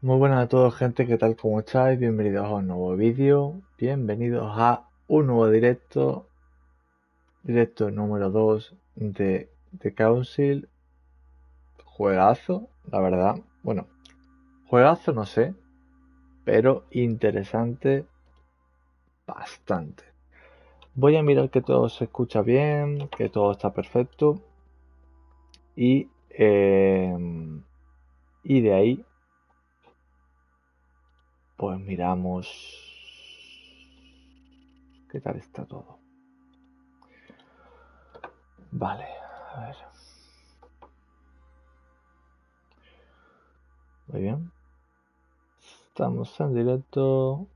Muy buenas a todos, gente, ¿qué tal? ¿Cómo estáis? Bienvenidos a un nuevo vídeo, bienvenidos a un nuevo directo número 2 de The Council. Juegazo, la verdad. Bueno, juegazo no sé, pero interesante bastante. Voy a mirar que todo se escucha bien, que todo está perfecto y, y de ahí pues miramos qué tal está todo. Vale, a ver. Muy bien. Estamos en directo.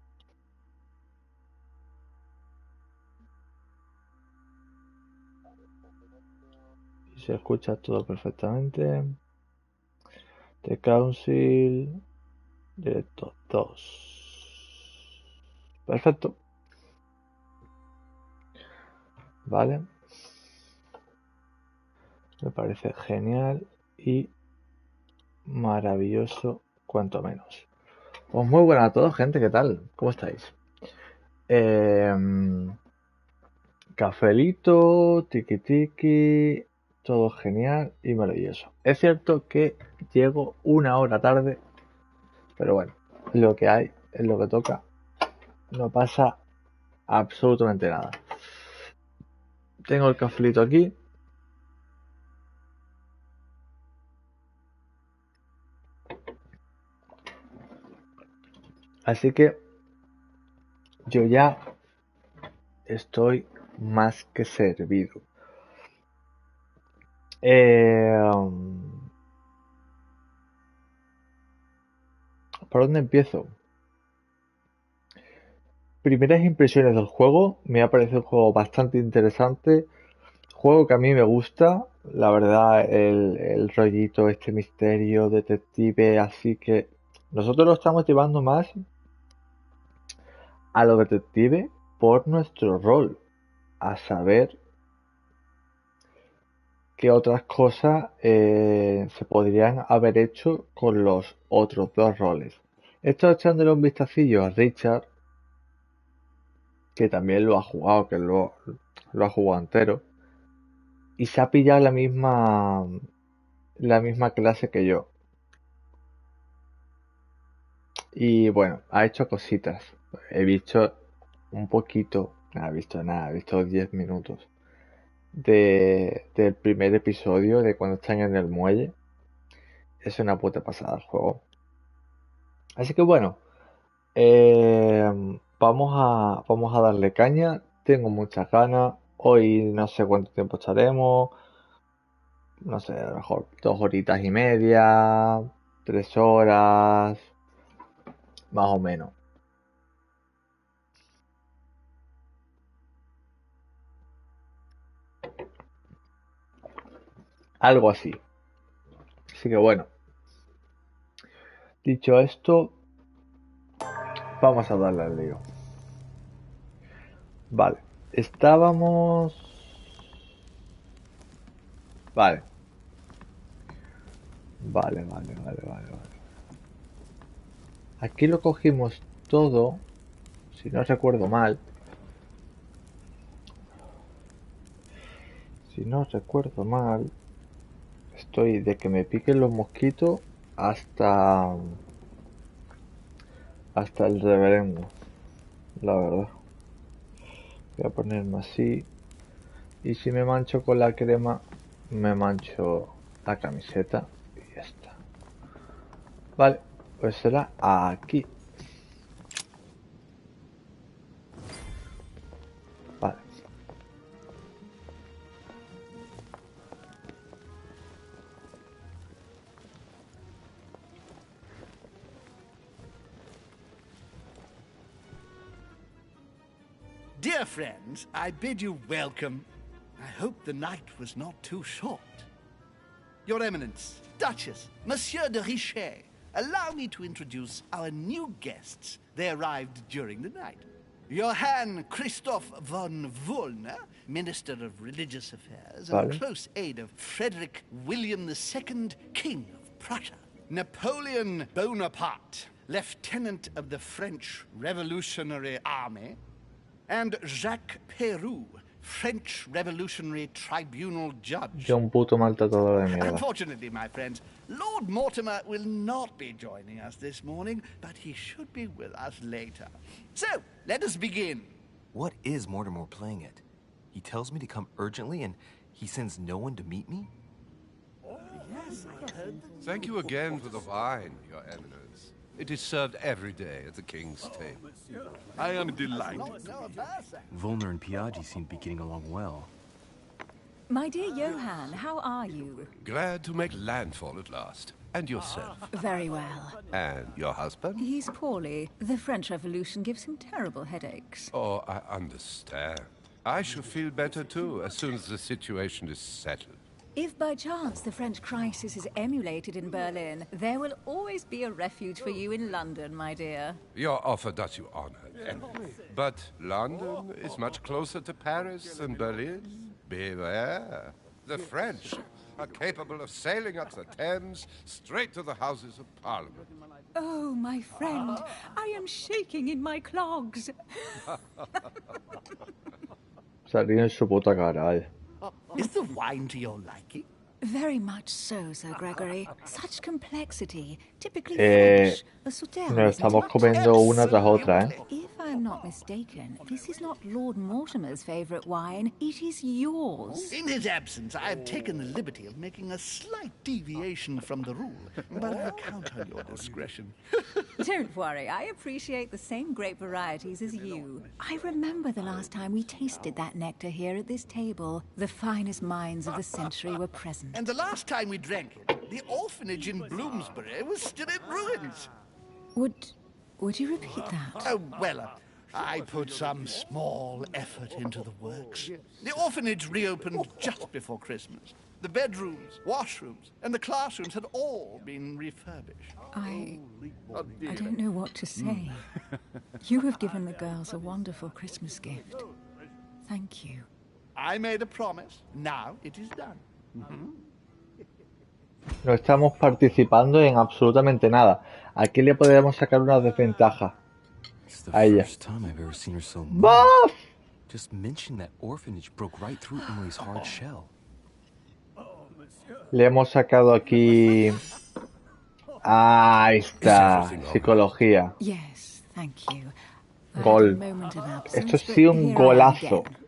Y se escucha todo perfectamente. The Council. Directo 2. Perfecto. Vale. Me parece genial y maravilloso, cuanto menos. Pues muy buenas a todos, gente. ¿Qué tal? ¿Cómo estáis? Cafelito, tiki tiki, todo genial y maravilloso. Es cierto que llego una hora tarde, pero bueno, es lo que hay, es lo que toca. No pasa absolutamente nada. Tengo el cafelito aquí. Así que yo ya estoy más que servido. ¿Por dónde empiezo? Primeras impresiones del juego. Me ha parecido un juego bastante interesante. Juego que a mí me gusta. La verdad, el rollito, este misterio, detective. Así que nosotros lo estamos llevando más a lo detective por nuestro rol. A saber qué otras cosas se podrían haber hecho con los otros dos roles. He estado echándole un vistacillo a Richard, que también lo ha jugado, que lo ha jugado entero, y se ha pillado la misma clase que yo. Y bueno, ha hecho cositas. He visto un poquito, no he visto nada, he visto 10 minutos del primer episodio de cuando están en el muelle. Es una puta pasada el juego. Así que bueno, vamos a darle caña. Tengo muchas ganas. Hoy no sé cuánto tiempo estaremos. No sé, a lo mejor 2 horitas y media, 3 horas, más o menos. Algo así. Así que bueno, dicho esto, vamos a darle al lío. Vale, estábamos... Vale, vale. Aquí lo cogimos todo, si no recuerdo mal. Si no recuerdo mal, estoy de que me piquen los mosquitos hasta el reverendo, la verdad. Voy a ponerme así. Y si me mancho con la crema, me mancho la camiseta y ya está. Vale, pues será aquí. Vale. Dear friends, I bid you welcome. I hope the night was not too short. Your Eminence, Duchess, Monsieur de Richet, allow me to introduce our new guests. They arrived during the night. Johann Christoph von Wollner, Minister of Religious Affairs and Vale. close aide of Frederick William II, King of Prussia. Napoleon Bonaparte, Lieutenant of the French Revolutionary Army, and Jacques Peroux, French Revolutionary Tribunal Judge. Yo un puto maltratador de mierda. Unfortunately, my friends, Lord Mortimer will not be joining us this morning, but he should be with us later. So, let us begin. What is Mortimer playing at? He tells me to come urgently and he sends no one to meet me? Thank you again for the wine, Your Eminence. It is served every day at the king's table. I am delighted. Volner and Piaggi seem to be getting along well. My dear Johann, how are you? Glad to make landfall at last. And yourself? Very well. And your husband? He's poorly. The French Revolution gives him terrible headaches. Oh, I understand. I shall feel better too, as soon as the situation is settled. If by chance the French crisis is emulated in Berlin, there will always be a refuge for you in London, my dear. Your offer does you honor, Emily. But London is much closer to Paris than Berlin. Beware. The French are capable of sailing up the Thames straight to the Houses of Parliament. Oh, my friend, I am shaking in my clogs. Salir en su puta cara, vaya. Is the wine to your liking? Very much so, Sir Gregory. Such complexity, typically Eh, French. A Sauterre Nos isn't estamos much. comiendo una tras otra, ¿eh? If I'm not mistaken, this is not Lord Mortimer's favourite wine. It is yours. In his absence, I have taken the liberty of making a slight deviation from the rule, but I count on your discretion. Don't worry, I appreciate the same grape varieties as you. I remember the last time we tasted that nectar here at this table. The finest minds of the century were present. And the last time we drank it, the orphanage in Bloomsbury was still in ruins. Would you repeat that? Oh, well, I put some small effort into the works. The orphanage reopened just before Christmas. The bedrooms, washrooms, and the classrooms had all been refurbished. I don't know what to say. You have given the girls a wonderful Christmas gift. Thank you. I made a promise. Now it is done. No estamos participando en absolutamente nada. Aquí le podríamos sacar una desventaja It's the a ella. first time I've ever seen her so moved. ¡Baf! Just mentioning that orphanage broke right through Emily's hard shell. Le hemos sacado aquí... Ahí está. Psicología. Yes, thank you. I had Gol. a moment of absence, Esto ha but sido un here I am golazo. again.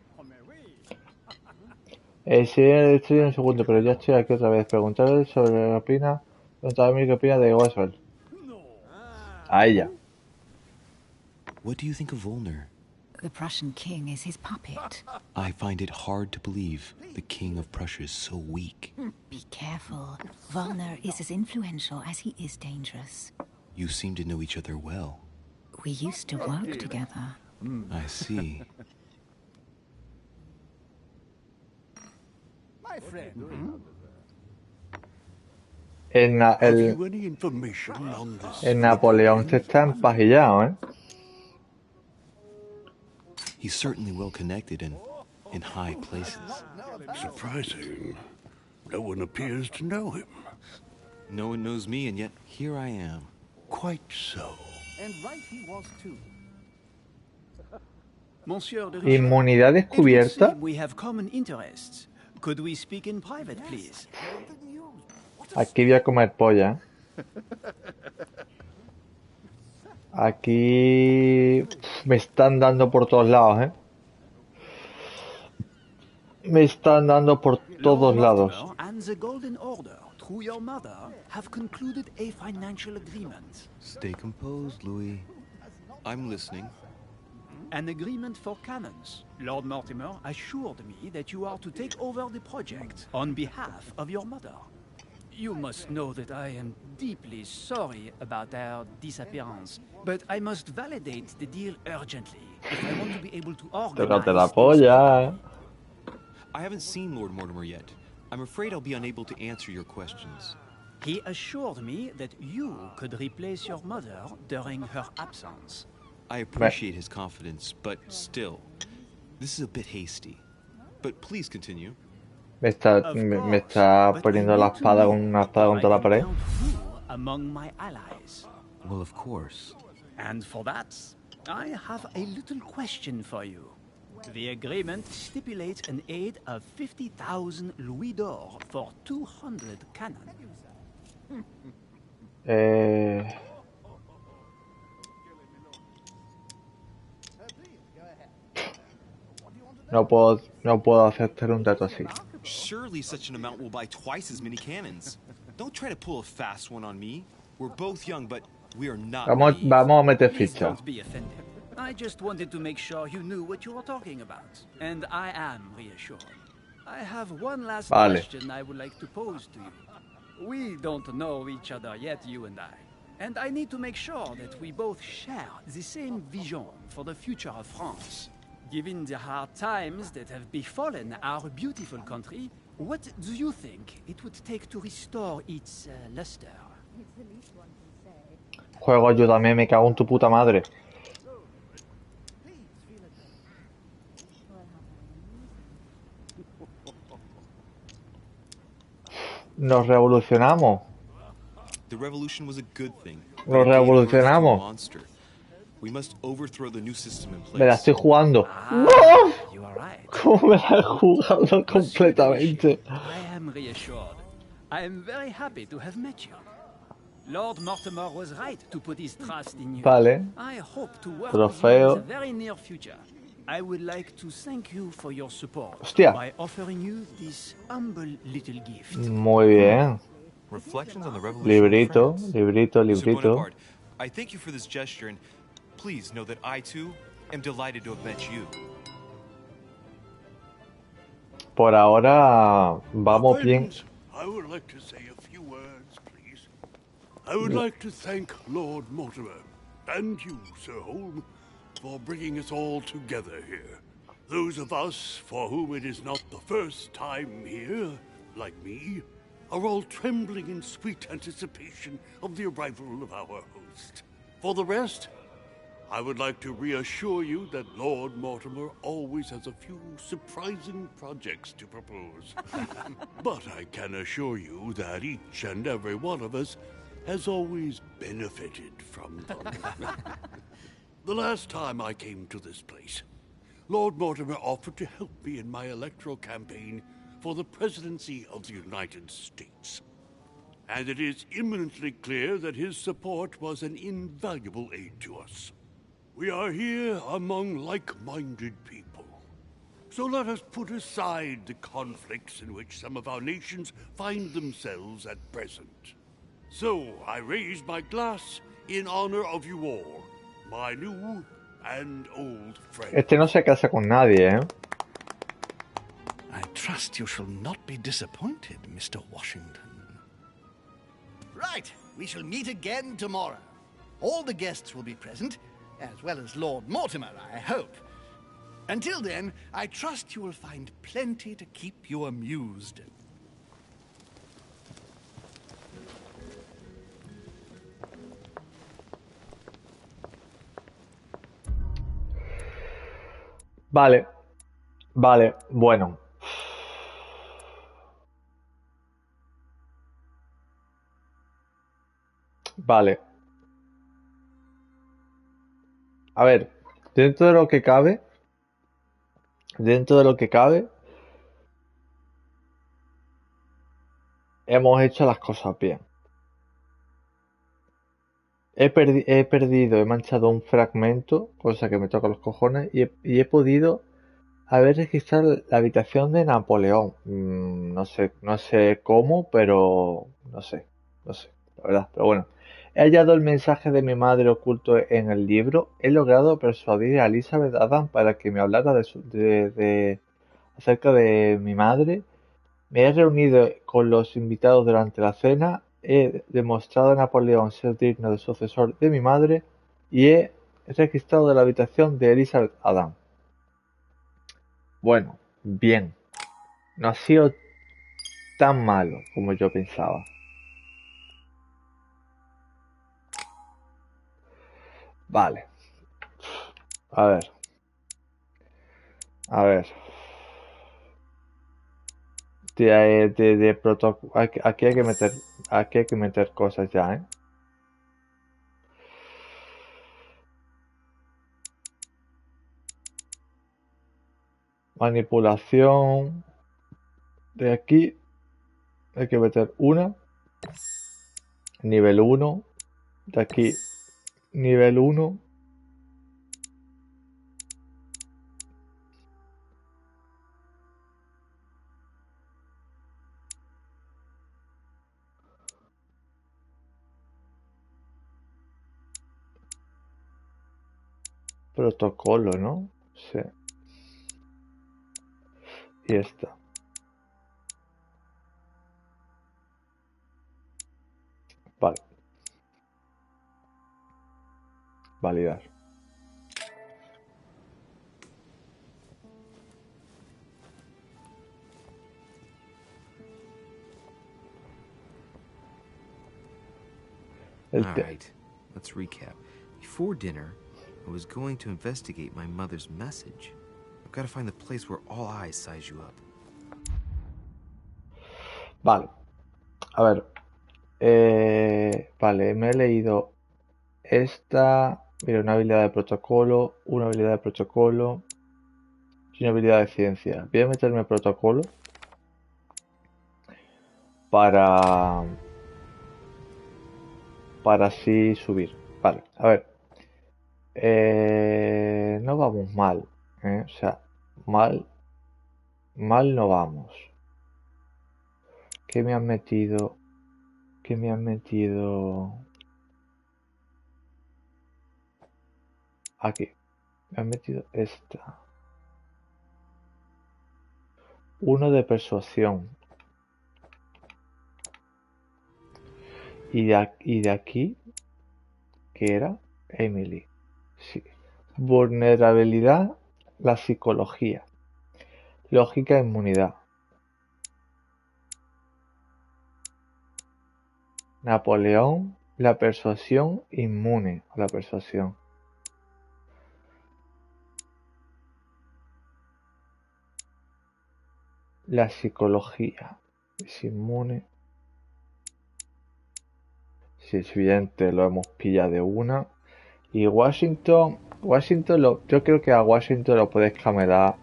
Sí, estoy en un segundo, pero ya estoy aquí otra vez. Preguntarle sobre qué opina. Preguntarle a mí qué opina de Oswald. A ella. What do you think of Volner? The Prussian king is his puppet. I find it hard to believe the king of Prussia is so weak. Be careful. Volner is as influential as he is dangerous. You seem to know each other well. We used to work together. I see. My friend. El Any information on this? Napoleón se está empajillado, ¿eh? He's certainly well connected and in high places. Surprising. No one appears to know him. No one knows me, and yet here I am. Quite so. And right he was too. Monsieur de Richelieu, Inmunidad it would descubierta. seem we have common interests. Could we speak in private, please? Aquí voy a comer polla. Aquí me están dando por todos lados, ¿eh? Me están dando por todos Lord lados. Mortimer and the Golden Order, through your mother, have concluded a financial agreement. Stay composed, Louis. I'm listening. An agreement for cannons. Lord Mortimer assured me that you are to take over the project on behalf of your mother. You must know that I am deeply sorry about our disappearance, but I must validate the deal urgently if I want to be able to Tócate la organize... polla. I haven't seen Lord Mortimer yet. I'm afraid I'll be unable to answer your questions. He assured me that you could replace your mother during her absence. I appreciate his confidence, but still, this is a bit hasty. But please continue. Me está poniendo la espada con una espada contra la pared. among my allies. Well, of course. And for that, I have a little question for you. The agreement stipulates an aid of 50,000 louis d'or for 200 cannon. No puedo aceptar un dato así. Surely such an amount will buy twice as many cannons. Don't try to pull a fast one on me. We're both young, but we are not naive. Vamos a meter Please ficha. don't be offended. I just wanted to make sure you knew what you were talking about. And I am reassured. I have one last question I would like to pose to you. We don't know each other yet, you and I. And I need to make sure that we both share the same vision for the future of France. Given the hard times that have befallen our beautiful country, what do you think it would take to restore its luster? Juego, ayúdame, me cago en tu puta madre. Nos revolucionamos. The revolution was a good thing. Nos revolucionamos. We must overthrow the new system in Me la place. estoy jugando. ¡No! You are right. ¿Cómo me la he jugado completamente? I am reassured. I am very happy to have met you. Lord Mortimer was right to put his trust in you. Vale. I hope to work Trofeo. with you in the very near future. I would like to thank you for your support Hostia. by offering you this humble little gift. Muy bien. Reflections on the Revolution of Librito, France. librito, Mr. librito. Bonaparte, I thank you for this gesture, and please know that I too am delighted to have met you. Por ahora vamos bien. Friends, I would like to say a few words, please. I would like to thank Lord Mortimer and you, Sir Holm, for bringing us all together here. Those of us for whom it is not the first time here, like me, are all trembling in sweet anticipation of the arrival of our host. For the rest, I would like to reassure you that Lord Mortimer always has a few surprising projects to propose. But I can assure you that each and every one of us has always benefited from them. The last time I came to this place, Lord Mortimer offered to help me in my electoral campaign for the presidency of the United States. And it is imminently clear that his support was an invaluable aid to us. We are here among like-minded people. So let us put aside the conflicts in which some of our nations find themselves at present. So I raise my glass in honor of you all, my new and old friends. Este no se casa con nadie, ¿eh? I trust you shall not be disappointed, Mr. Washington. Right, we shall meet again tomorrow. All the guests will be present, as well as Lord Mortimer, I hope. Until then, I trust you will find plenty to keep you amused. Vale. Vale, bueno. Vale. A ver, dentro de lo que cabe, hemos hecho las cosas bien. He perdido, he manchado un fragmento, cosa que me toca los cojones, y he podido haber registrado la habitación de Napoleón. No sé cómo, pero no sé, la verdad, pero bueno. He hallado el mensaje de mi madre oculto en el libro. He logrado persuadir a Elizabeth Adam para que me hablara acerca de mi madre. Me he reunido con los invitados durante la cena. He demostrado a Napoleón ser digno de sucesor de mi madre. Y he registrado la habitación de Elizabeth Adam. Bueno, bien. No ha sido tan malo como yo pensaba. Vale. A ver. de protocolo. Aquí hay que meter cosas ya, ¿eh? Manipulación. De aquí hay que meter una. Nivel 1. De aquí, nivel 1. Protocolo, ¿no? Sí. Y esta. Vale. Validar. All right, let's recap. Before dinner, I was going to investigate my mother's message. I've got to find the place where all eyes size you up. Vale. A ver. Vale, me he leído esta. Mira, una habilidad de protocolo, una habilidad de protocolo y una habilidad de ciencia. Voy a meterme protocolo para así subir. Vale, a ver. No vamos mal, ¿eh? O sea, mal no vamos. ¿Qué me han metido? ¿Qué me han metido? Aquí. Me han metido esta. Uno de persuasión. Y de aquí, ¿qué era? Emily. Sí. Vulnerabilidad, la psicología. Lógica, inmunidad. Napoleón, la persuasión, inmune a la persuasión. La psicología es inmune. Si es evidente, lo hemos pillado de una. Y Washington, yo creo que a Washington lo puedes camelar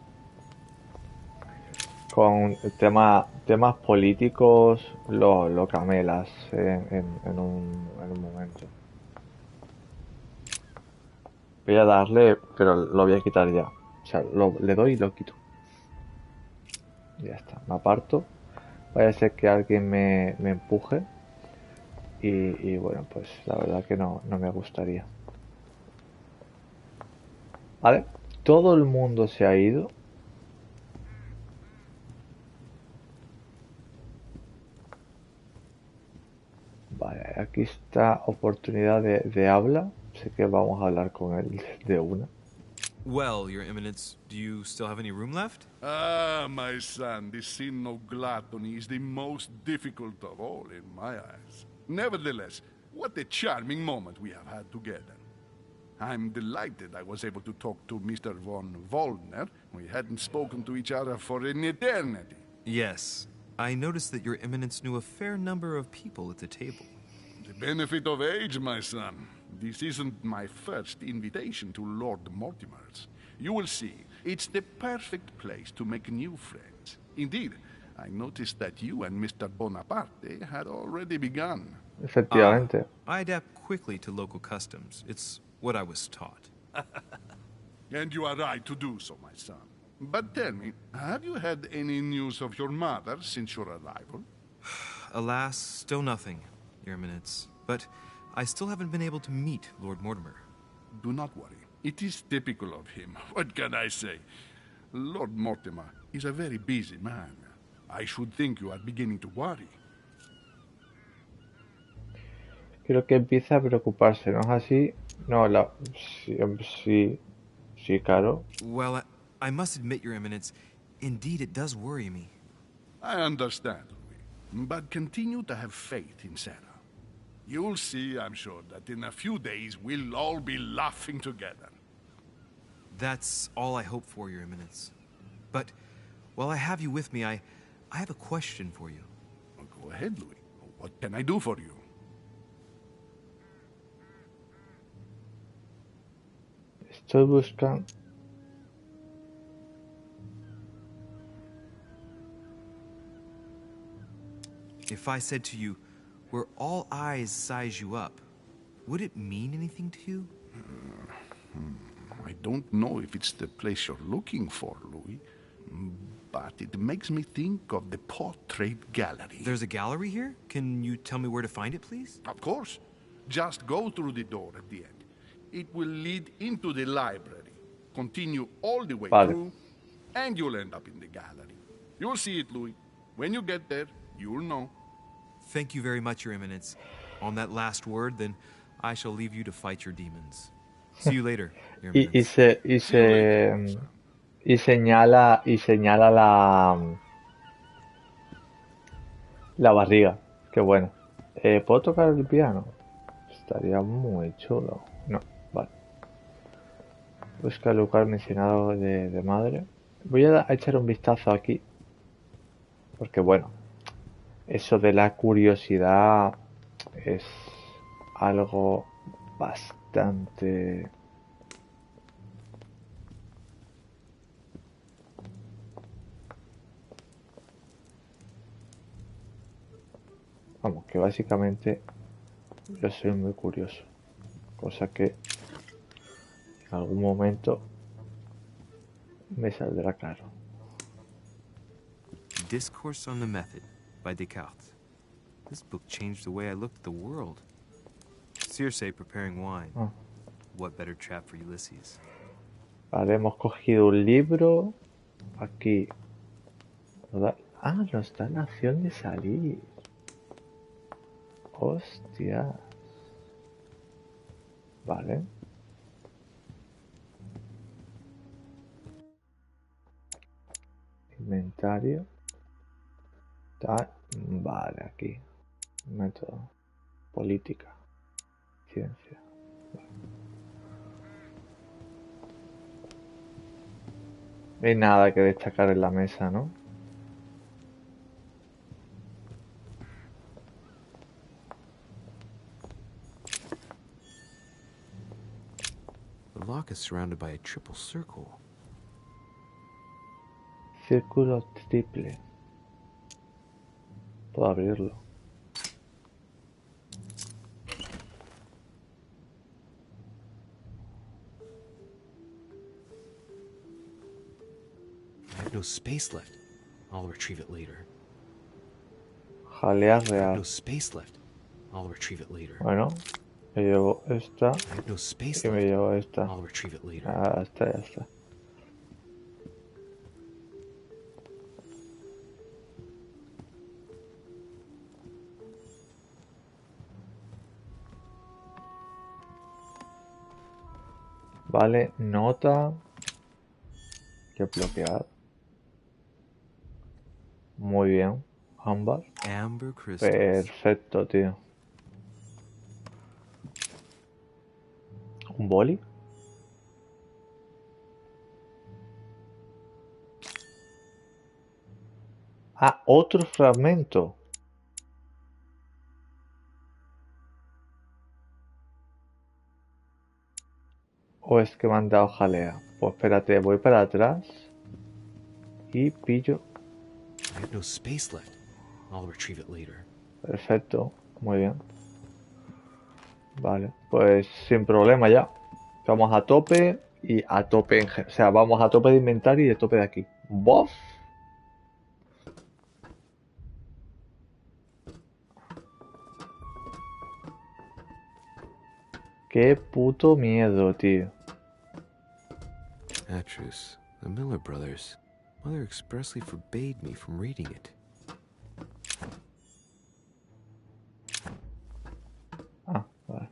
con temas políticos, lo camelas en un momento. Voy a darle, pero lo voy a quitar ya. O sea, le doy y lo quito. Ya está, me aparto. Vaya a ser que alguien me empuje. Y bueno, pues la verdad que no me gustaría. Vale, todo el mundo se ha ido. Vale, aquí está oportunidad de habla. Sé que vamos a hablar con él de una. Well, Your Eminence, do you still have any room left? Ah, my son, this sin of gluttony is the most difficult of all in my eyes. Nevertheless, what a charming moment we have had together. I'm delighted I was able to talk to Mr. von Wollner. We hadn't spoken to each other for an eternity. Yes. I noticed that Your Eminence knew a fair number of people at the table. The benefit of age, my son. This isn't my first invitation to Lord Mortimer's. You will see, it's the perfect place to make new friends. Indeed, I noticed that you and Mr. Bonaparte had already begun. Efectivamente. I adapt quickly to local customs. It's what I was taught. And you are right to do so, my son. But tell me, have you had any news of your mother since your arrival? Alas, still nothing, Your Eminence. But I still haven't been able to meet Lord Mortimer. Do not worry. It is typical of him. What can I say? Lord Mortimer is a very busy man. I should think you are beginning to worry. Creo que empieza a preocuparse, ¿no es así? No, sí, claro. Well, I must admit, Your Eminence, indeed it does worry me. I understand, Louis. But continue to have faith in Sarah. You'll see, I'm sure, that in a few days we'll all be laughing together. That's all I hope for, Your Eminence. But while I have you with me, I I have a question for you. Well, go ahead, Louis. What can I do for you? Estoy buscando... If I said to you, where all eyes size you up, would it mean anything to you? I don't know if it's the place you're looking for, Louis, but it makes me think of the portrait gallery. There's a gallery here? Can you tell me where to find it, please? Of course. Just go through the door at the end. It will lead into the library. Continue all the way Vale. through, and you'll end up in the gallery. You'll see it, Louis. When you get there, you'll know. Thank you very much, Your Eminence. On that last word, then I shall leave you to fight your demons. See you later, Your Y Eminence. señala la barriga. Qué bueno. ¿Puedo tocar el piano? Estaría muy chulo. No, vale. Busca el lugar mencionado de madre. Voy a echar un vistazo aquí. Porque bueno, eso de la curiosidad es algo bastante... Vamos, que básicamente yo soy muy curioso. Cosa que en algún momento me saldrá caro. Discourse on the Method by Descartes. This book changed the way I looked at the world. Circe preparing wine. Ah. What better trap for Ulysses? Vale, hemos cogido un libro. Aquí. Nos da la opción de salir. Hostia. Vale. Inventario. Vale, aquí. Método. Política. Ciencia. Vale. No hay nada que destacar en la mesa, ¿no? The lock is surrounded by a triple circle. Círculo triple. Puedo abrirlo. I have no space left. I'll retrieve it later. Jalea I have real. no space left. I'll retrieve it later. Bueno, me llevo esta. I have no space Y me left. llevo esta. I'll retrieve it later. Ah, esta ya está. Vale, nota. Que bloquear. Muy bien. Ámbar. Amber crystals. Perfecto, tío. ¿Un boli? Ah, otro fragmento. ¿O es que me han dado jalea? Pues espérate, voy para atrás. Y pillo. I have no space left. I'll retrieve it later. Perfecto, muy bien. Vale, pues sin problema ya. Vamos a tope y a tope o sea, vamos a tope de inventario y de tope de aquí. ¡Bof! Qué puto miedo, tío. Atrus, the Miller brothers. Mother expressly forbade me from reading it. Ah, vale.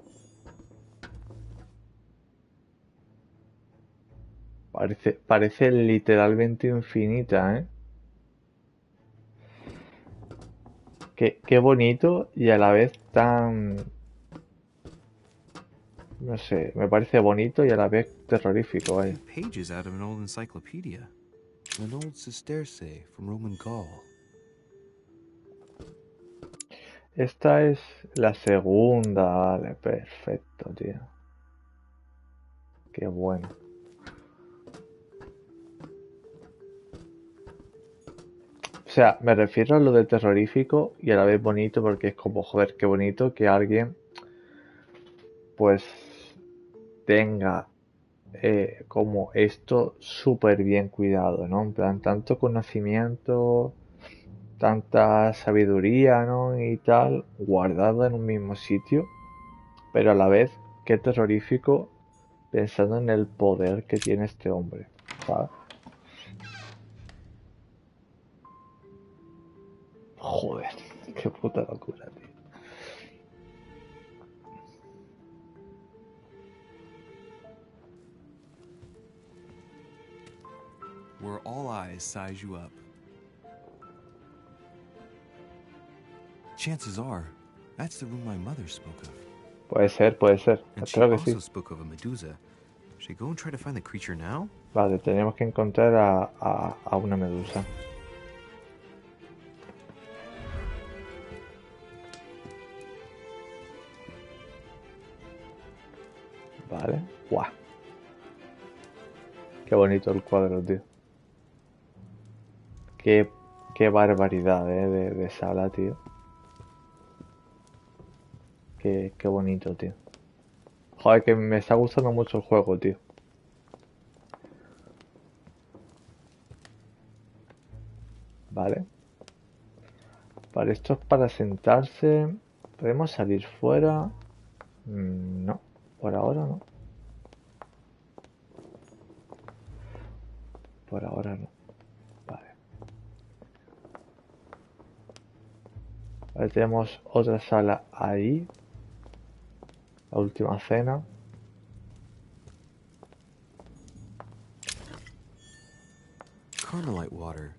Parece literalmente infinita, ¿eh? Qué bonito y a la vez tan... No sé, me parece bonito y a la vez terrorífico, ¿eh? Pages out of an old encyclopedia. An old sesterce from Roman Gaul. Esta es la segunda, vale, perfecto, tío. Qué bueno. O sea, me refiero a lo de terrorífico y a la vez bonito porque es como, joder, qué bonito que alguien pues tenga como esto súper bien cuidado, ¿no? En plan, tanto conocimiento, tanta sabiduría, ¿no? Y tal, guardada en un mismo sitio, pero a la vez, qué terrorífico pensando en el poder que tiene este hombre, ¿sabes? Joder, qué puta locura, tío. Where all eyes size you up. Chances are, that's the room my mother spoke of. Puede ser, puede ser. And she Creo que also sí. spoke of a Medusa. Should I go and try to find the creature now? Vale, tenemos que encontrar a una medusa. Vale. ¡Guau! Qué bonito el cuadro, tío. Qué barbaridad, de sala, tío. Qué bonito, tío. Joder, que me está gustando mucho el juego, tío. Vale. Vale, esto es para sentarse. ¿Podemos salir fuera? No, por ahora no. Por ahora no. Vale. Vale, tenemos otra sala ahí. La última cena. Carmelite water.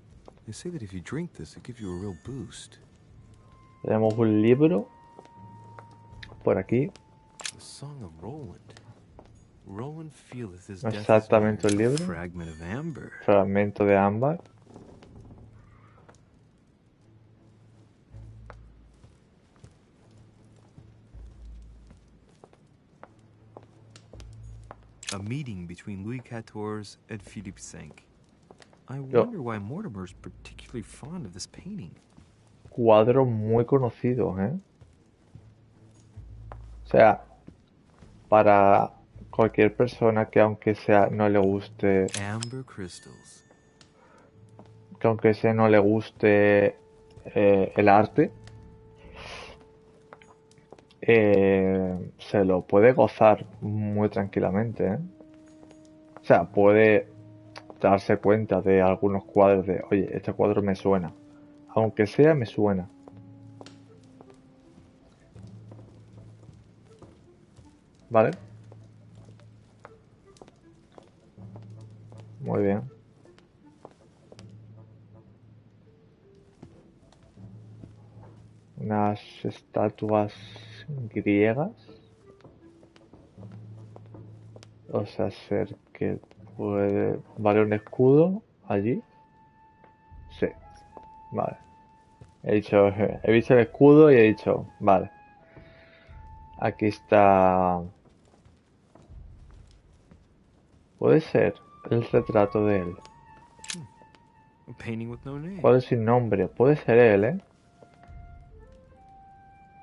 They say that if you drink this, it gives you a real boost. Tenemos un libro. Por aquí. The Song of Roland. Roland feeleth his No death is exactamente el near. A libro. fragment of amber. Fragmento de ámbar. A meeting between Louis XIV and Philippe V. I Yo. wonder why Mortimer's particularly fond of this painting. Cuadro muy conocido, ¿eh? O sea, para cualquier persona que aunque sea no le guste, Amber crystals. que aunque sea no le guste el arte, se lo puede gozar muy tranquilamente, ¿eh? O sea, puede darse cuenta de algunos cuadros de, oye, este cuadro me suena. Aunque sea, me suena. ¿Vale? Muy bien. Unas estatuas griegas. O sea, ser que puede... ¿Vale un escudo allí? Sí. Vale. He visto el escudo y he dicho, vale. Aquí está... Puede ser el retrato de él. A painting with no name. Cuadro sin nombre. Puede ser él, ¿eh?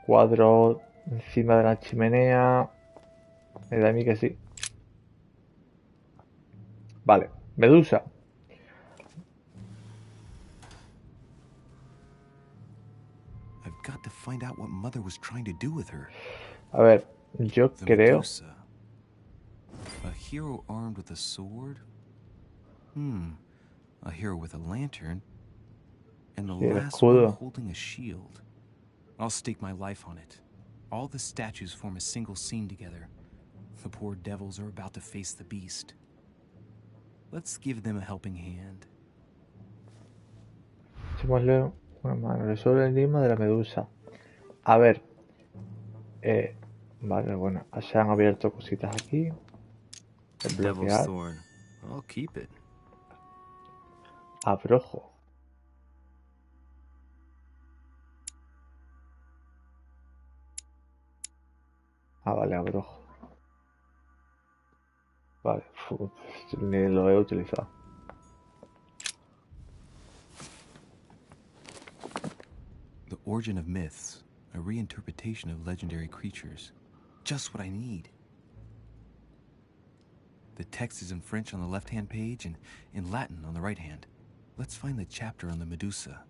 Cuadro encima de la chimenea. Me da a mí que sí. Vale. Medusa. I've got to find out what Mother was trying to do with her. A ver, yo The creo... Medusa. A hero armed with a sword? A hero with a lantern? And the Sí, el last one escudo. holding a shield. I'll stake my life on it. All the statues form a single scene together. The poor devils are about to face the beast. Let's give them a helping hand. Echémosle una mano. Resuelve el enigma de la medusa. A ver. Vale, bueno. Se han abierto cositas aquí. Devil's Desbloquear. thorn. I'll keep it. Abrojo. Ah, vale, abrojo. Vale, ni lo he utilizado. The Origin of Myths, a reinterpretation of legendary creatures. Just what I need. The text is in French on the left-hand page and in Latin on the right hand. Let's find the chapter on the Medusa.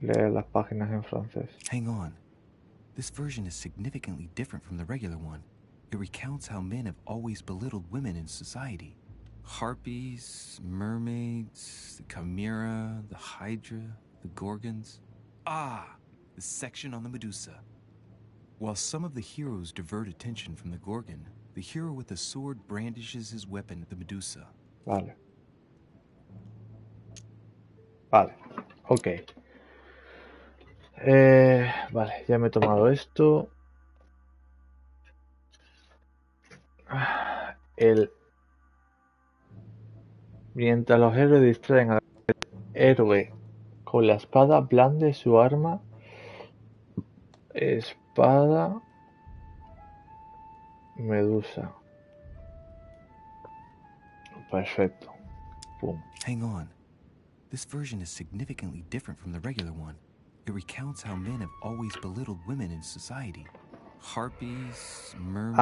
Lee las páginas en francés. Hang on. This version is significantly different from the regular one. It recounts how men have always belittled women in society. Harpies, mermaids, the chimera, the hydra, the gorgons. Ah, the section on the Medusa. While some of the heroes divert attention from the gorgon, the hero with the sword brandishes his weapon at the Medusa. Vale. Vale. Ok. Vale, ya me he tomado esto. Mientras los héroes distraen al héroe con la espada, blande su arma. Espada Medusa. Perfecto. Pum. Hang on. This version is significantly different from the regular one. It recounts how men have always belittled women in society. Harpies, mermaids,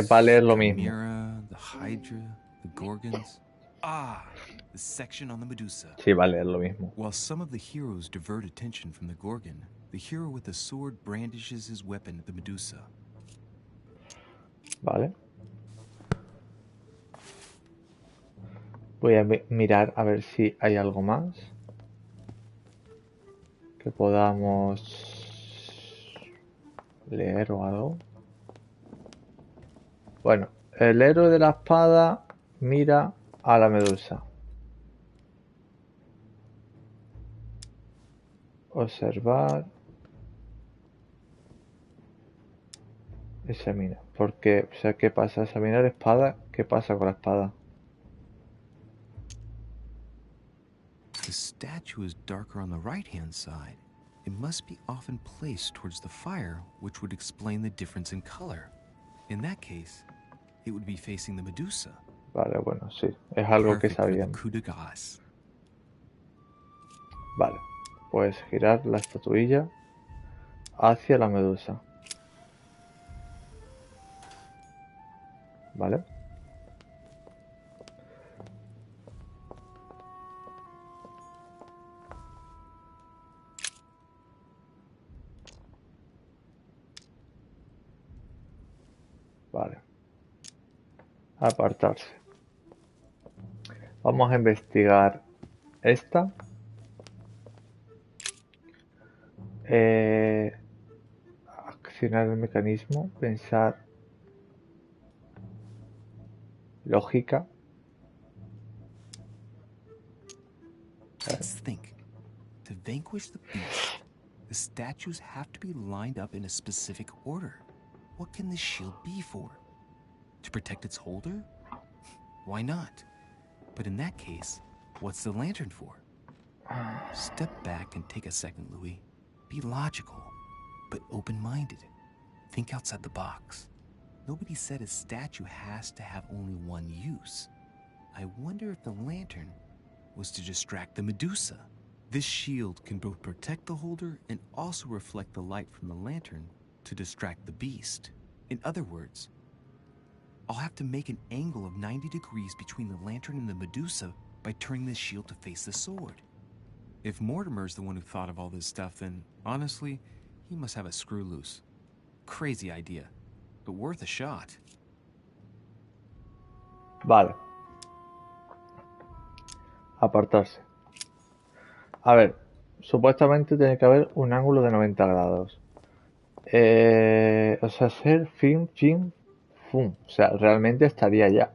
va a leer lo mismo. chimera, the hydra, the gorgons. Ah, the section on the Medusa. Sí, va a leer lo mismo. While some of the heroes divert attention from the gorgon, the hero with the sword brandishes his weapon at the Medusa. Vale. Voy a mirar a ver si hay algo más que podamos leer o algo. Bueno, el héroe de la espada mira a la medusa. Observar. Examina. Porque, o sea, ¿qué pasa? Examinar espada. ¿Qué pasa con la espada? The statue is darker on the right-hand side. It must be often placed towards the fire, which would explain the difference in color. In that case, it would be facing the Medusa. Vale, bueno, sí. Es algo que Perfect for the sabíamos. coup de grace. Vale. Pues girar la estatuilla hacia la medusa. Vale. Vale. Apartarse. Vamos a investigar esta. Accionar el mecanismo. Pensar. Lógica. Let's think. To vanquish the beast, the statues have to be lined up in a specific order. What can this shield be for? To protect its holder? Why not? But in that case, what's the lantern for? Step back and take a second, Louis. Be logical, but open-minded. Think outside the box. Nobody said a statue has to have only one use. I wonder if the lantern was to distract the Medusa. This shield can both protect the holder and also reflect the light from the lantern to distract the beast. In other words, I'll have to make an angle of 90 degrees between the lantern and the Medusa by turning this shield to face the sword. If Mortimer's the one who thought of all this stuff, then honestly, he must have a screw loose. Crazy idea, but worth a shot. Vale. Apartarse. A ver, supuestamente tiene que haber un ángulo de 90 grados. O sea, hacer fin, fum. O sea, realmente estaría ya.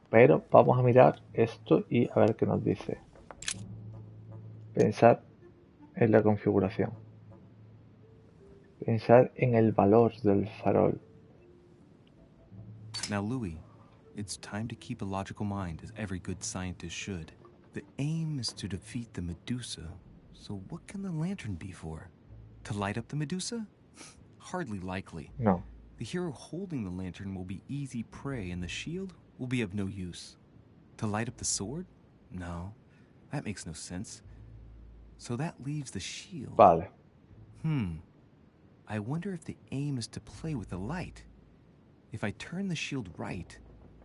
Pero vamos a mirar esto y a ver qué nos dice. Pensar en la configuración. Pensar en el valor del farol. Now, Louis, it's time to keep a logical mind, as every good scientist should. The aim is to defeat the Medusa, so what can the lantern be for? To light up the Medusa? Hardly likely. No. The hero holding the lantern will be easy prey, and the shield will be of no use. To light up the sword? No, that makes no sense. So that leaves the shield. Vale. I wonder if the aim is to play with the light. If I turn the shield right,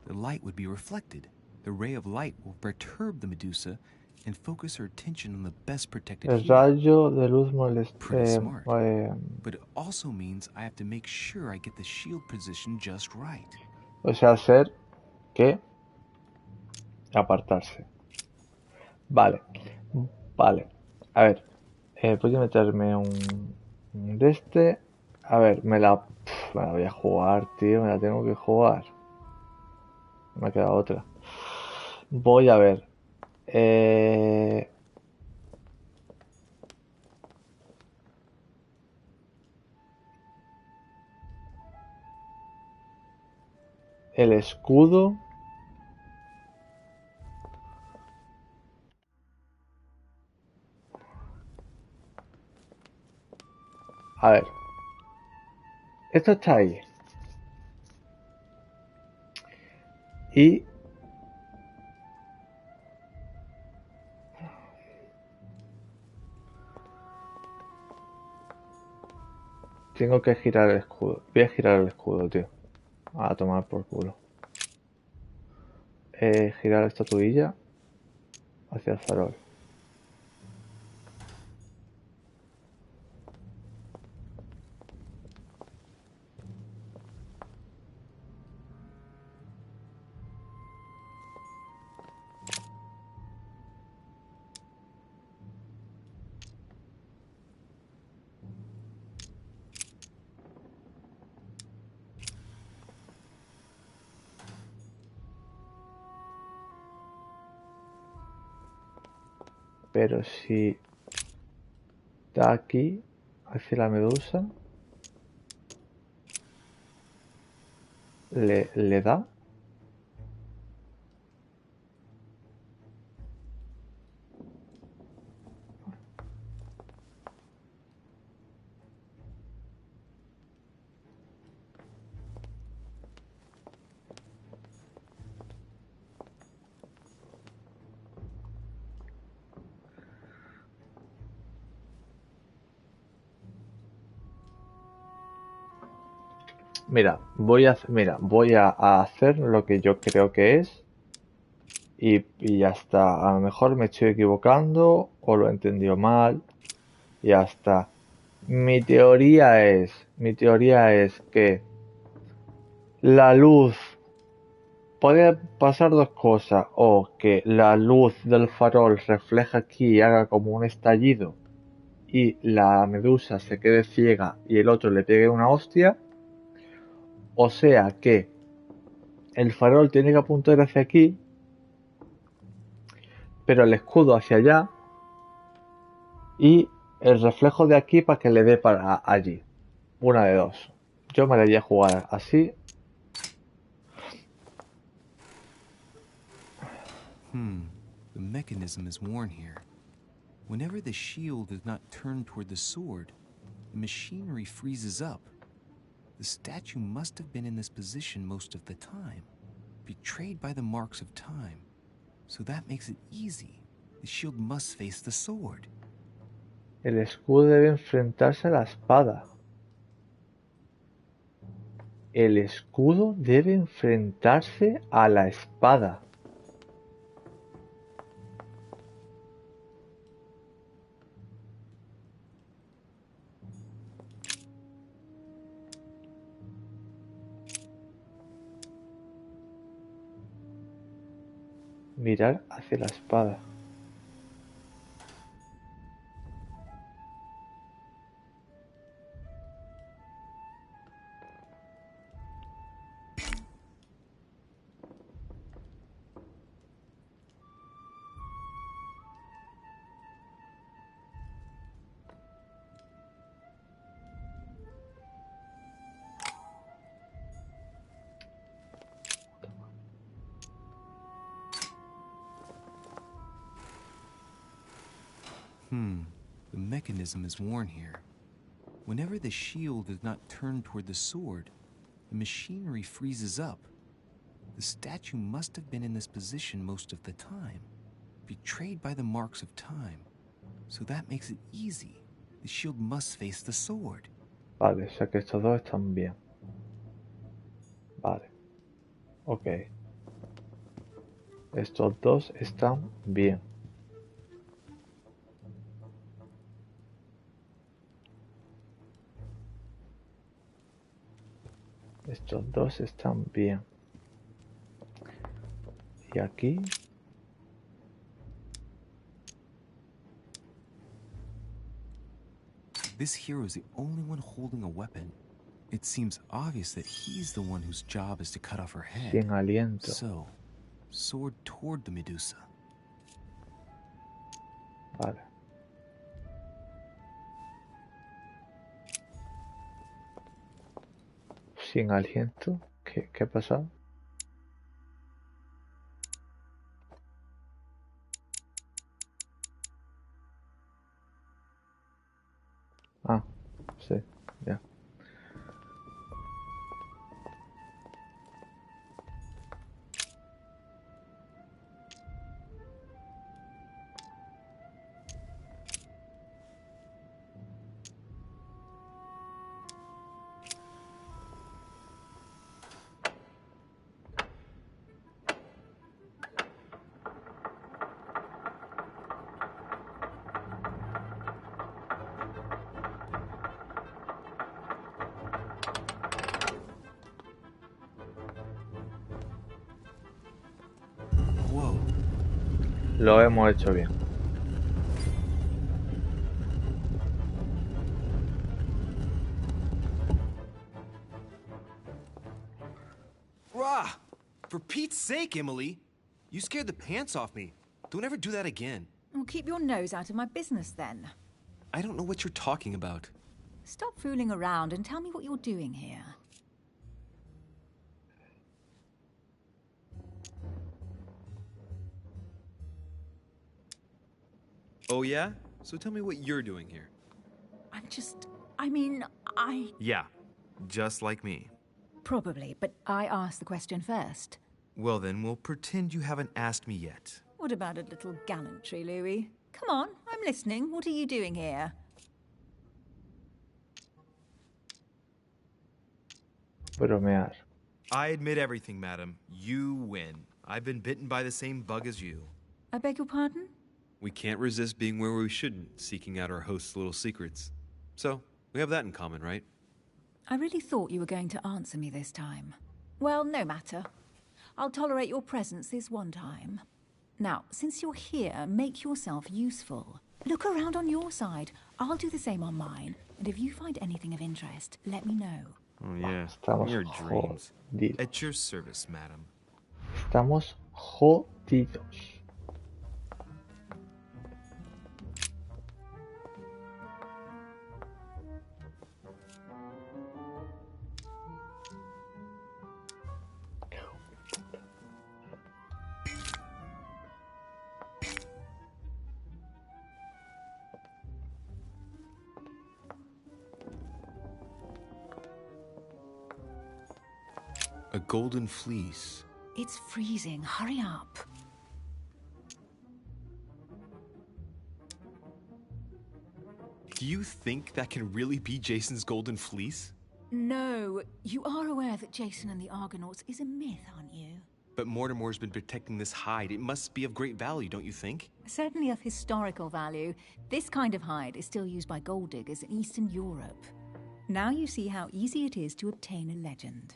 the light would be reflected. The ray of light will perturb the Medusa and focus her attention on the best protected El hero. rayo de luz Pretty smart. But it also means I have to make sure I get the shield position just right. o sea, hacer que apartarse. Vale. Vale. A ver. Voy a meterme un de este. A ver, me la voy a jugar, tío. Me la tengo que jugar. Me ha quedado otra. Voy a ver. El escudo. A ver. Esto está ahí. Y tengo que girar el escudo. Voy a girar el escudo, tío. A tomar por culo. Girar la estatuilla hacia el farol. Pero si está aquí, hacia la medusa, le da. Mira, voy a hacer lo que yo creo que es y ya está. A lo mejor me estoy equivocando o lo he entendido mal y ya está. Mi teoría es que la luz puede pasar dos cosas, o que la luz del farol refleja aquí y haga como un estallido y la medusa se quede ciega y el otro le pegue una hostia, o sea que el farol tiene que apuntar hacia aquí, pero el escudo hacia allá y el reflejo de aquí para que le dé para allí. Una de dos. Yo me la iría a jugar así. The mechanism is worn here. Whenever the shield is not turned toward the sword, the machinery freezes up. The statue must have been in this position most of the time, betrayed by the marks of time. So that makes it easy. The shield must face the sword. El escudo debe enfrentarse a la espada. El escudo debe enfrentarse a la espada. Mirar hacia la espada. The mechanism is worn here. Whenever the shield is not turned toward the sword, the machinery freezes up. The statue must have been in this position most of the time, betrayed by the marks of time. So that makes it easy. The shield must face the sword. Vale, o sea que estos dos están bien. Vale. Ok. Estos dos están bien. Estos dos están bien. Y aquí... This hero is the only one holding a weapon. It seems obvious that he's the one whose job is to cut off her head. Sin aliento. So, sword toward the Medusa. Vale. Sin aliento. ¿Qué ha pasado? Ah, sí, ya. Whoa. Lo hemos hecho bien. Rah! For Pete's sake, Emily! You scared the pants off me. Don't ever do that again. Well, keep your nose out of my business then. I don't know what you're talking about. Stop fooling around and tell me what you're doing here. Oh, yeah? So tell me what you're doing here. Yeah, just like me. Probably, but I asked the question first. Well, then, we'll pretend you haven't asked me yet. What about a little gallantry, Louis? Come on, I'm listening. What are you doing here? Bromear. I admit everything, madam. You win. I've been bitten by the same bug as you. I beg your pardon? We can't resist being where we shouldn't, seeking out our host's little secrets. So, we have that in common, right? I really thought you were going to answer me this time. Well, no matter. I'll tolerate your presence this one time. Now, since you're here, make yourself useful. Look around on your side. I'll do the same on mine. And if you find anything of interest, let me know. Oh, yeah. Estamos Your dreams. jodidos. At your service, madam. Estamos jodidos. A golden fleece. It's freezing. Hurry up. Do you think that can really be Jason's golden fleece? No, you are aware that Jason and the Argonauts is a myth, aren't you? But Mortimer's been protecting this hide. It must be of great value, don't you think? Certainly of historical value. This kind of hide is still used by gold diggers in Eastern Europe. Now you see how easy it is to obtain a legend.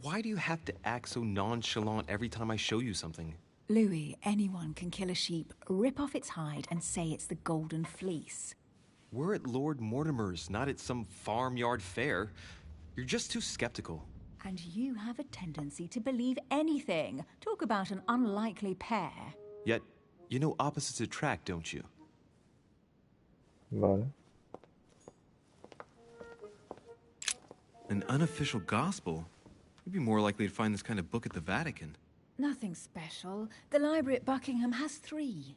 Why do you have to act so nonchalant every time I show you something? Louis, anyone can kill a sheep, rip off its hide, and say it's the Golden Fleece. We're at Lord Mortimer's, not at some farmyard fair. You're just too skeptical. And you have a tendency to believe anything. Talk about an unlikely pair. Yet, you know opposites attract, don't you? Vale. An unofficial gospel? You'd be more likely to find this kind of book at the Vatican. Nothing special. The library at Buckingham has 3.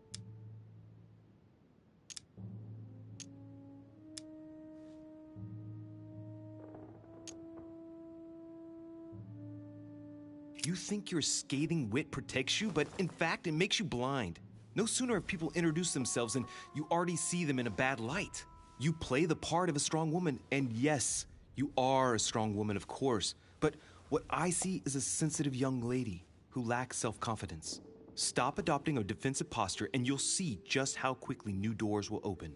You think your scathing wit protects you, but in fact, it makes you blind. No sooner have people introduced themselves than you already see them in a bad light. You play the part of a strong woman, and yes, you are a strong woman, of course. But what I see is a sensitive young lady who lacks self-confidence. Stop adopting a defensive posture, and you'll see just how quickly new doors will open.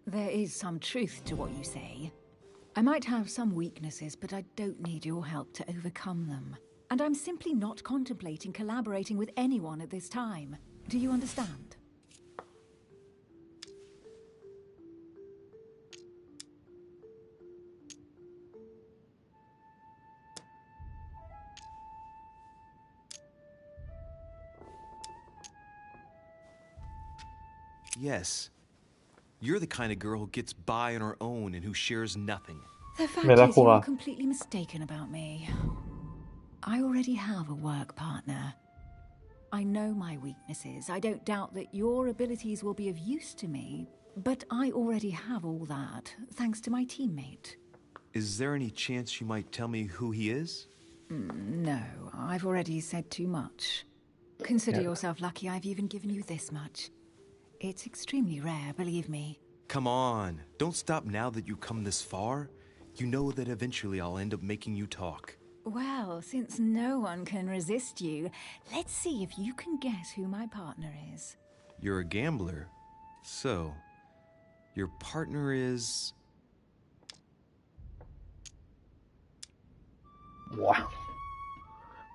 There is some truth to what you say. I might have some weaknesses, but I don't need your help to overcome them. And I'm simply not contemplating collaborating with anyone at this time. Do you understand? Yes. You're the kind of girl who gets by on her own and who shares nothing. The fact Me la is, you're juega. completely mistaken about me. I already have a work partner. I know my weaknesses. I don't doubt that your abilities will be of use to me, but I already have all that, thanks to my teammate. Is there any chance you might tell me who he is? No, I've already said too much. Consider Yeah. yourself lucky I've even given you this much. It's extremely rare, believe me. Come on, don't stop now that you've come this far. You know that eventually I'll end up making you talk. Well, since no one can resist you, let's see if you can guess who my partner is. You're a gambler. So, your partner is... Buah.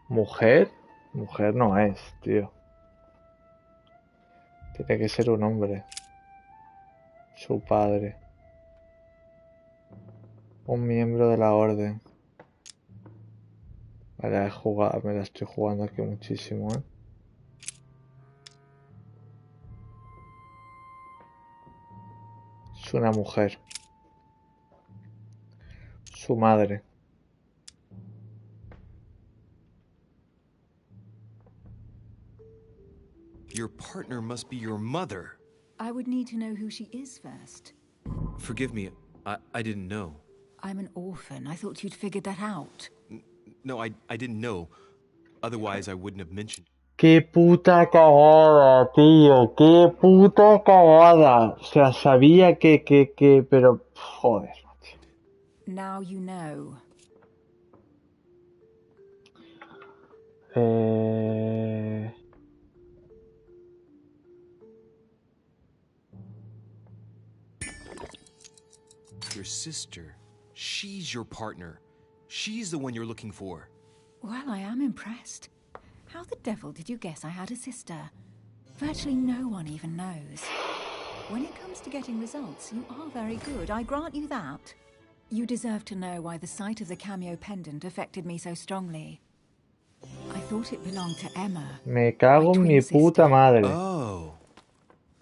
¿Mujer? Mujer no es, tío. Tiene que ser un hombre. Su padre. Un miembro de la orden. Me la estoy jugando aquí muchísimo, ¿eh? Es una mujer. Su madre. Your partner must be your mother. I would need to know who she is first. Forgive me, I didn't know. I'm an orphan. I thought you'd figured that out. No, I didn't know. Otherwise, I wouldn't have mentioned. ¡Qué puta cagada, tío! ¡Qué puta cagada! O sea, sabía pero... Joder, macho. Now you know. Your sister. She's your partner. She's the one you're looking for. Well, I am impressed. How the devil did you guess I had a sister? Virtually no one even knows. When it comes to getting results, you are very good, I grant you that. You deserve to know why the sight of the cameo pendant affected me so strongly. I thought it belonged to Emma. Me cago en mi puta madre. Oh.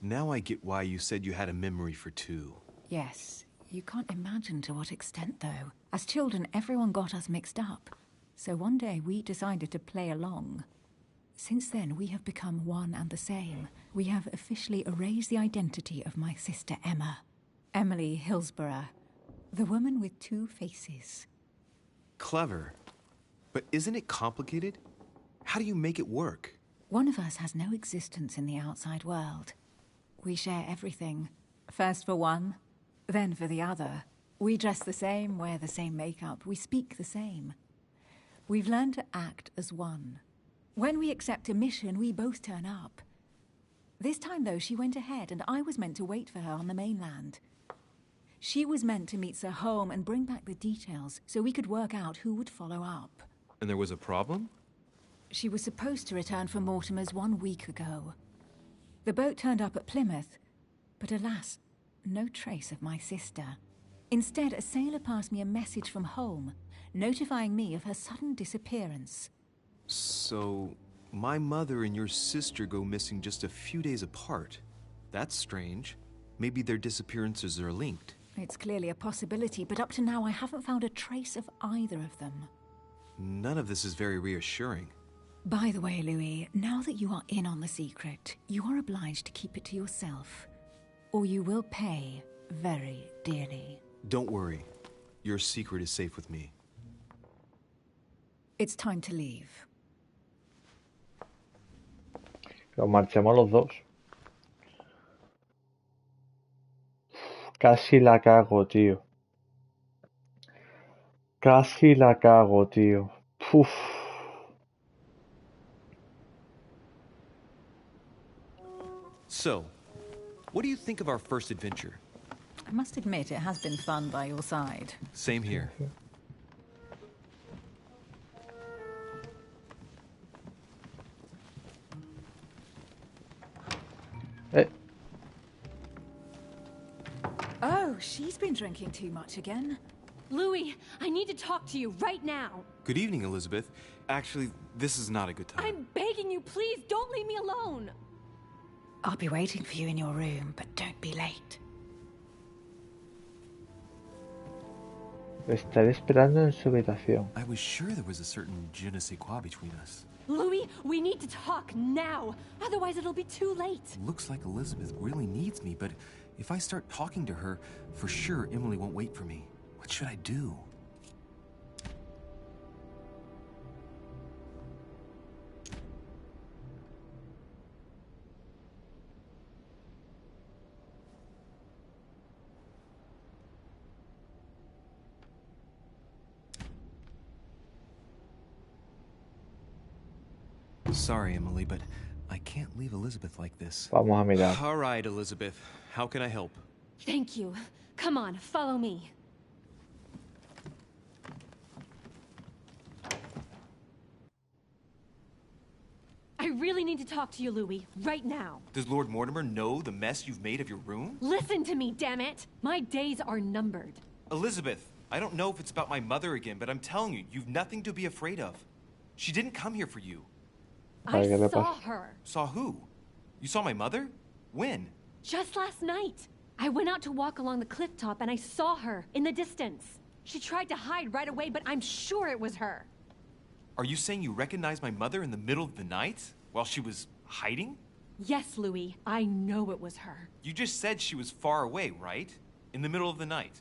Now I get why you said you had a memory for two. Yes, you can't imagine to what extent, though. As children, everyone got us mixed up. So one day we decided to play along. Since then, we have become one and the same. We have officially erased the identity of my sister Emma. Emily Hillsborough. The woman with two faces. Clever. But isn't it complicated? How do you make it work? One of us has no existence in the outside world. We share everything. First for one, then for the other. We dress the same, wear the same makeup, we speak the same. We've learned to act as one. When we accept a mission, we both turn up. This time, though, she went ahead, and I was meant to wait for her on the mainland. She was meant to meet Sir Home and bring back the details, so we could work out who would follow up. And there was a problem? She was supposed to return from Mortimer's 1 week ago. The boat turned up at Plymouth, but alas, no trace of my sister. Instead, a sailor passed me a message from home, notifying me of her sudden disappearance. So, my mother and your sister go missing just a few days apart. That's strange. Maybe their disappearances are linked. It's clearly a possibility, but up to now I haven't found a trace of either of them. None of this is very reassuring. By the way, Louis, now that you are in on the secret, you are obliged to keep it to yourself, or you will pay very dearly. Don't worry. Your secret is safe with me. It's time to leave. Nos marchemos los dos. Casi la cago, tío. Casi la cago, tío. Uf. So, what do you think of our first adventure? I must admit, it has been fun by your side. Same here. Oh, she's been drinking too much again. Louis, I need to talk to you right now. Good evening, Elizabeth. Actually, this is not a good time. I'm begging you, please don't leave me alone. I'll be waiting for you in your room, but don't be late. Estaré esperando en su habitación. I was sure there was a certain je ne sais quoi between us. Louis, we need to talk now. Otherwise, it'll be too late. Looks like Elizabeth really needs me, but if I start talking to her, for sure Emily won't wait for me. What should I do? Sorry, Emily, but I can't leave Elizabeth like this. Vamos a mirar. All right, Elizabeth. How can I help? Thank you. Come on, follow me. I really need to talk to you, Louis, right now. Does Lord Mortimer know the mess you've made of your room? Listen to me, damn it! My days are numbered. Elizabeth, I don't know if it's about my mother again, but I'm telling you, you've nothing to be afraid of. She didn't come here for you. I ¿qué le saw pasa? her. Saw who? You saw my mother? When? Just last night. I went out to walk along the cliff top and I saw her in the distance. She tried to hide right away, but I'm sure it was her. Are you saying you recognized my mother in the middle of the night while she was hiding? Yes, Louis, I know it was her. You just said she was far away, right? In the middle of the night.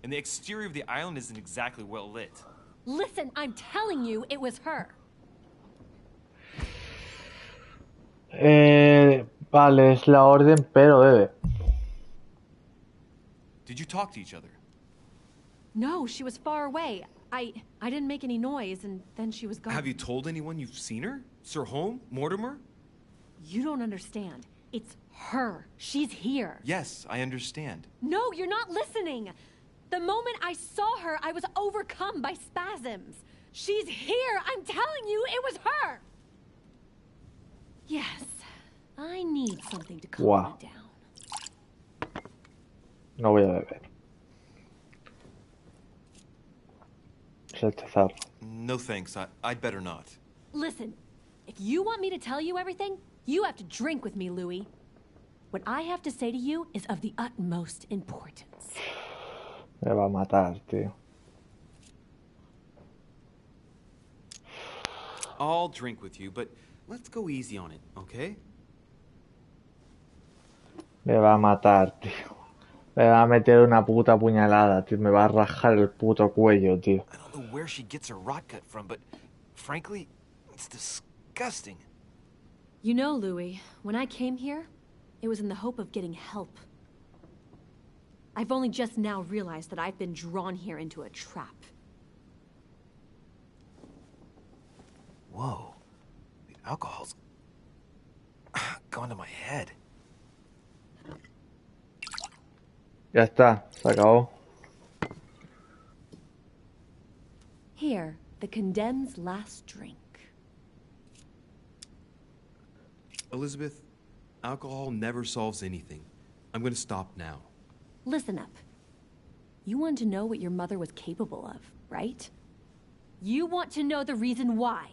And the exterior of the island isn't exactly well lit. Listen, I'm telling you it was her. Vale, es la orden, pero bebe. Did you talk to each other? No, she was far away. I didn't make any noise, and then she was gone. Have you told anyone you've seen her? Sir Holm? Mortimer? You don't understand. It's her. She's here. Yes, I understand. No, you're not listening. The moment I saw her, I was overcome by spasms. She's here. I'm telling you, it was her. Yes, I need something to calm Wow. me down. No voy a beber. Rechazar. No thanks, I'd better not. Listen, if you want me to tell you everything, you have to drink with me, Louis. What I have to say to you is of the utmost importance. Me va a matar, tío. I'll drink with you, but let's go easy on it, okay? Me va a matar, tío. Me va a meter una puta puñalada, tío. Me va a rajar el puto cuello, tío. I don't know where she gets her rot gut from, but frankly, it's disgusting. You know, Louis, when I came here, it was in the hope of getting help. I've only just now realized that I've been drawn here into a trap. Whoa. The alcohol's gone to my head. Ya está, se acabó. Here, the condemned's last drink. Elizabeth, alcohol never solves anything. I'm gonna stop now. Listen up. You want to know what your mother was capable of, right? You want to know the reason why.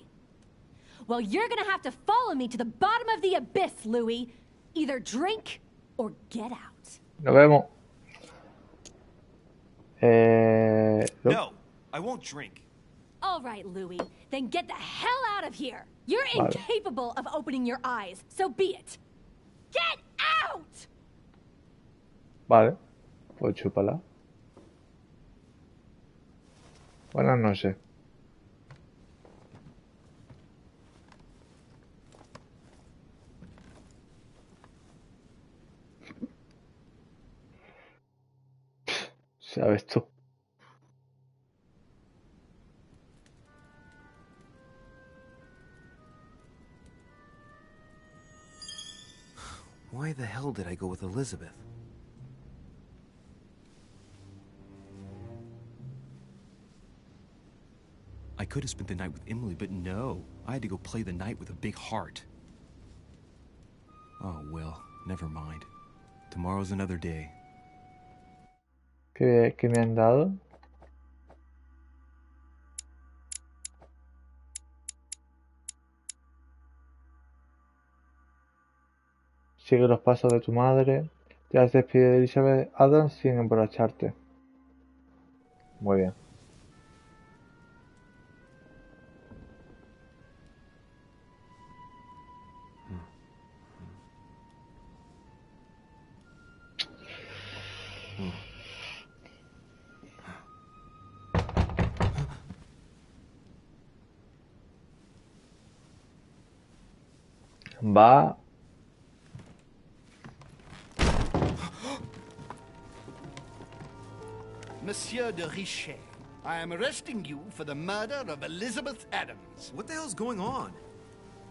Well, you're gonna have to follow me to the bottom of the abyss, Louis. Either drink or get out. Nos vemos. No, I won't drink. All right, Louis. Then get the hell out of here. You're Vale. incapable of opening your eyes, so be it. Get out! Vale, pues chúpala. Buenas noches. ¿Sabes tú? Why the hell did I go with Elizabeth? I could have spent the night with Emily, but no. I had to go play the night with a big heart. Oh, well, never mind. Tomorrow's another day. ¿Qué me han dado? Sigue los pasos de tu madre. Te has despedido de Elizabeth Adams sin emborracharte. Muy bien. Va. Monsieur de Richet, I am arresting you for the murder of Elizabeth Adams. What the hell's going on?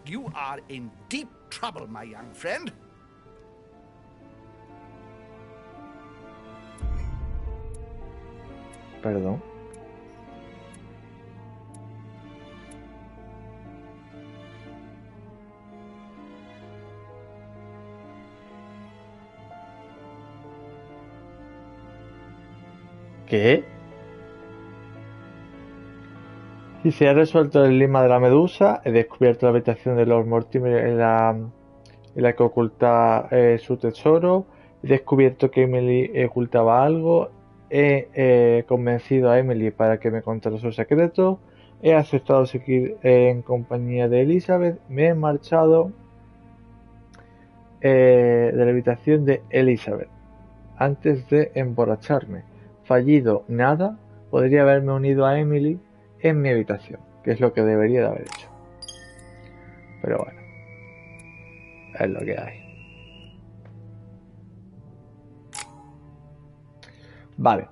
You are in deep trouble, my young friend. Perdón. ¿Qué? Y se ha resuelto el enigma de la medusa. He descubierto la habitación de Lord Mortimer en la que oculta su tesoro. He descubierto que Emily ocultaba algo. He convencido a Emily para que me contara su secreto. He aceptado seguir en compañía de Elizabeth. Me he marchado de la habitación de Elizabeth antes de emborracharme. Fallido, nada. Podría haberme unido a Emily en mi habitación, que es lo que debería de haber hecho. Pero bueno, es lo que hay. Vale.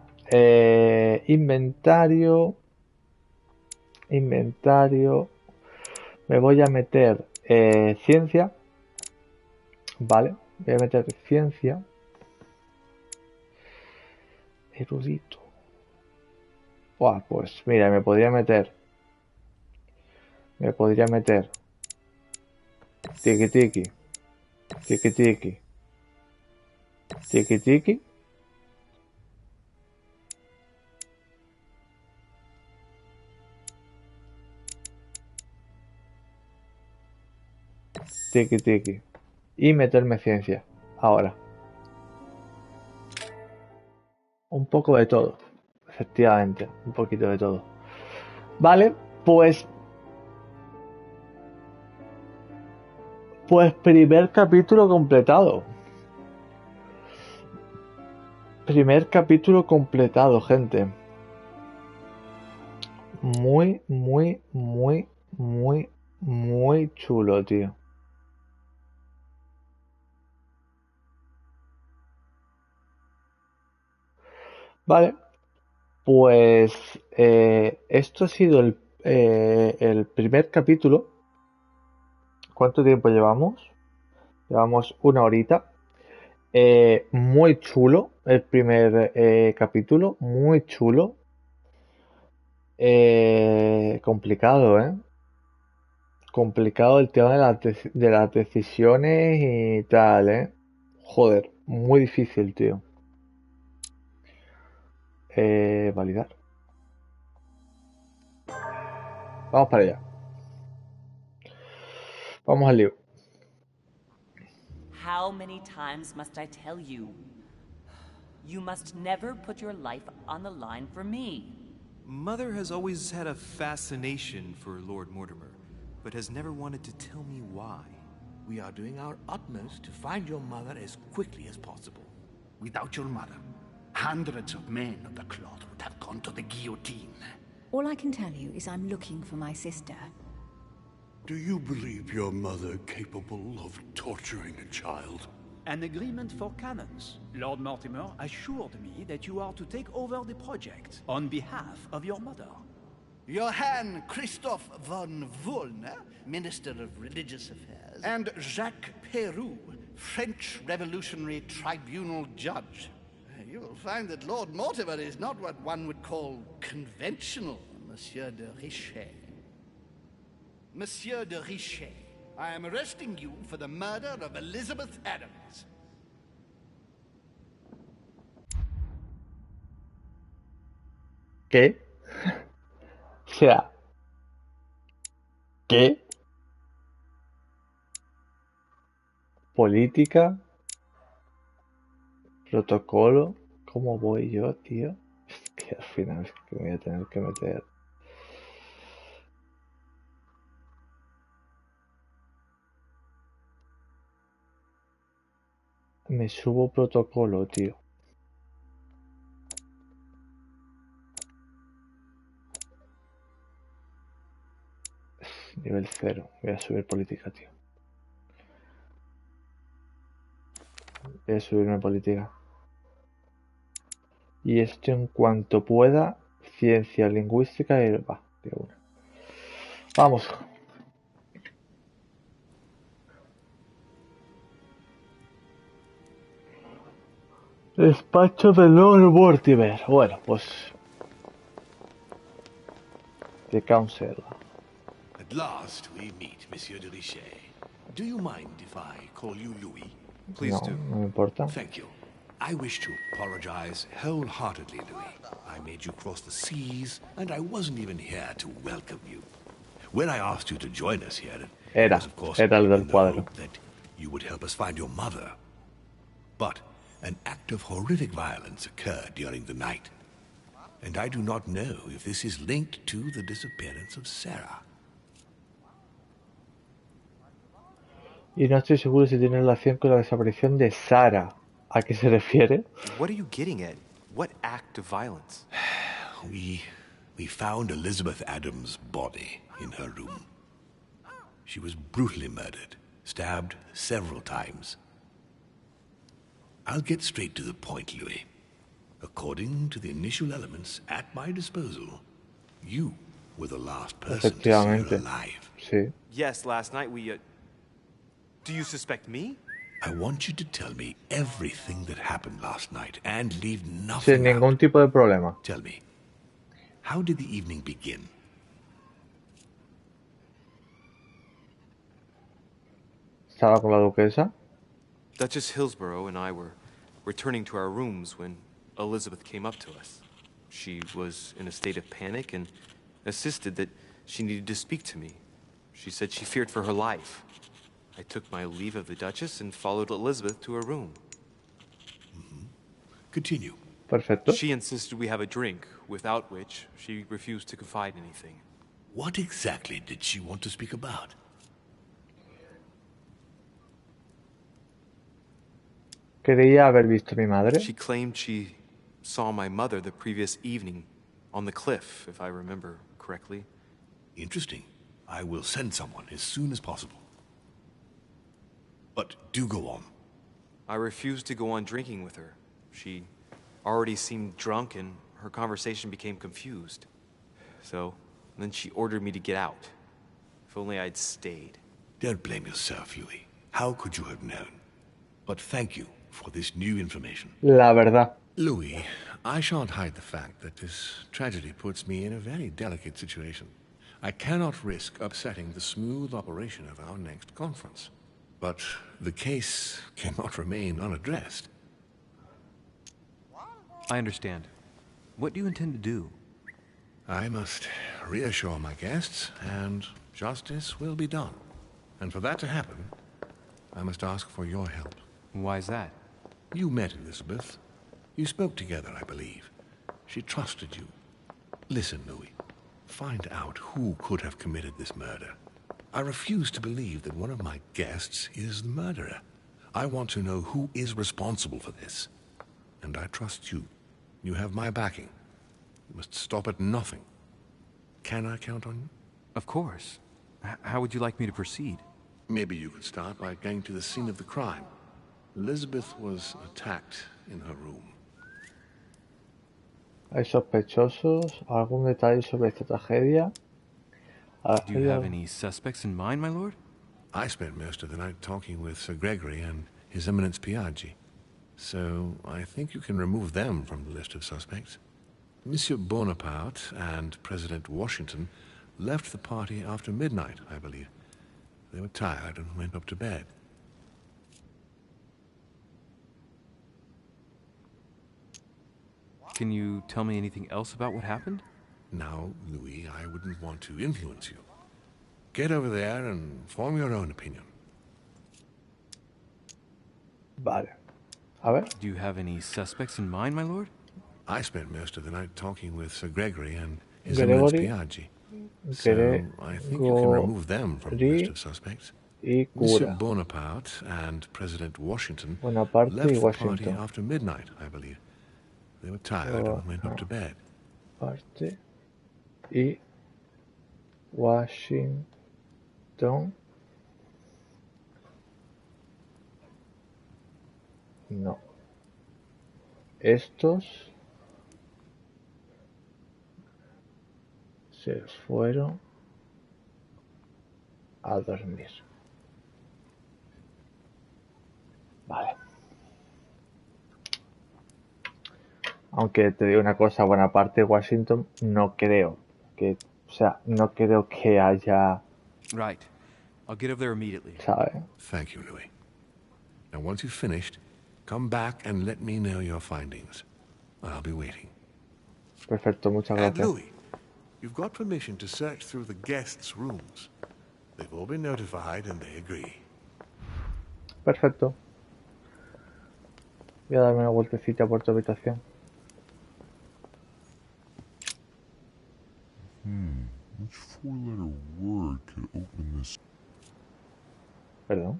Inventario. Me voy a meter ciencia. Vale. Voy a meter ciencia. Erudito. Buah, pues mira, me podría meter tiki tiki tiki tiki tiki tiki tiki tiki y meterme ciencia ahora. Un poco de todo, efectivamente, un poquito de todo. Vale, pues primer capítulo completado. Primer capítulo completado, gente. Muy, muy, muy, muy, muy chulo, tío. Vale, pues esto ha sido el primer capítulo. ¿Cuánto tiempo llevamos? Llevamos 1 horita. Muy chulo el primer capítulo, muy chulo. Complicado, ¿eh? Complicado el tema de las decisiones y tal, ¿eh? Joder, muy difícil, tío. Validar. Vamos para allá. Vamos al lío. How many times must I tell you? You must never put your life on the line for me. Mother has always had a fascination for Lord Mortimer, but has never wanted to tell me why. We are doing our utmost to find your mother as quickly as possible. Without your mother, hundreds of men of the cloth would have gone to the guillotine. All I can tell you is I'm looking for my sister. Do you believe your mother capable of torturing a child? An agreement for cannons. Lord Mortimer assured me that you are to take over the project on behalf of your mother. Johann Christoph von Wollner, Minister of Religious Affairs, and Jacques Peroux, French Revolutionary Tribunal Judge. You will find that Lord Mortimer is not what one would call conventional, Monsieur de Richet. Monsieur de Richet, I am arresting you for the murder of Elizabeth Adams. ¿Qué? O sea, ¿qué? Política, protocolo, ¿cómo voy yo, tío? Es que al final es que me voy a tener que meter. Me subo protocolo, tío. Nivel 0. Voy a subir política, tío. Voy a subirme política. Y esto en cuanto pueda, ciencia lingüística y va, de una. Vamos. Despacho de Lord Mortimer. Bueno, pues. The Council. At last we meet, Monsieur de Richet. Do you mind if I call you Louis? Please No, do. no me importa. Thank you. I wish to apologize wholeheartedly, Louis. I made you cross the seas, and I wasn't even here to welcome you. When I asked you to join us here, it was, of course, Era el del in the cuadro. hope that you would help us find your mother. But an act of horrific violence occurred during the night. And I do not know if this is linked to the disappearance of Sarah. Y no estoy seguro si tiene relación con la desaparición de Sarah. ¿A qué se refiere? What are you getting at? What act of violence? We found Elizabeth Adams' body in her room. She was brutally murdered, stabbed several times. I'll get straight to the point, Louis. According to the initial elements at my disposal, you were the last person to see her alive. Sí. Yes, last night we, Do you suspect me? I want you to tell me everything that happened last night and leave nothing Sin ningún tipo de problema. Tell me, how did the evening begin? Estaba con la duquesa. Duchess Hillsborough and I were returning to our rooms when Elizabeth came up to us. She was in a state of panic and insisted that she needed to speak to me. She said she feared for her life. I took my leave of the Duchess and followed Elizabeth to her room. Continue. Perfecto. She insisted we have a drink, without which she refused to confide anything. What exactly did she want to speak about? Creía haber visto a mi madre. She claimed she saw my mother the previous evening on the cliff, if I remember correctly. Interesting. I will send someone as soon as possible. But do go on. I refused to go on drinking with her. She already seemed drunk and her conversation became confused. So, then she ordered me to get out. If only I'd stayed. Don't blame yourself, Louis. How could you have known? But thank you for this new information. La verdad. Louis, I shan't hide the fact that this tragedy puts me in a very delicate situation. I cannot risk upsetting the smooth operation of our next conference. But the case cannot remain unaddressed. I understand. What do you intend to do? I must reassure my guests, and justice will be done. And for that to happen, I must ask for your help. Why is that? You met Elizabeth. You spoke together, I believe. She trusted you. Listen, Louis. Find out who could have committed this murder. I refuse to believe that one of my guests is the murderer. I want to know who is responsible for this. And I trust you. You have my backing. You must stop at nothing. Can I count on you? Of course. How would you like me to proceed? Maybe you could start by going to the scene of the crime. Elizabeth was attacked in her room. ¿Hay sospechosos? ¿Algún detalle sobre esta tragedia? Do you have any suspects in mind, my lord? I spent most of the night talking with Sir Gregory and His Eminence Piaggi, so I think you can remove them from the list of suspects. Monsieur Bonaparte and President Washington left the party after midnight, I believe. They were tired and went up to bed. Can you tell me anything else about what happened? Now, Louis, I wouldn't want to influence you. Get over there and form your own opinion. Vale. A ver. Do you have any suspects in mind, my lord? I spent most of the night talking with Sir Gregory and His Eminence Piaggi, so I think you can remove them from the list of suspects. Monsieur Bonaparte and President Washington left the party after midnight, I believe. They were tired and went up to bed. Parte y Washington. No. Estos se fueron a dormir. Vale. Aunque te digo una cosa, buena parte de Washington no creo que, o sea, no creo que haya. Right. I'll get over there immediately. ¿Sabes? Thank you, Louis. Now, once you've finished, come back and let me know your findings. I'll be waiting. Perfecto, muchas And gracias. Louis, you've got permission to search through the guests' rooms. They've all been notified and they agree. Perfecto. Voy a darme una vueltecita por tu habitación. Which four-letter word could open this? Perdón.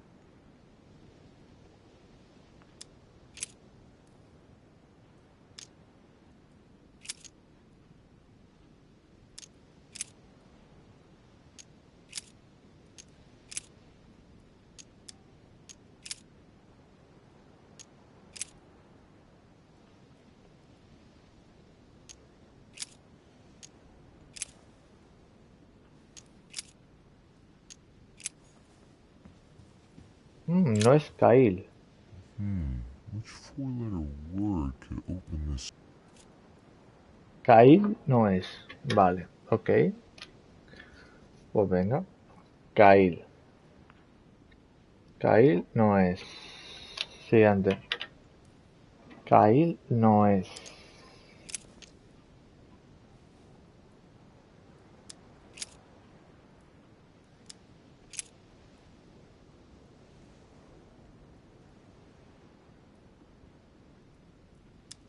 No es Kyle. Which four-letter word could open this? Kyle no es. Vale, ok. Pues venga. Kyle. Kyle no es. Siguiente. Kyle no es.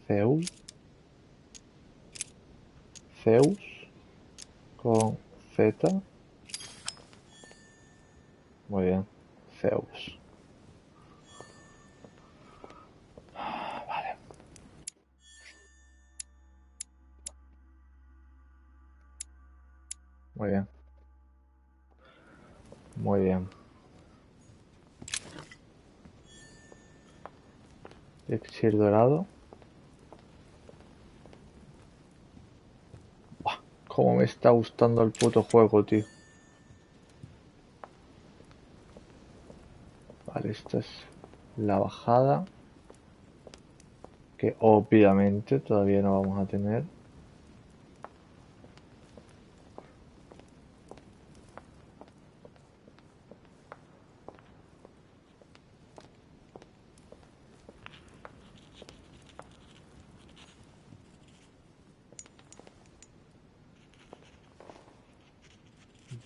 Zeus. Zeus. Con Z. Muy bien. Zeus. Vale. Muy bien. Muy bien. Elixir dorado. Buah, cómo me está gustando el puto juego, tío. Vale, esta es la bajada. Que obviamente todavía no vamos a tener.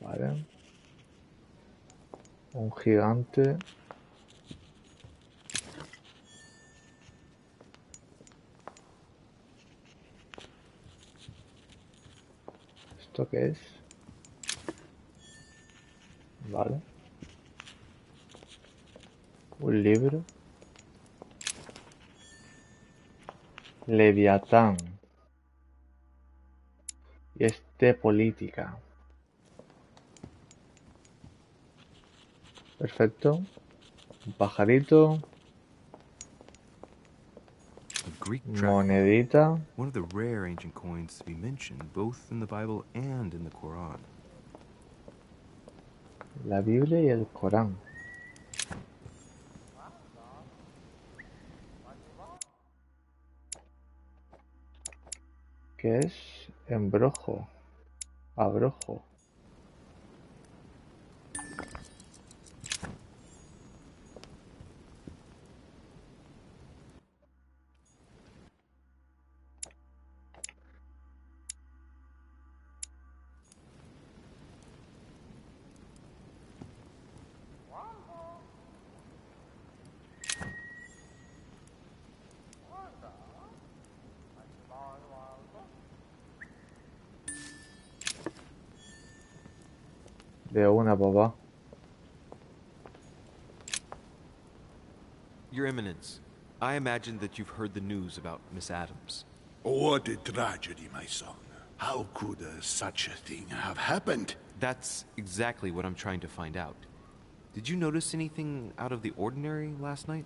Vale. Un gigante. ¿Esto qué es? Vale. Un libro. Leviatán. Y es de política. Perfecto. Un pajarito. Greek drachma. Monedita. One of the rare ancient coins to be mentioned, both in the Bible and in the Quran. La Biblia y el Corán. ¿Qué es? Embrojo. Abrojo. De una, papá. Your Eminence, I imagine that you've heard the news about Miss Adams. What a tragedy, my son. How could such a thing have happened? That's exactly what I'm trying to find out. Did you notice anything out of the ordinary last night?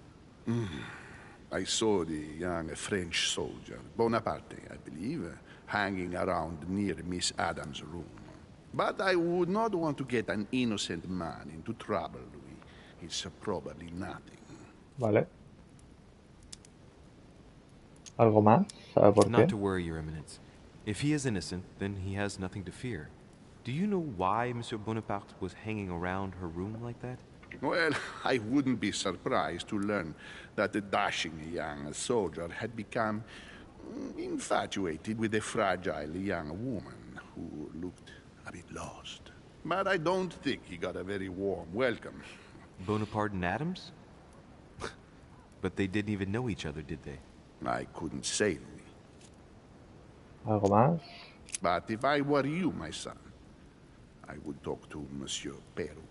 I saw the young French soldier, Bonaparte, I believe, hanging around near Miss Adams' room. But I would not want to get an innocent man into trouble, Louis. It's probably nothing. Vale. ¿Algo más? ¿Sabe por qué? Not to worry, Your Eminence. If he is innocent, then he has nothing to fear. Do you know why Monsieur Bonaparte was hanging around her room like that? Well, I wouldn't be surprised to learn that the dashing young soldier had become infatuated with a fragile young woman who looked a bit lost. But I don't think he got a very warm welcome. Bonaparte and Adams? But they didn't even know each other, did they? I couldn't say, Louis. ¿Algo más? But if I were you, my son, I would talk to Monsieur Peru.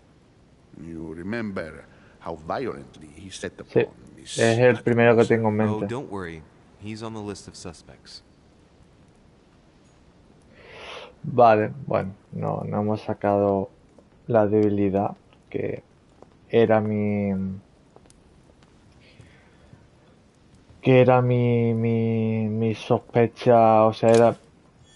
You remember how violently he set Sí, upon Miss es el primero que Adams? tengo en Oh, mente. don't worry. He's on the list of suspects. Vale, bueno, no hemos sacado la debilidad que era mi sospecha, o sea, era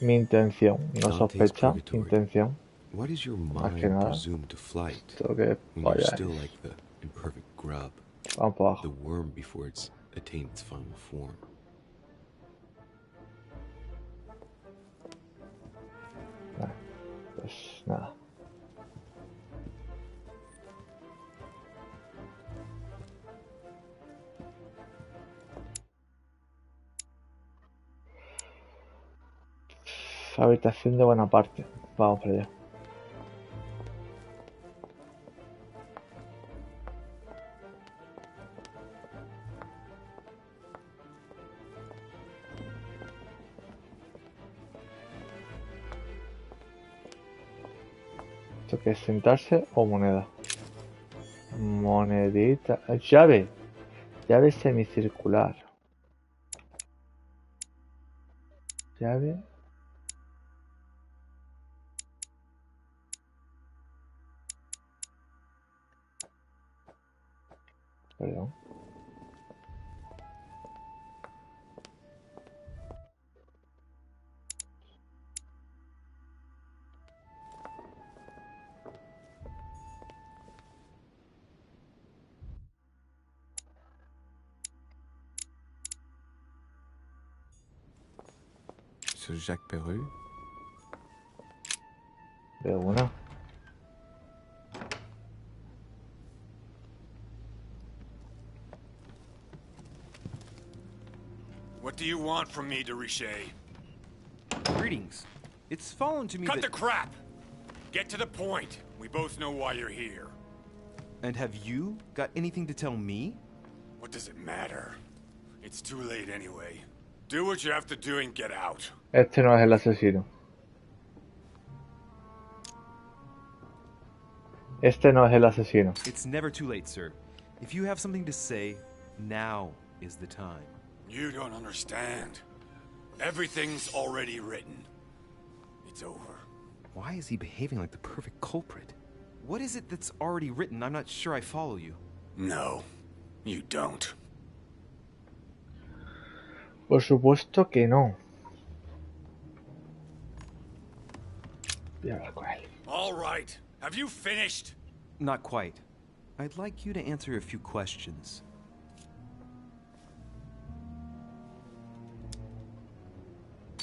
mi intención, no Dante's sospecha, Purgatory. intención. Why does your Más que mind nada, presume to flight esto que when you're vayáis. still like the imperfect grub, Vamos para the abajo. worm before it's attained its final form? Vale, pues nada. Habitación de Bonaparte. Vamos para allá. ¿Esto qué es? ¿Sentarse o moneda? Monedita. Llave. Llave semicircular. Llave. Perdón. So Jacques Peru? De una. What do you want from me, de Richet? Greetings. It's fallen to me Cut that... the crap! Get to the point. We both know why you're here. And have you got anything to tell me? What does it matter? It's too late anyway. Do what you have to do and get out. Este no es el asesino. Este no es el asesino. It's never too late, sir. If you have something to say, now is the time. You don't understand. Everything's already written. It's over. Why is he behaving like the perfect culprit? What is it that's already written? I'm not sure I follow you. No, you don't. Por supuesto que no. Voy a hablar con él. All right. Have you finished? Not quite. I'd like you to answer a few questions.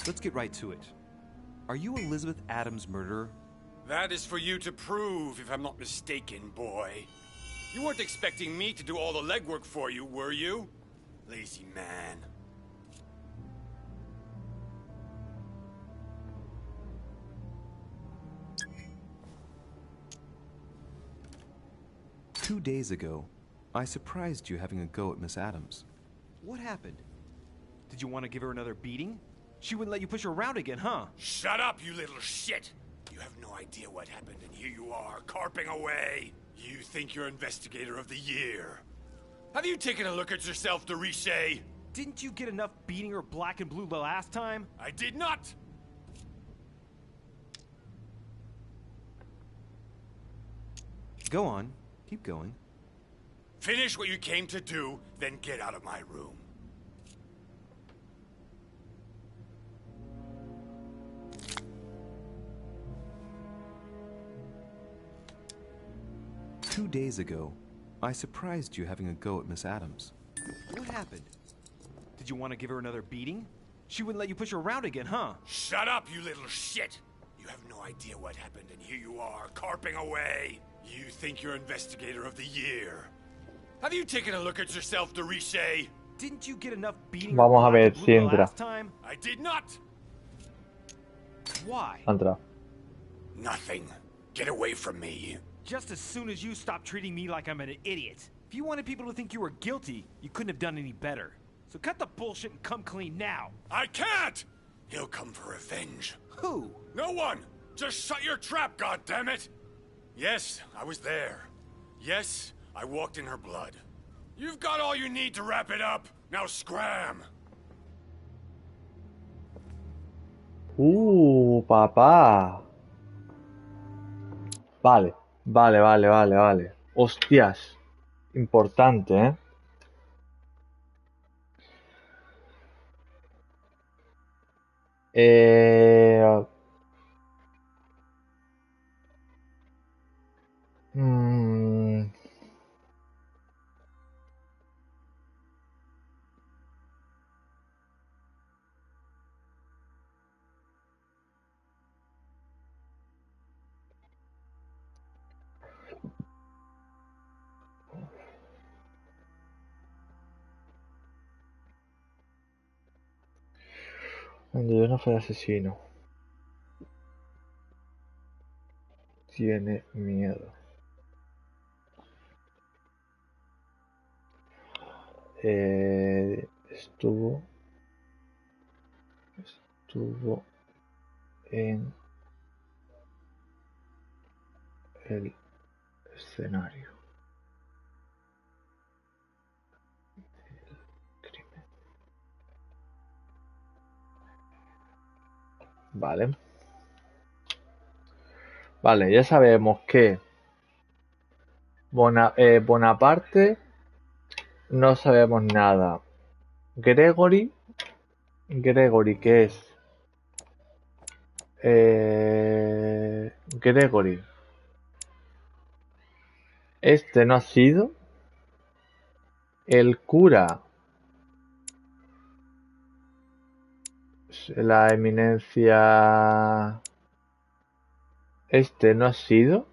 Let's get right to it. Are you Elizabeth Adams' murderer? That is for you to prove, if I'm not mistaken, boy. You weren't expecting me to do all the legwork for you, were you? Lazy man. Two days ago, I surprised you having a go at Miss Adams. What happened? Did you want to give her another beating? She wouldn't let you push her around again, huh? Shut up, you little shit! You have no idea what happened, and here you are, carping away. You think you're Investigator of the Year. Have you taken a look at yourself, Deriche? Didn't you get enough beating her black and blue the last time? I did not! Go on. Keep going. Finish what you came to do, then get out of my room. Two days ago, I surprised you having a go at Miss Adams. What happened? Did you want to give her another beating? She wouldn't let you push her around again, huh? Shut up, you little shit! You have no idea what happened, and here you are, carping away. You think you're Investigator of the Year. Have you taken a look at yourself, Deriche? Didn't you get enough beating her Vamos a black ver and blue si the entra. last time? I did not! Why? Entra. Nothing. Get away from me. Just as soon as you stop treating me like I'm an idiot. If you wanted people to think you were guilty, you couldn't have done any better. So cut the bullshit and come clean now. I can't! He'll come for revenge. Who? No one! Just shut your trap, goddammit! Yes, I was there. Yes, I walked in her blood. You've got all you need to wrap it up. Now scram! Papá. Vale, vale. Hostias. Importante, ¿eh? mm, yo no fui el asesino. Tiene miedo. Estuvo en el escenario. Crimen. Vale. Vale, ya sabemos que Bonaparte no sabemos nada. Gregory, ¿qué es? Gregory. Este no ha sido. El cura. La eminencia. Este no ha sido.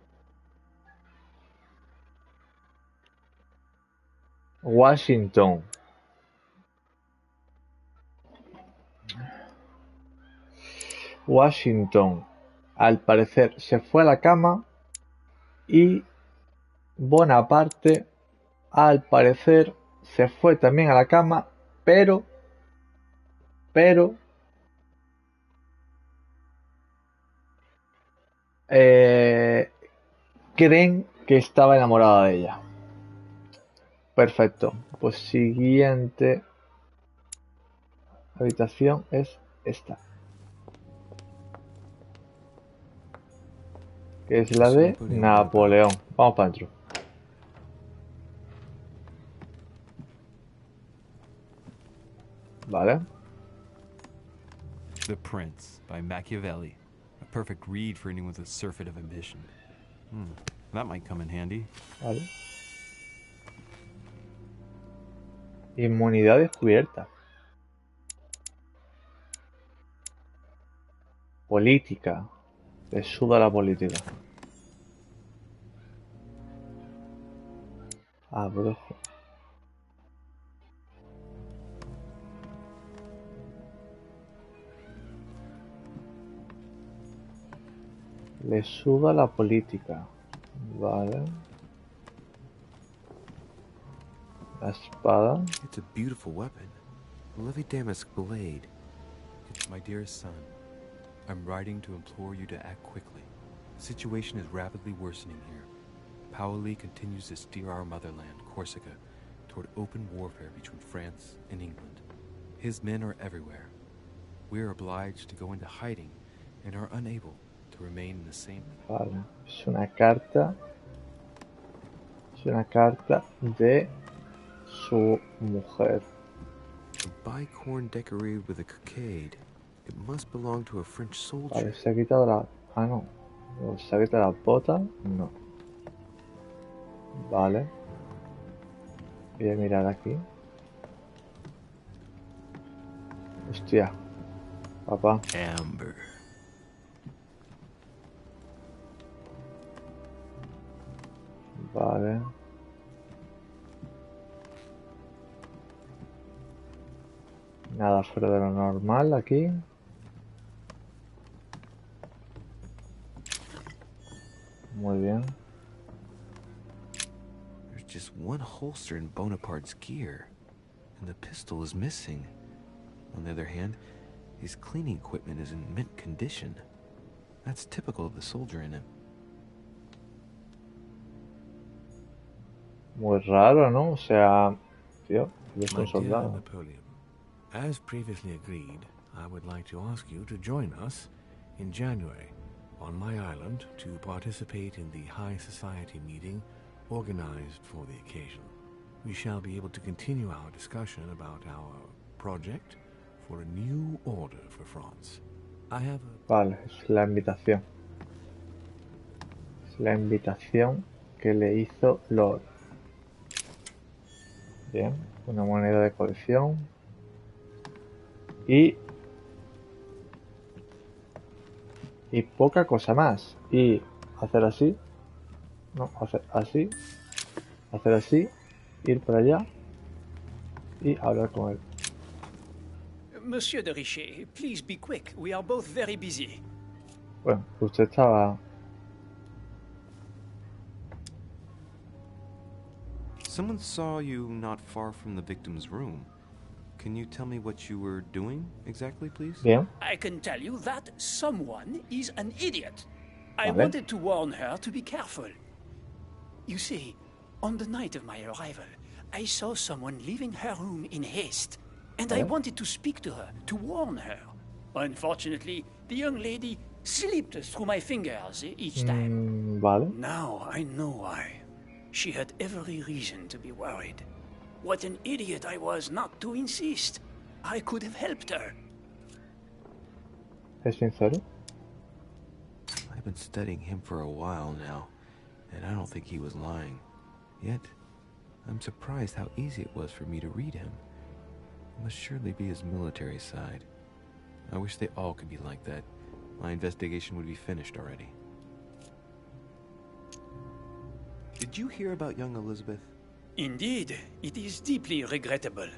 Washington. Al parecer se fue a la cama y Bonaparte al parecer se fue también a la cama, pero creen que estaba enamorada de ella. Perfecto, pues siguiente habitación es esta, que es la de Napoleón. Vamos para adentro. Vale, The Prince by Machiavelli. A perfect read for anyone with a surfeit of ambition. That might come in handy. Vale. Inmunidad descubierta. Política. Le suda la política. Abrojo. Le suda la política. Vale. La espada. It's a beautiful weapon. A lovely damask blade. My dearest son, I'm writing to implore you to act quickly. The situation is rapidly worsening here. Paoli continues to steer our motherland, Corsica, toward open warfare between France and England. His men are everywhere. We are obliged to go into hiding and are unable to remain in the same... Vale. Es una carta. Es una carta de su mujer. A bicorn decorated with a cockade. It must belong to a French soldier. Vale, se ha quitado la... Ah, no. No, se ha quitado la bota. No. Vale. Voy a mirar aquí. Hostia. Papá. Amber. Vale. Nada fuera de lo normal aquí. Muy bien. There's just one holster in Bonaparte's gear, and the pistol is missing. On the other hand, his cleaning equipment is in mint condition. That's typical of the soldier in him. Muy raro, ¿no? O sea, tío, es My un dear soldado. Napoleon, as previously agreed, I would like to ask you to join us in January on my island to participate in the High Society meeting organized for the occasion. We shall be able to continue our discussion about our project for a new order for France. I have a... Vale, es la invitación. Es la invitación que le hizo Lord. Bien, una moneda de colección. Y poca cosa más. Y hacer así. No, hacer así. Hacer así. Ir para allá. Y hablar con él. Monsieur de Richet, please be quick. We are both very busy. Bueno, usted estaba... Someone saw you not far from the victim's room. Can you tell me what you were doing exactly, please? Bien. I can tell you that someone is an idiot. I Vale. wanted to warn her to be careful. You see, on the night of my arrival, I saw someone leaving her room in haste, and I Vale. wanted to speak to her, to warn her. Unfortunately, the young lady slipped through my fingers each time. Vale. Now I know why. She had every reason to be worried. What an idiot I was not to insist. I could have helped her. ¿Es sincero? I've been studying him for a while now, and I don't think he was lying. Yet, I'm surprised how easy it was for me to read him. It must surely be his military side. I wish they all could be like that. My investigation would be finished already. Did you hear about young Elizabeth? Indeed, it is deeply regrettable.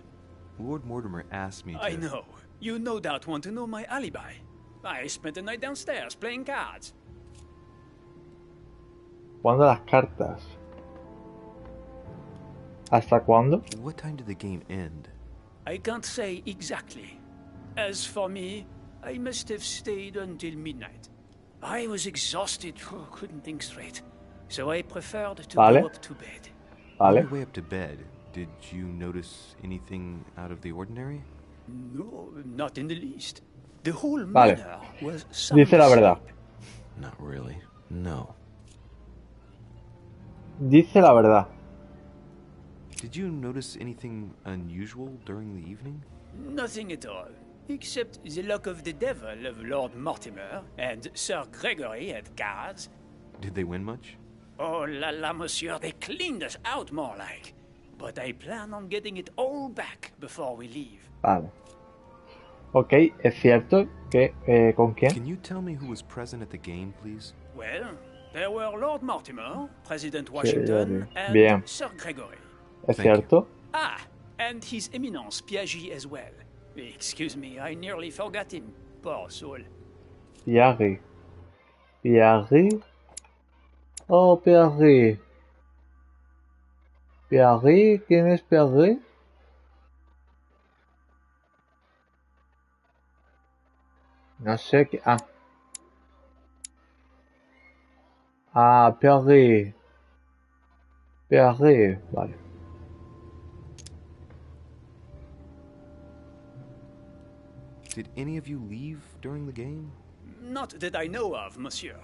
Lord Mortimer asked me to... I know. You no doubt want to know my alibi. I spent the night downstairs playing cards. ¿Cuándo las cartas? ¿Hasta cuándo? What time did the game end? I can't say exactly. As for me, I must have stayed until midnight. I was exhausted, couldn't think straight. So I preferred to Vale. go up to bed. On Vale. your way up to bed, did you notice anything out of the ordinary? No, not in the least. The whole Vale. manor was Dice la verdad. Not really. No. Dice la verdad. Did you notice anything unusual during the evening? Nothing at all. Except the luck of the devil of Lord Mortimer and Sir Gregory at cards. Did they win much? Oh la la, monsieur, they cleaned us out more like. But I plan on getting it all back before we leave. Vale. Ok, es cierto que... ¿con quién? Can you tell me who was present at the game, please? Well, there were Lord Mortimer, President Sí, Washington, ya vi. Bien. and Sir Gregory. Es cierto. Ah, and His Eminence Piaggi as well. Excuse me, I nearly forgot him. Poor soul. Piaggi. Piaggi. Oh, Piaggi. Piaggi, ¿quién es Piaggi? No sé qué... Ah. Ah, Piaggi. Piaggi, vale. Did any of you leave during the game? Not that I know of, monsieur.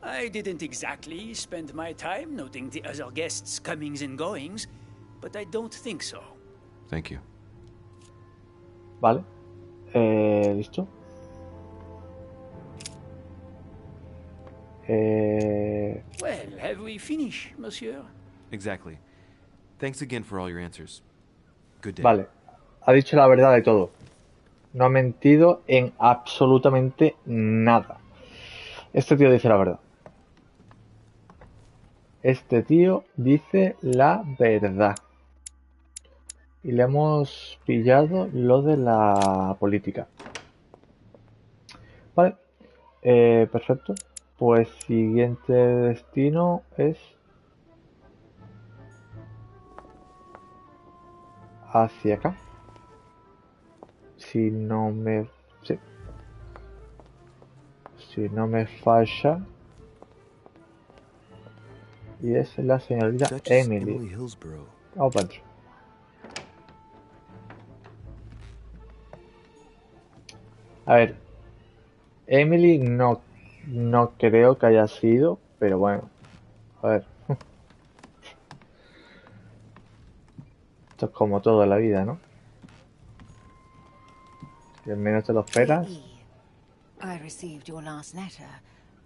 I didn't exactly spend my time noting the other guests' comings and goings, but I don't think so. Thank you. Vale. ¿Listo? Well, have we finished, monsieur? Exactly. Thanks again for all your answers. Good day. Vale. Ha dicho la verdad de todo. No ha mentido en absolutamente nada. Este tío dice la verdad. Este tío dice la verdad. Y le hemos pillado lo de la política. Vale. Perfecto. Pues siguiente destino es... hacia acá. Si no me... sí. Si no me falla. Y es la señorita Emily. Vamos para adentro. A ver. Emily no creo que haya sido, pero bueno. A ver. Esto es como todo en la vida, ¿no? Si al menos te lo esperas. I received your last letter.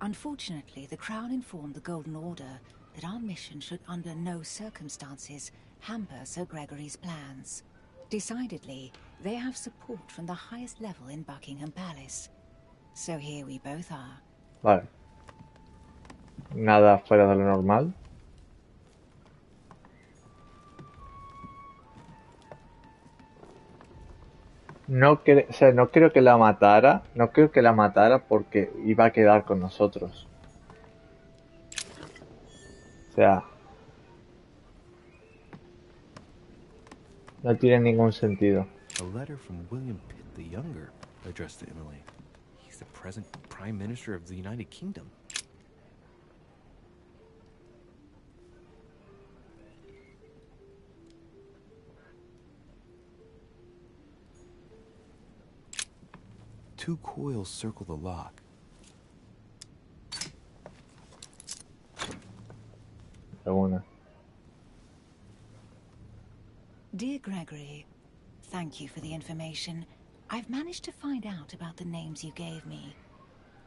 Unfortunately, the Crown informed the Golden Order that our mission should under no circumstances hamper Sir Gregory's plans. Decidedly, they have support from the highest level in Buckingham Palace. So here we both are. Vale. Nada fuera de lo normal. No creo que la matara. No creo que la matara porque iba a quedar con nosotros. O sea, no tiene ningún sentido. A letter from William Pitt the Younger addressed to Emily. He's the present Prime Minister of the United Kingdom. Two coils circle the lock. Dear Gregory, thank you for the information. I've managed to find out about the names you gave me.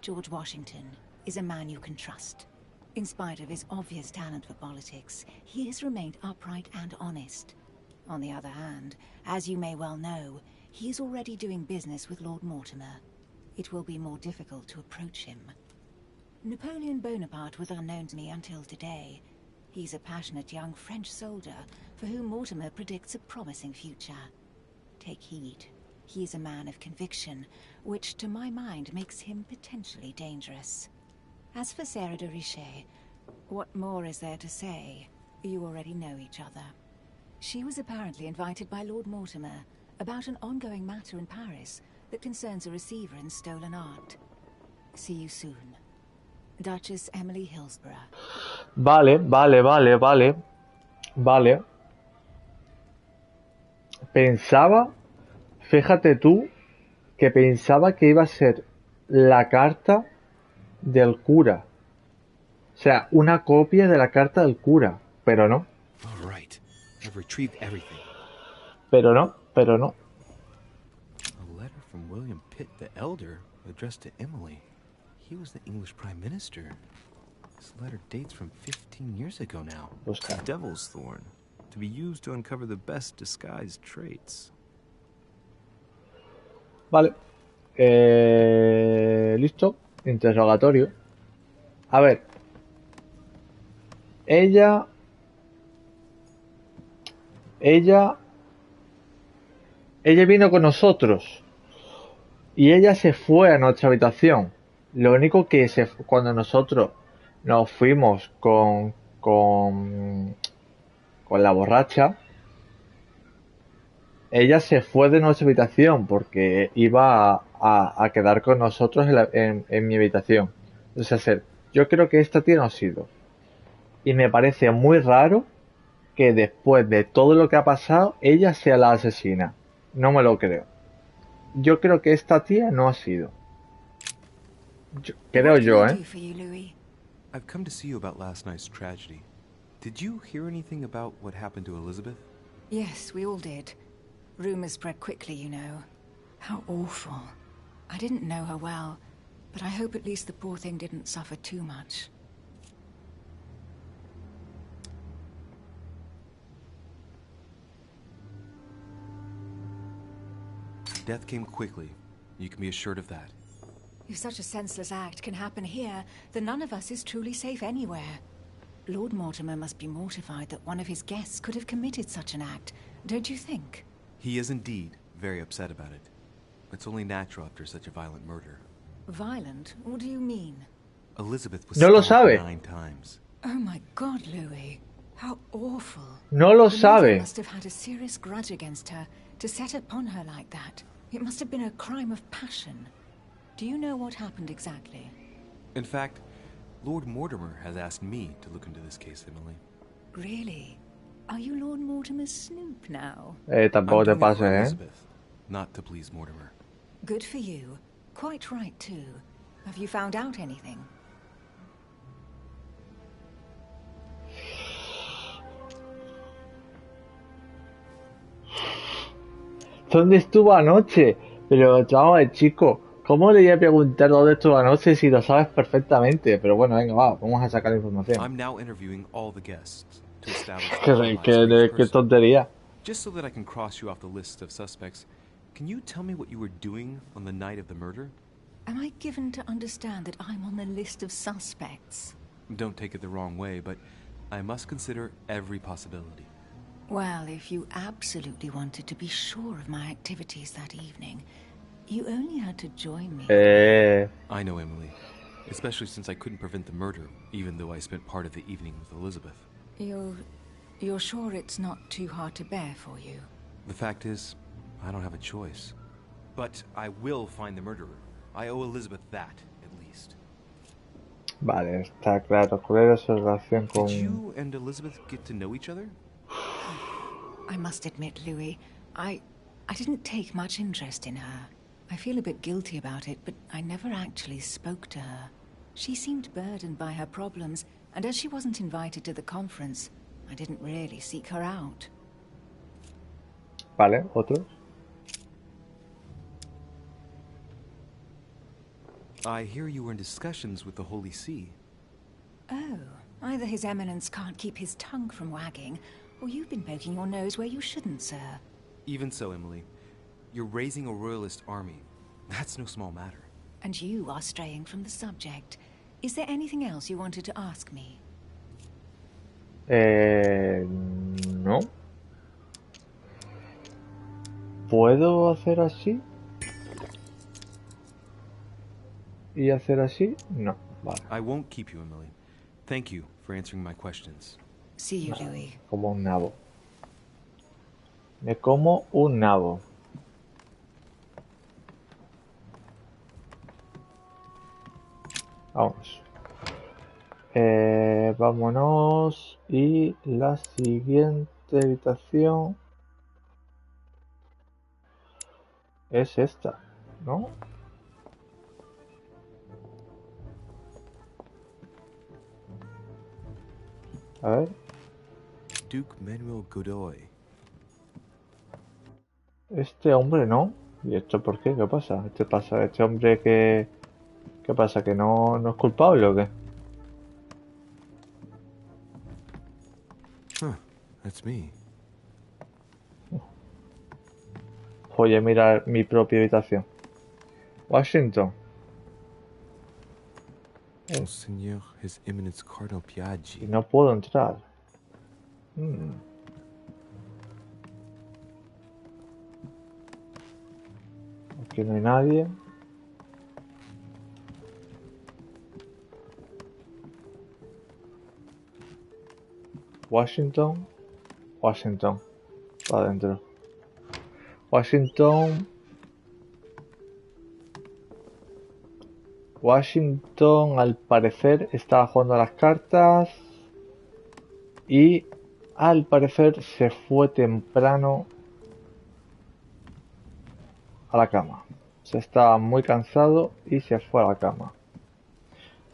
George Washington is a man you can trust. In spite of his obvious talent for politics, he has remained upright and honest. On the other hand, as you may well know, he is already doing business with Lord Mortimer. It will be more difficult to approach him. Napoleon Bonaparte was unknown to me until today. He's a passionate young French soldier for whom Mortimer predicts a promising future. Take heed. He is a man of conviction, which to my mind makes him potentially dangerous. As for Sarah de Richet, what more is there to say? You already know each other. She was apparently invited by Lord Mortimer about an ongoing matter in Paris that concerns a receiver in stolen art. See you soon. Duchess Emily Hillsborough. Vale. Pensaba, fíjate tú, que pensaba que iba a ser la carta del cura. O sea, una copia de la carta del cura, pero no. All right. I've retrieved everything. Pero no. A letter from William Pitt the Elder, addressed to Emily. He was the English Prime Minister. This letter dates from 15 years ago now. Buscar. Devil's Thorn, to be used to uncover the best disguised traits. Vale. Listo. Interrogatorio. A ver. Ella vino con nosotros. Y ella se fue a nuestra habitación. Lo único que cuando nosotros nos fuimos con la borracha, ella se fue de nuestra habitación porque iba a quedar con nosotros en mi habitación. O sea, yo creo que esta tía no ha sido. Y me parece muy raro que después de todo lo que ha pasado, ella sea la asesina. No me lo creo. Yo creo que esta tía no ha sido. Creo yo, ¿eh? I've come to see you about last night's tragedy. Did you hear anything about what happened to Elizabeth? Yes, we all did. Rumors spread quickly, you know. How awful. I didn't know her well, but I hope at least the poor thing didn't suffer too much. Death came quickly. You can be assured of that. If such a senseless act can happen here, then none of us is truly safe anywhere. Lord Mortimer must be mortified that one of his guests could have committed such an act, don't you think? He is indeed very upset about it. It's only natural after such a violent murder. Violent? What do you mean? Elizabeth was No lo stabbed sabe. 9 times. Oh my God, Louis. How awful. No lo The murderer sabe. must have had a serious grudge against her to set upon her like that. It must have been a crime of passion. Do you know what happened exactly? In fact, Lord Mortimer has asked me to look into this case, Emily. Really? Are you Lord Mortimer's snoop now? Tampoco te I'm doing it pases, for ¿eh? Elizabeth, not to please Mortimer. Good for you. Quite right, too. Have you found out anything? ¿Dónde estuvo anoche? Pero, chaval, chico, ¿cómo le voy a preguntar dónde estuvo anoche si lo sabes perfectamente? Pero bueno, venga, va, vamos a sacar la información. I'm now interviewing all the guests to establish Qué, their lives qué, for each qué person. tontería. Just so that I can cross you off the list of suspects, can you tell me what you were doing on the night of the murder? Am I given to understand that I'm on the list of suspects? Don't take it the wrong way, but I must consider every possibility. Well, if you absolutely wanted to be sure of my activities that evening, you only had to join me. I know, Emily. Especially since I couldn't prevent the murder, even though I spent part of the evening with Elizabeth. You're sure it's not too hard to bear for you? The fact is, I don't have a choice. But I will find the murderer. I owe Elizabeth that, at least. Vale, está claro. ¿Cuál era su relación con...? Did you and Elizabeth get to know each other? I must admit, Louis, I didn't take much interest in her. I feel a bit guilty about it, but I never actually spoke to her. She seemed burdened by her problems, and as she wasn't invited to the conference, I didn't really seek her out. Vale, ¿otros? I hear you were in discussions with the Holy See. Oh, either His Eminence can't keep his tongue from wagging, or you've been poking your nose where you shouldn't, sir. Even so, Emily, you're raising a royalist army. That's no small matter. And you are straying from the subject. Is there anything else you wanted to ask me? No. ¿Puedo hacer así? ¿Y hacer así? No. Vale. I won't keep you, Emily. Thank you for answering my questions. See you, Louis. Como un nabo. Me como un nabo. Vamos. Vámonos. Y la siguiente habitación es esta, ¿no? A ver. Duke Manuel Godoy. Este hombre, ¿no? ¿Y esto por qué? ¿Qué pasa? ¿Este pasa? ¿Este hombre que... ¿Qué pasa? ¿Que no es culpable o qué? Huh, that's me. Voy a mirar mi propia habitación. Washington. Monseigneur, His Eminence Cardinal Y Piaggi. no puedo entrar. Aquí no hay nadie. Washington. Washington. Para adentro. Washington. Washington al parecer estaba jugando a las cartas. Y al parecer se fue temprano a la cama. Se estaba muy cansado y se fue a la cama.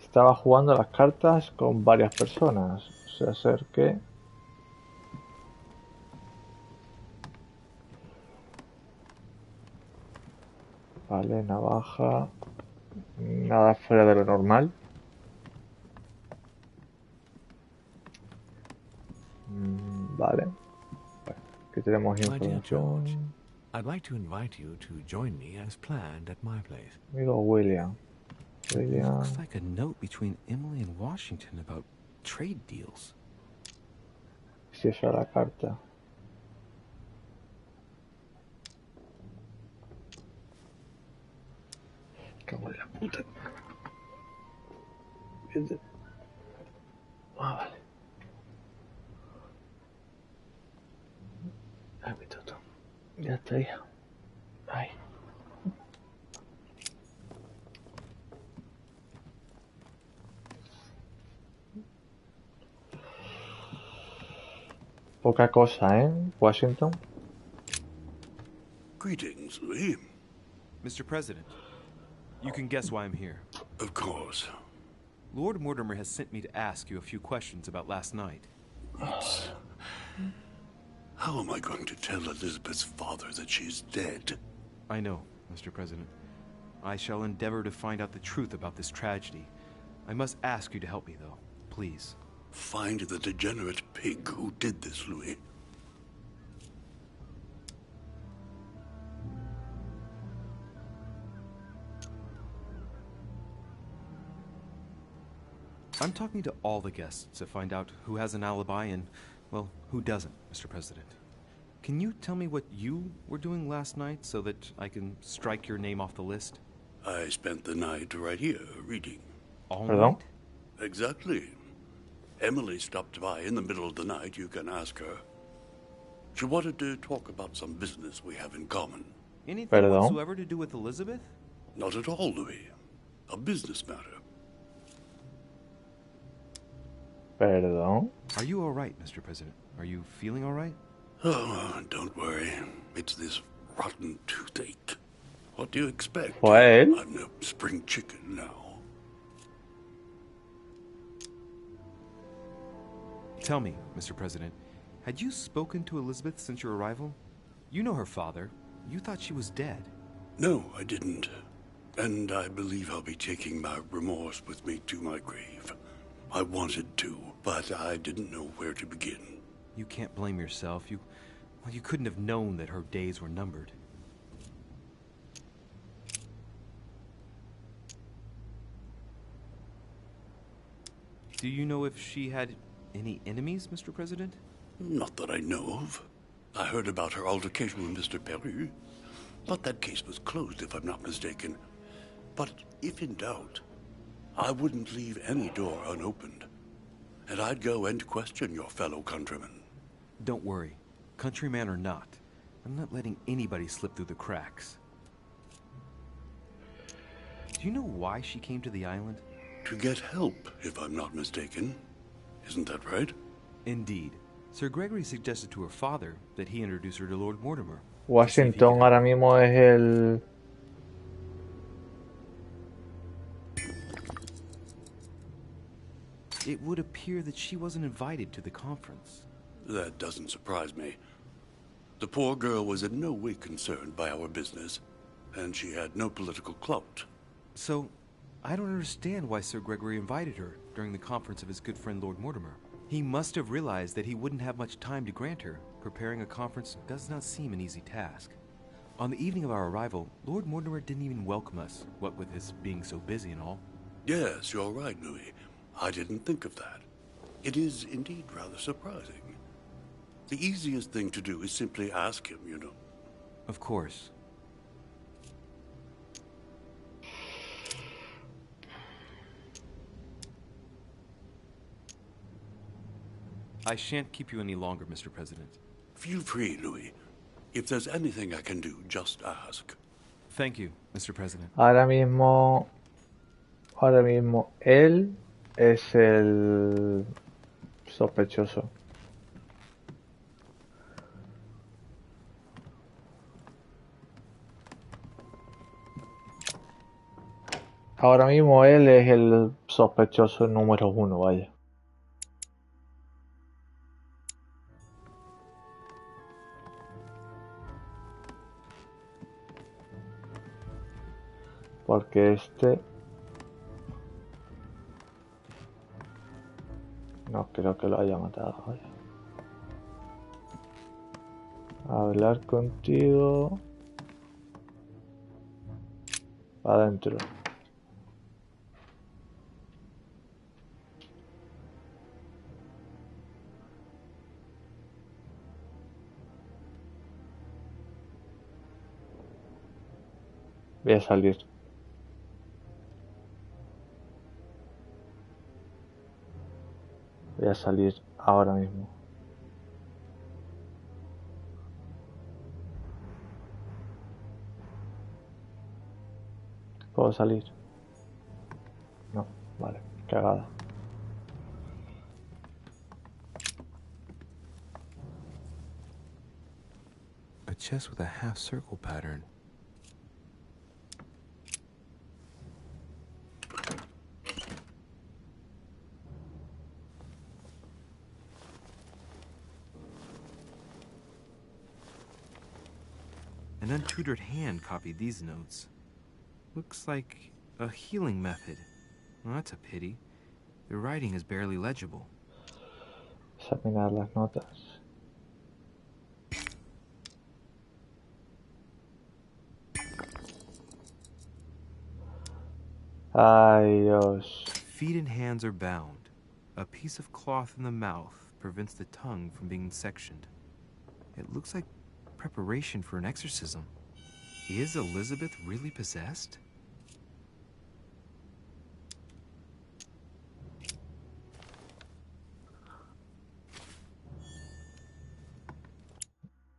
Estaba jugando a las cartas con varias personas. O sea, ser que... Vale, navaja. Nada fuera de lo normal. Vale. Bueno, aquí tenemos My dear George, información. I'd like to invite you to join me as planned at my place. Amigo William. William. Looks like a note between Emily and Washington about trade deals. Si esa era la carta. Cago en la puta. Ah, vale. Ah, mi toto. Ya está, hija. Ay. Poca cosa, ¿eh? Washington. Greetings, Louis. Mr. President, you can guess why I'm here. Of course. Lord Mortimer has sent me to ask you a few questions about last night. What? How am I going to tell Elizabeth's father that she's dead? I know, Mr. President. I shall endeavor to find out the truth about this tragedy. I must ask you to help me, though. Please. Find the degenerate pig who did this, Louis. I'm talking to all the guests to find out who has an alibi and, well, who doesn't, Mr. President. Can you tell me what you were doing last night so that I can strike your name off the list? I spent the night right here, reading. All Pardon? night? Exactly. Emily stopped by in the middle of the night, you can ask her. She wanted to talk about some business we have in common. Anything Pardon? whatsoever to do with Elizabeth? Not at all, Louis. A business matter. Perdón. Are you all right, Mr. President? Are you feeling all right? Oh, don't worry. It's this rotten toothache. What do you expect? Well. I'm no spring chicken now. Tell me, Mr. President, had you spoken to Elizabeth since your arrival? You know her father. You thought she was dead. No, I didn't. And I believe I'll be taking my remorse with me to my grave. I wanted to, but I didn't know where to begin. You can't blame yourself. You couldn't have known that her days were numbered. Do you know if she had any enemies, Mr. President? Not that I know of. I heard about her altercation with Mr. Perry. But that case was closed, if I'm not mistaken. But if in doubt, I wouldn't leave any door unopened. And I'd go and question your fellow countrymen. Don't worry. Countryman or not, I'm not letting anybody slip through the cracks. Do you know why she came to the island? To get help, if I'm not mistaken. Isn't that right? Indeed. Sir Gregory suggested to her father that he introduce her to Lord Mortimer. Washington ahora mismo es el... It would appear that she wasn't invited to the conference. That doesn't surprise me. The poor girl was in no way concerned by our business. and she had no political clout. So, I don't understand why Sir Gregory invited her during the conference of his good friend Lord Mortimer. He must have realized that he wouldn't have much time to grant her. Preparing a conference does not seem an easy task. On the evening of our arrival, Lord Mortimer didn't even welcome us, what with his being so busy and all. Yes, you're right, Louis. I didn't think of that. It is indeed rather surprising. The easiest thing to do is simply ask him, you know. Of course. I shan't keep you any longer, Mr. President. Feel free, Louis. If there's anything I can do, just ask. Thank you, Mr. President. Ahora mismo él es el sospechoso. Ahora mismo él es el sospechoso número 1, vaya. Porque este... no creo que lo haya matado, vaya. Hablar contigo... adentro. Voy a salir. Voy a salir ahora mismo. ¿Puedo salir? No, vale, cagada. A chest with a half-circle pattern. An untutored hand copied these notes. Looks like a healing method. Well, that's a pity. The writing is barely legible. Examinar las notas. Ay, Dios. Feet and hands are bound. A piece of cloth in the mouth prevents the tongue from being sectioned. It looks like preparation for an exorcism. Is Elizabeth really possessed?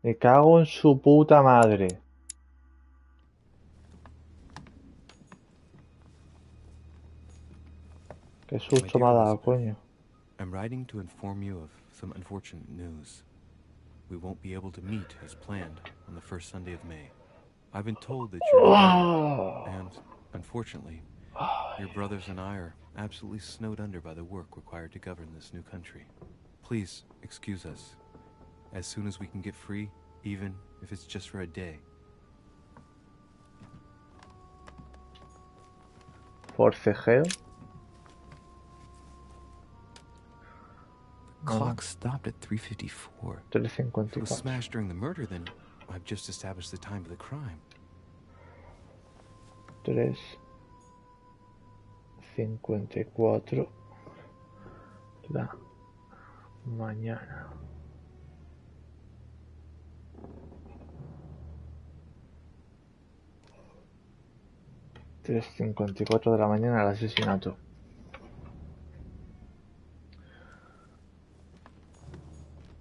Me cago en su puta madre. Qué susto me ha dado, coño. I'm writing to inform you of some unfortunate news. We won't be able to meet as planned on the first Sunday of May. I've been told that you're and, unfortunately, your brothers and I are absolutely snowed under by the work required to govern this new country. Please, excuse us. As soon as we can get free, even if it's just for a day. Forcejeo. Clock stopped at 3:54. 3:54. If it was smashed during the murder, then I've just established the time of the crime. 3:54 la mañana. 3:54 de la mañana el asesinato.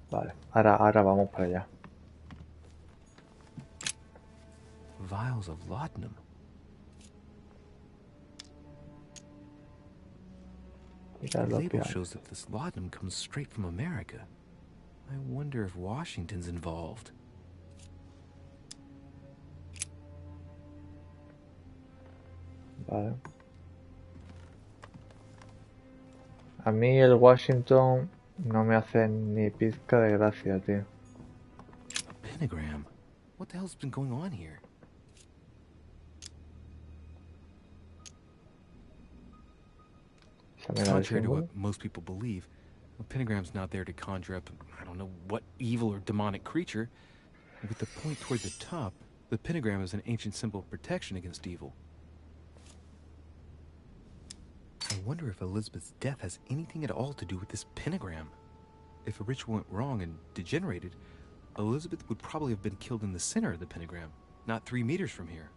Vale, ahora vamos para allá. Vials of laudanum. The label shows that this laudanum comes straight from America. I wonder if Washington's involved. Vale. A mí el Washington no me hace ni pizca de gracia, tío. A pentagram. What the hell's been going on here? Contrary to what most people believe, a pentagram's not there to conjure up, I don't know what evil or demonic creature. With the point toward the top, the pentagram is an ancient symbol of protection against evil. I wonder if Elizabeth's death has anything at all to do with this pentagram. If a ritual went wrong and degenerated, Elizabeth would probably have been killed in the center of the pentagram, not 3 meters from here.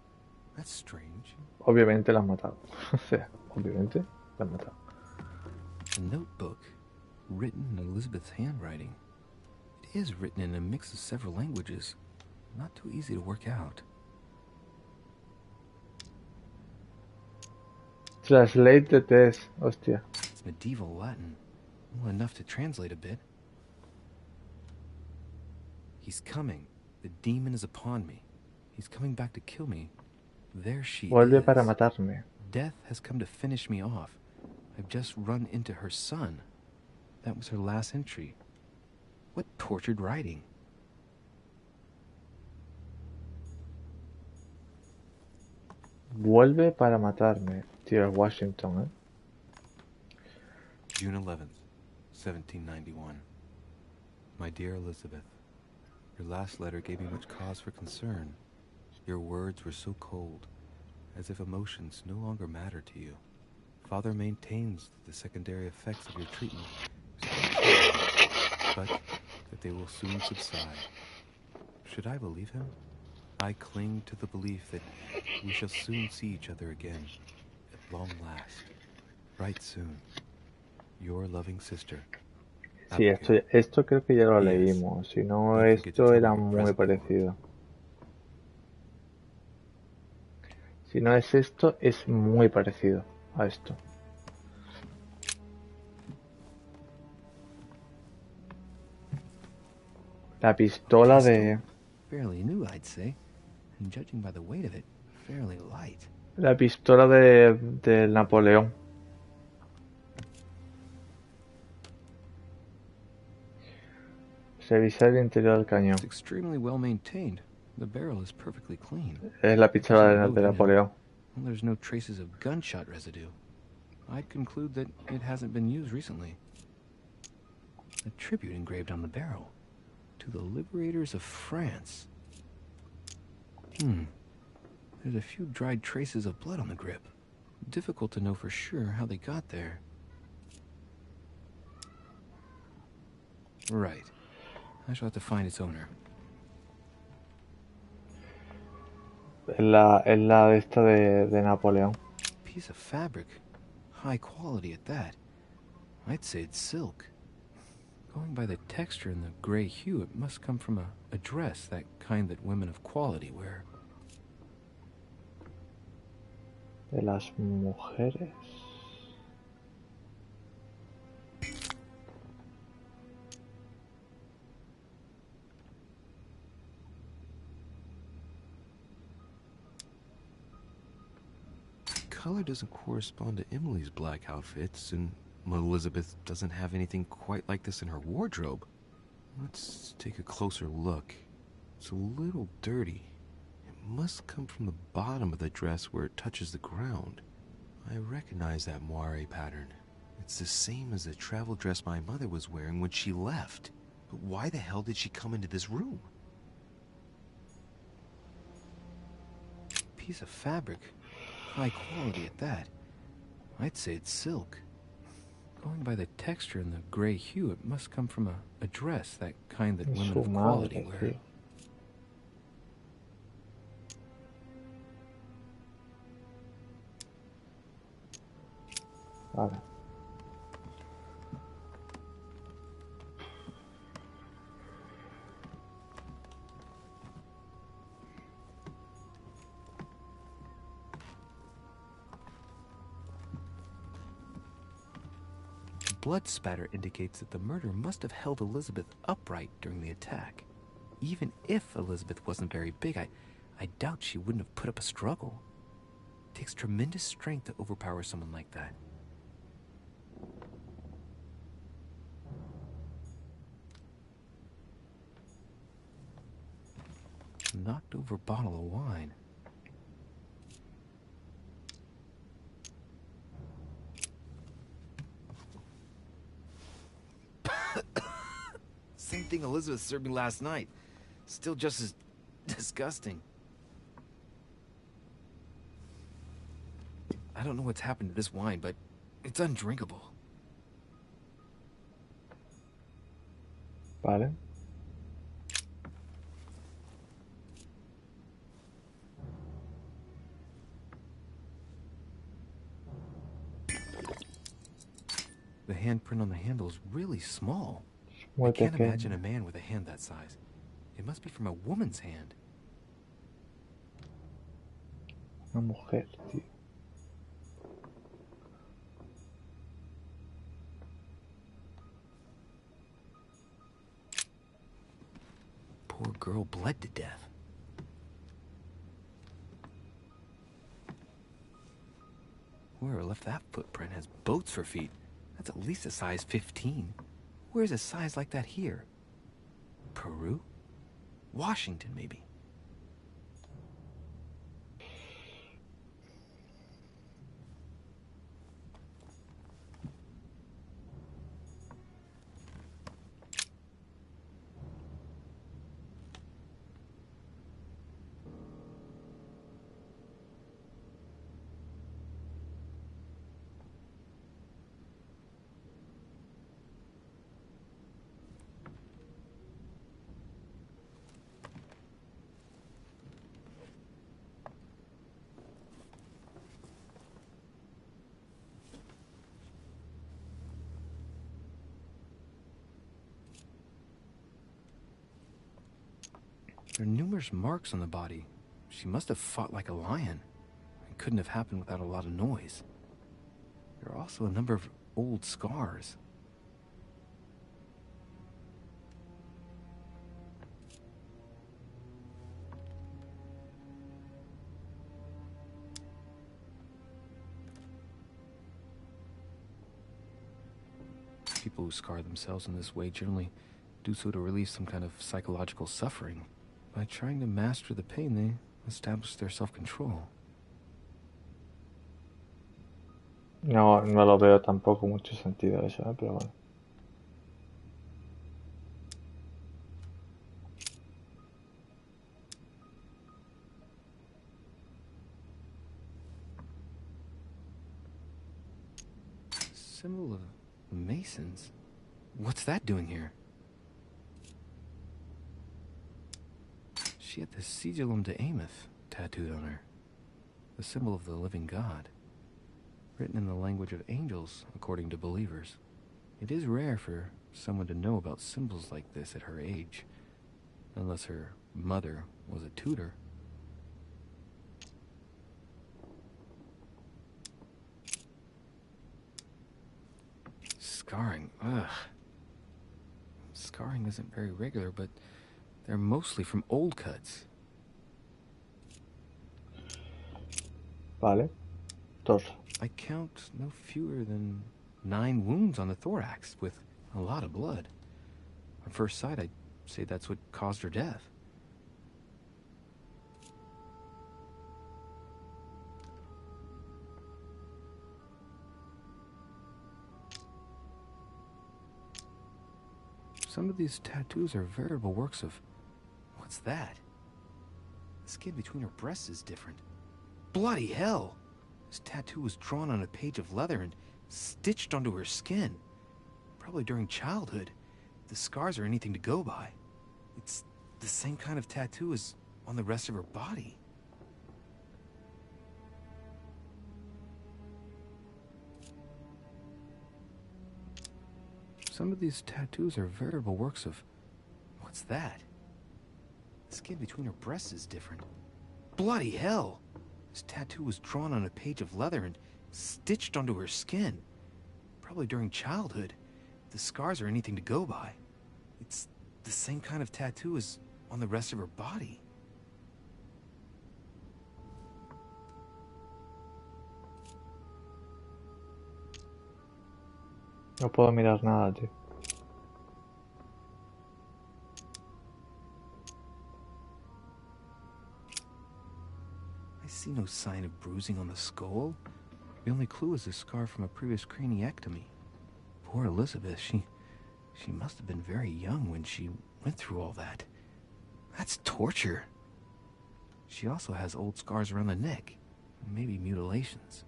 That's strange. Obviamente la han matado. O sea, obviamente la han matado. A notebook written in Elizabeth's handwriting. It is written in a mix of several languages. Not too easy to work out. Translate the test. Hostia. It's medieval Latin. Well, enough to translate a bit. He's coming. The demon is upon me. He's coming back to kill me. There she Vuelve is. para matarme. Death has come to finish me off. I've just run into her son. That was her last entry. What tortured writing. Vuelve para matarme. Tío, es Washington, June 11th, 1791. My dear Elizabeth, your last letter gave me much cause for concern. Your words were so cold, as if emotions no longer matter to you. Father maintains that the secondary effects of your treatment but that they will soon subside. Should I believe him? I cling to the belief that we shall soon see each other again, at long last. Right soon. Your loving sister. Sí, esto creo que ya lo leímos. Si no, esto era muy parecido. Si no es esto, es muy parecido a esto. La pistola de... Fairly new, I'd say. And judging by the weight of it, fairly light. La pistola de Napoleón. Revisar el interior del cañón. It's extremely well maintained. The barrel is perfectly clean. Es la pistola de Napoleón. Well, there's no traces of gunshot residue. I'd conclude that it hasn't been used recently. A tribute engraved on the barrel. To the liberators of France. There's a few dried traces of blood on the grip. Difficult to know for sure how they got there. Right. I shall have to find its owner. Es la de esta de Napoleón. Piece of fabric. High quality at that. I'd say it's silk. Going by the texture and the gray hue, it must come from a dress, that kind that women of quality wear. De las mujeres. Color doesn't correspond to Emily's black outfits, and Elizabeth doesn't have anything quite like this in her wardrobe. Let's take a closer look. It's a little dirty. It must come from the bottom of the dress where it touches the ground. I recognize that moire pattern. It's the same as the travel dress my mother was wearing when she left. But why the hell did she come into this room? Piece of fabric. High quality at that. I'd say it's silk. Going by the texture and the gray hue, it must come from a dress, that kind that women of quality wear. Vale. Blood spatter indicates that the murder must have held Elizabeth upright during the attack. Even if Elizabeth wasn't very big, I doubt she wouldn't have put up a struggle. It takes tremendous strength to overpower someone like that. Knocked over bottle of wine. thing Elizabeth served me last night. Still just as disgusting. I don't know what's happened to this wine, but it's undrinkable. Vale. The handprint on the handle is really small. Muy I can't pequeño. imagine a man with a hand that size. It must be from a woman's hand. Una mujer, tío. Poor girl bled to death. Whoever left that footprint has boats for feet. That's at least a size 15. Where's a size like that here? Peru? Washington, maybe. There are numerous marks on the body. She must have fought like a lion. It couldn't have happened without a lot of noise. There are also a number of old scars. People who scar themselves in this way generally do so to relieve some kind of psychological suffering. By trying to master the pain, they establish their self-control. No, no lo veo tampoco mucho sentido eso, pero bueno. Symbol of Masons? What's that doing here? She had the Sigillum de Ameth tattooed on her. The symbol of the living God. Written in the language of angels, according to believers. It is rare for someone to know about symbols like this at her age. Unless her mother was a tutor. Scarring, ugh. Scarring isn't very regular, but they're mostly from old cuts. Vale. Dos. I count no fewer than 9 wounds on the thorax, with a lot of blood. On first sight, I'd say that's what caused her death. Some of these tattoos are veritable works of... What's that? The skin between her breasts is different. Bloody hell! This tattoo was drawn on a page of leather and stitched onto her skin. Probably during childhood. If the scars are anything to go by. It's the same kind of tattoo as on the rest of her body. Some of these tattoos are veritable works of... What's that? The skin between her breasts is different. Bloody hell! This tattoo was drawn on a page of leather and stitched onto her skin. Probably during childhood. If the scars are anything to go by. It's the same kind of tattoo as on the rest of her body. No puedo mirar nada, tío. I see no sign of bruising on the skull. The only clue is a scar from a previous craniectomy. Poor Elizabeth, she must have been very young when she went through all that. That's torture. She also has old scars around the neck. Maybe mutilations.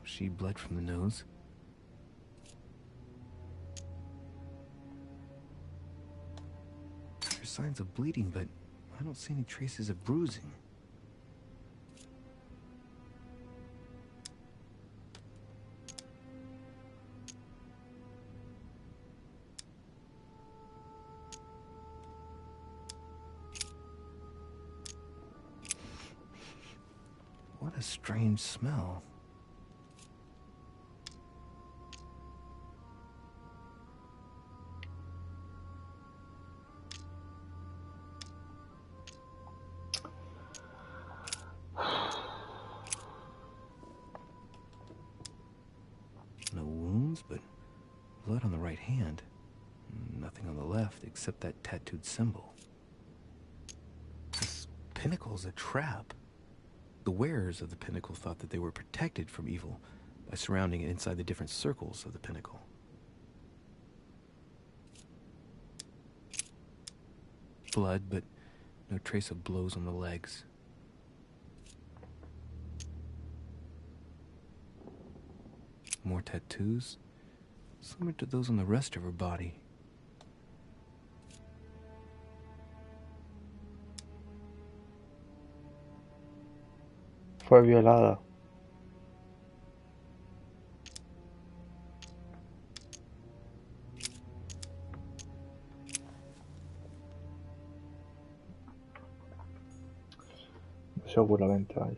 She bled from the nose. There's signs of bleeding, but I don't see any traces of bruising. What a strange smell. No wounds, but blood on the right hand. Nothing on the left except that tattooed symbol. This pinnacle's a trap. The wearers of the pinnacle thought that they were protected from evil by surrounding it inside the different circles of the pinnacle. Blood, but no trace of blows on the legs. More tattoos, similar to those on the rest of her body. Fue violada. Seguramente, vaya.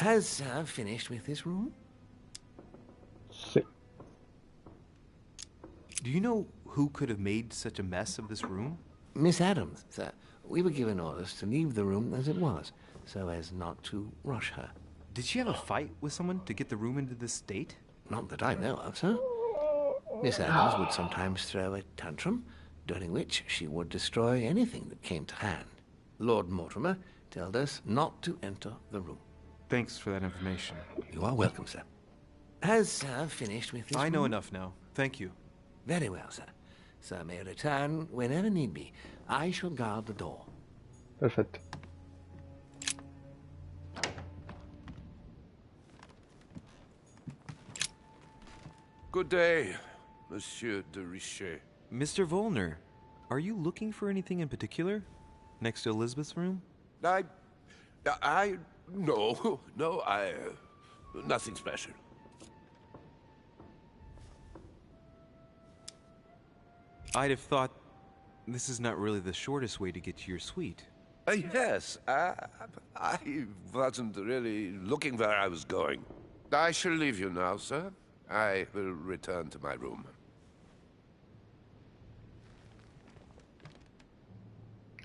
Has finished with this room? Sí. Do you know who could have made such a mess of this room? Miss Adams, sir. We were given orders to leave the room as it was, so as not to rush her. Did she have a fight with someone to get the room into this state? Not that I know of, sir. Miss Adams would sometimes throw a tantrum, during which she would destroy anything that came to hand. Lord Mortimer told us not to enter the room. Thanks for that information. You are welcome, sir. Has finished with this I know room? enough now. Thank you. Very well, sir. Sir may return whenever need be. I shall guard the door. Perfecto. Good day, Monsieur de Richet. Mr. Volner, are you looking for anything in particular? Next to Elizabeth's room? No, nothing special. I'd have thought this is not really the shortest way to get to your suite. Yes, I wasn't really looking where I was going. I shall leave you now, sir. I will return to my room.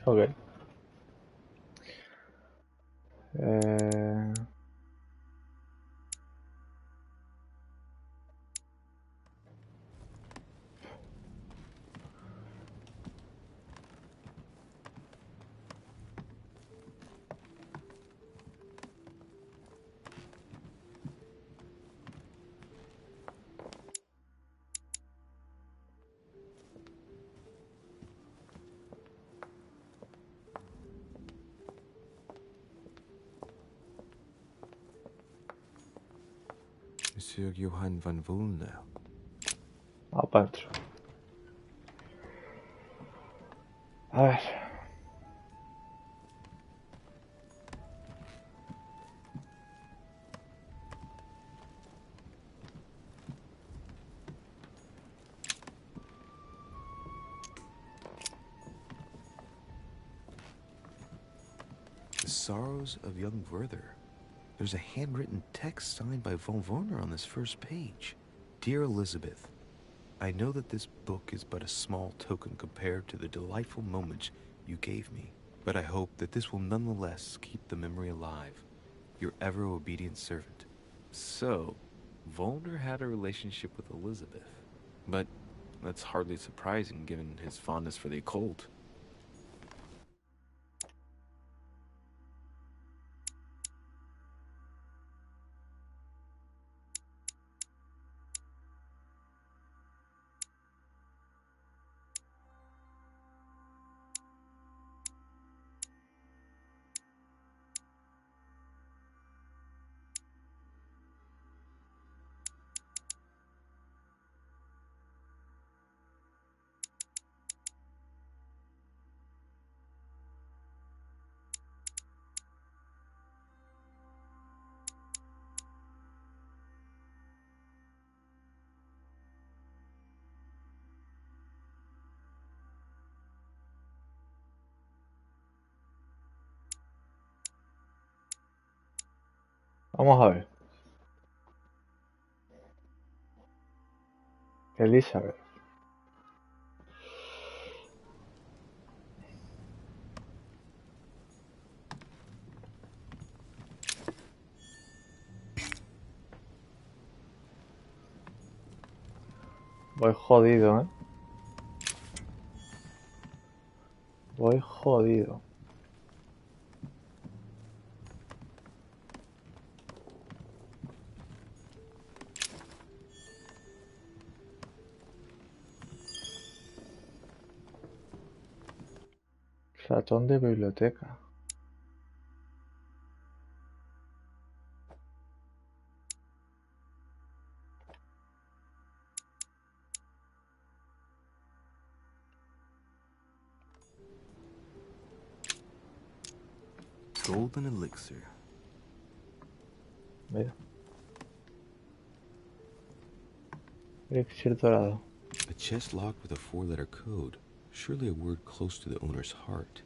Ok. Monsieur Johann van Volner. para adentro. A ver. The Sorrows of Young Werther. There's a handwritten text signed by von Werner on this first page. Dear Elizabeth, I know that this book is but a small token compared to the delightful moments you gave me, but I hope that this will nonetheless keep the memory alive. Your ever-obedient servant. So, Volner had a relationship with Elizabeth. But that's hardly surprising given his fondness for the occult. Vamos a ver. Elizabeth. Voy jodido, ¿eh? Voy jodido. Ratón de biblioteca. Golden elixir. Mira. Elixir dorado. A chest locked with a 4-letter code. Surely a word close to the owner's heart.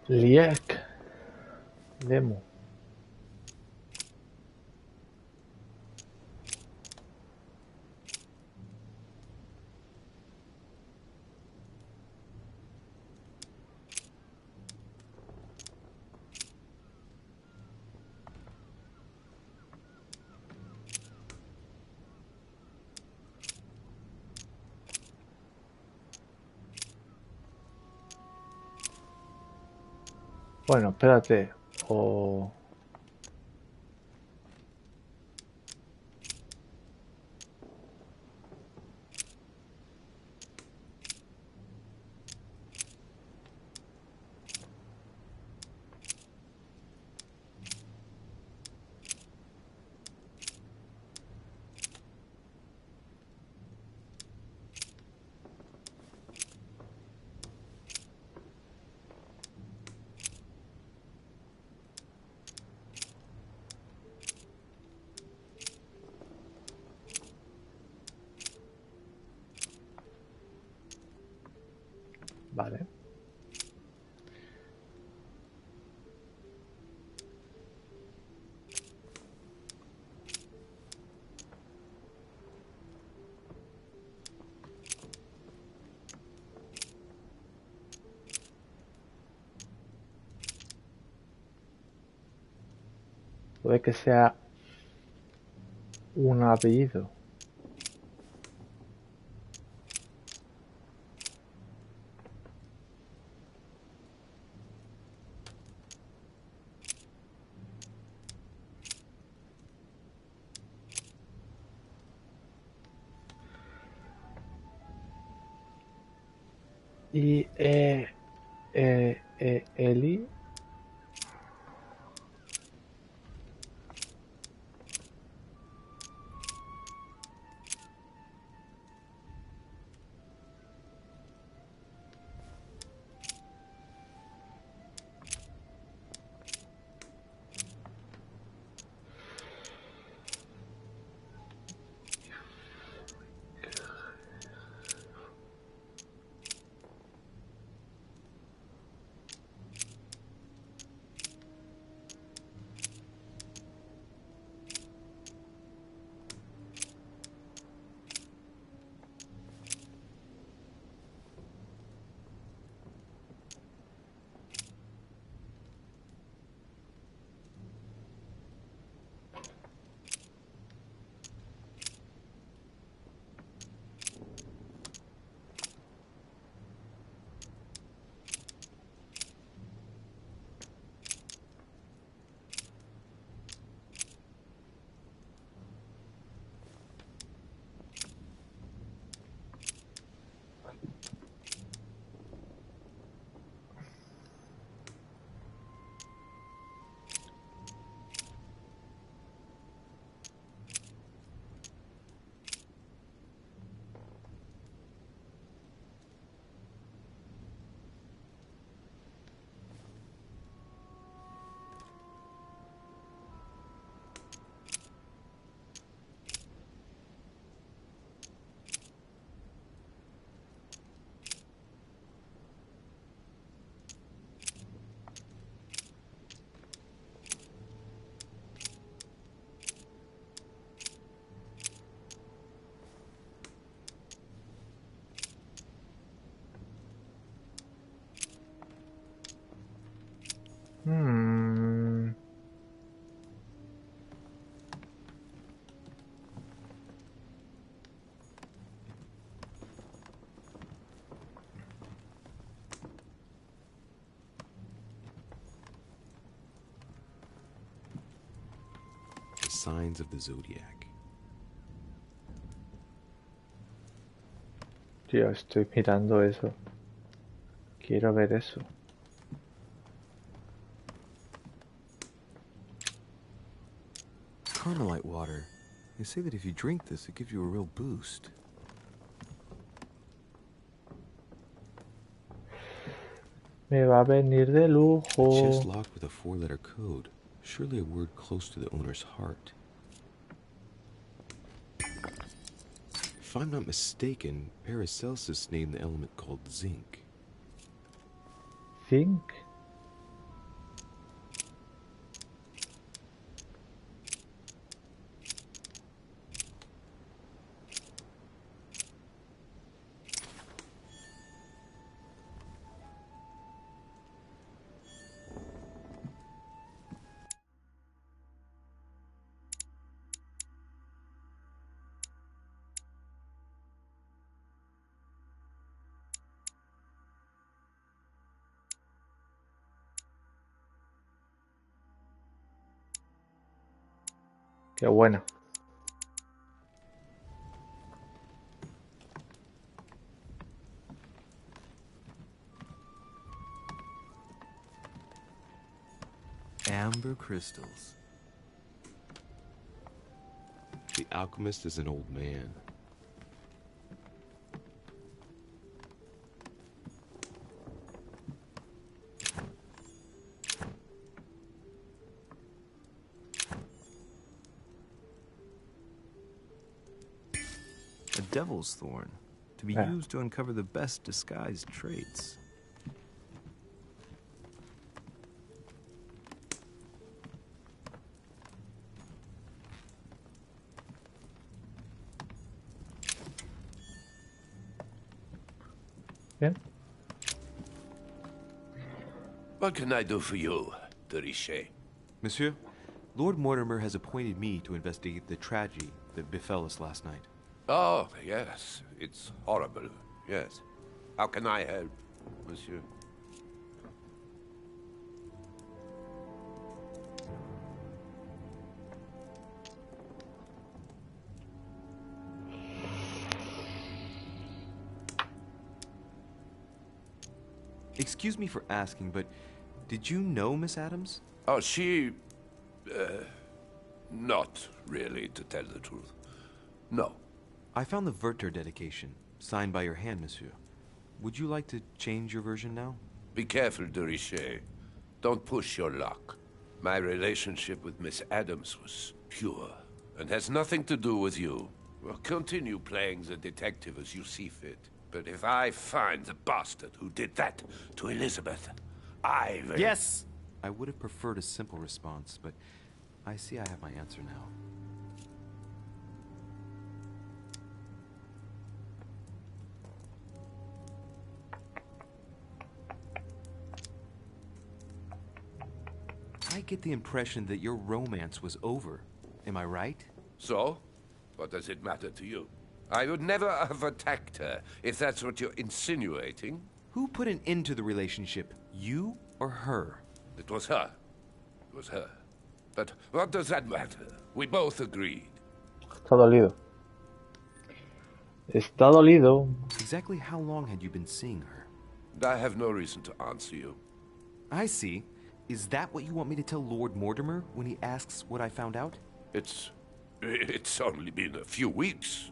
Liek. Demo. Bueno, espérate. O... Vale. Puede que sea un apellido. Y Eli. Hmm. The signs of the zodiac. Tío, estoy mirando eso. Quiero ver eso. Carmelite water. They say that if you drink this, it gives you a real boost. Me va a venir de lujo. Chest locked with a 4-letter code. Surely a word close to the owner's heart. If I'm not mistaken, Paracelsus named the element called zinc. Zinc. Qué buena. Amber crystals. The alchemist is an old man. A devil's thorn, to be Yeah. used to uncover the best disguised traits. Bien. What can I do for you, de Richet? Monsieur, Lord Mortimer has appointed me to investigate the tragedy that befell us last night. Oh, yes. It's horrible. Yes. How can I help, monsieur? Excuse me for asking, but did you know Miss Adams? Oh, she... not really, to tell the truth. No. I found the Werther dedication, signed by your hand, monsieur. Would you like to change your version now? Be careful, de Richet. Don't push your luck. My relationship with Miss Adams was pure, and has nothing to do with you. Well, continue playing the detective as you see fit. But if I find the bastard who did that to Elizabeth, I will... Yes! I would have preferred a simple response, but I see I have my answer now. I get the impression that your romance was over. Am I right? So? What does it matter to you? I would never have attacked her, if that's what you're insinuating. Who put an end to the relationship? You or her? It was her. It was her. But what does that matter? We both agreed. Está dolido. Está dolido. Exactly how long had you been seeing her? I have no reason to answer you. I see. Is that what you want me to tell Lord Mortimer when he asks what I found out? It's only been a few weeks.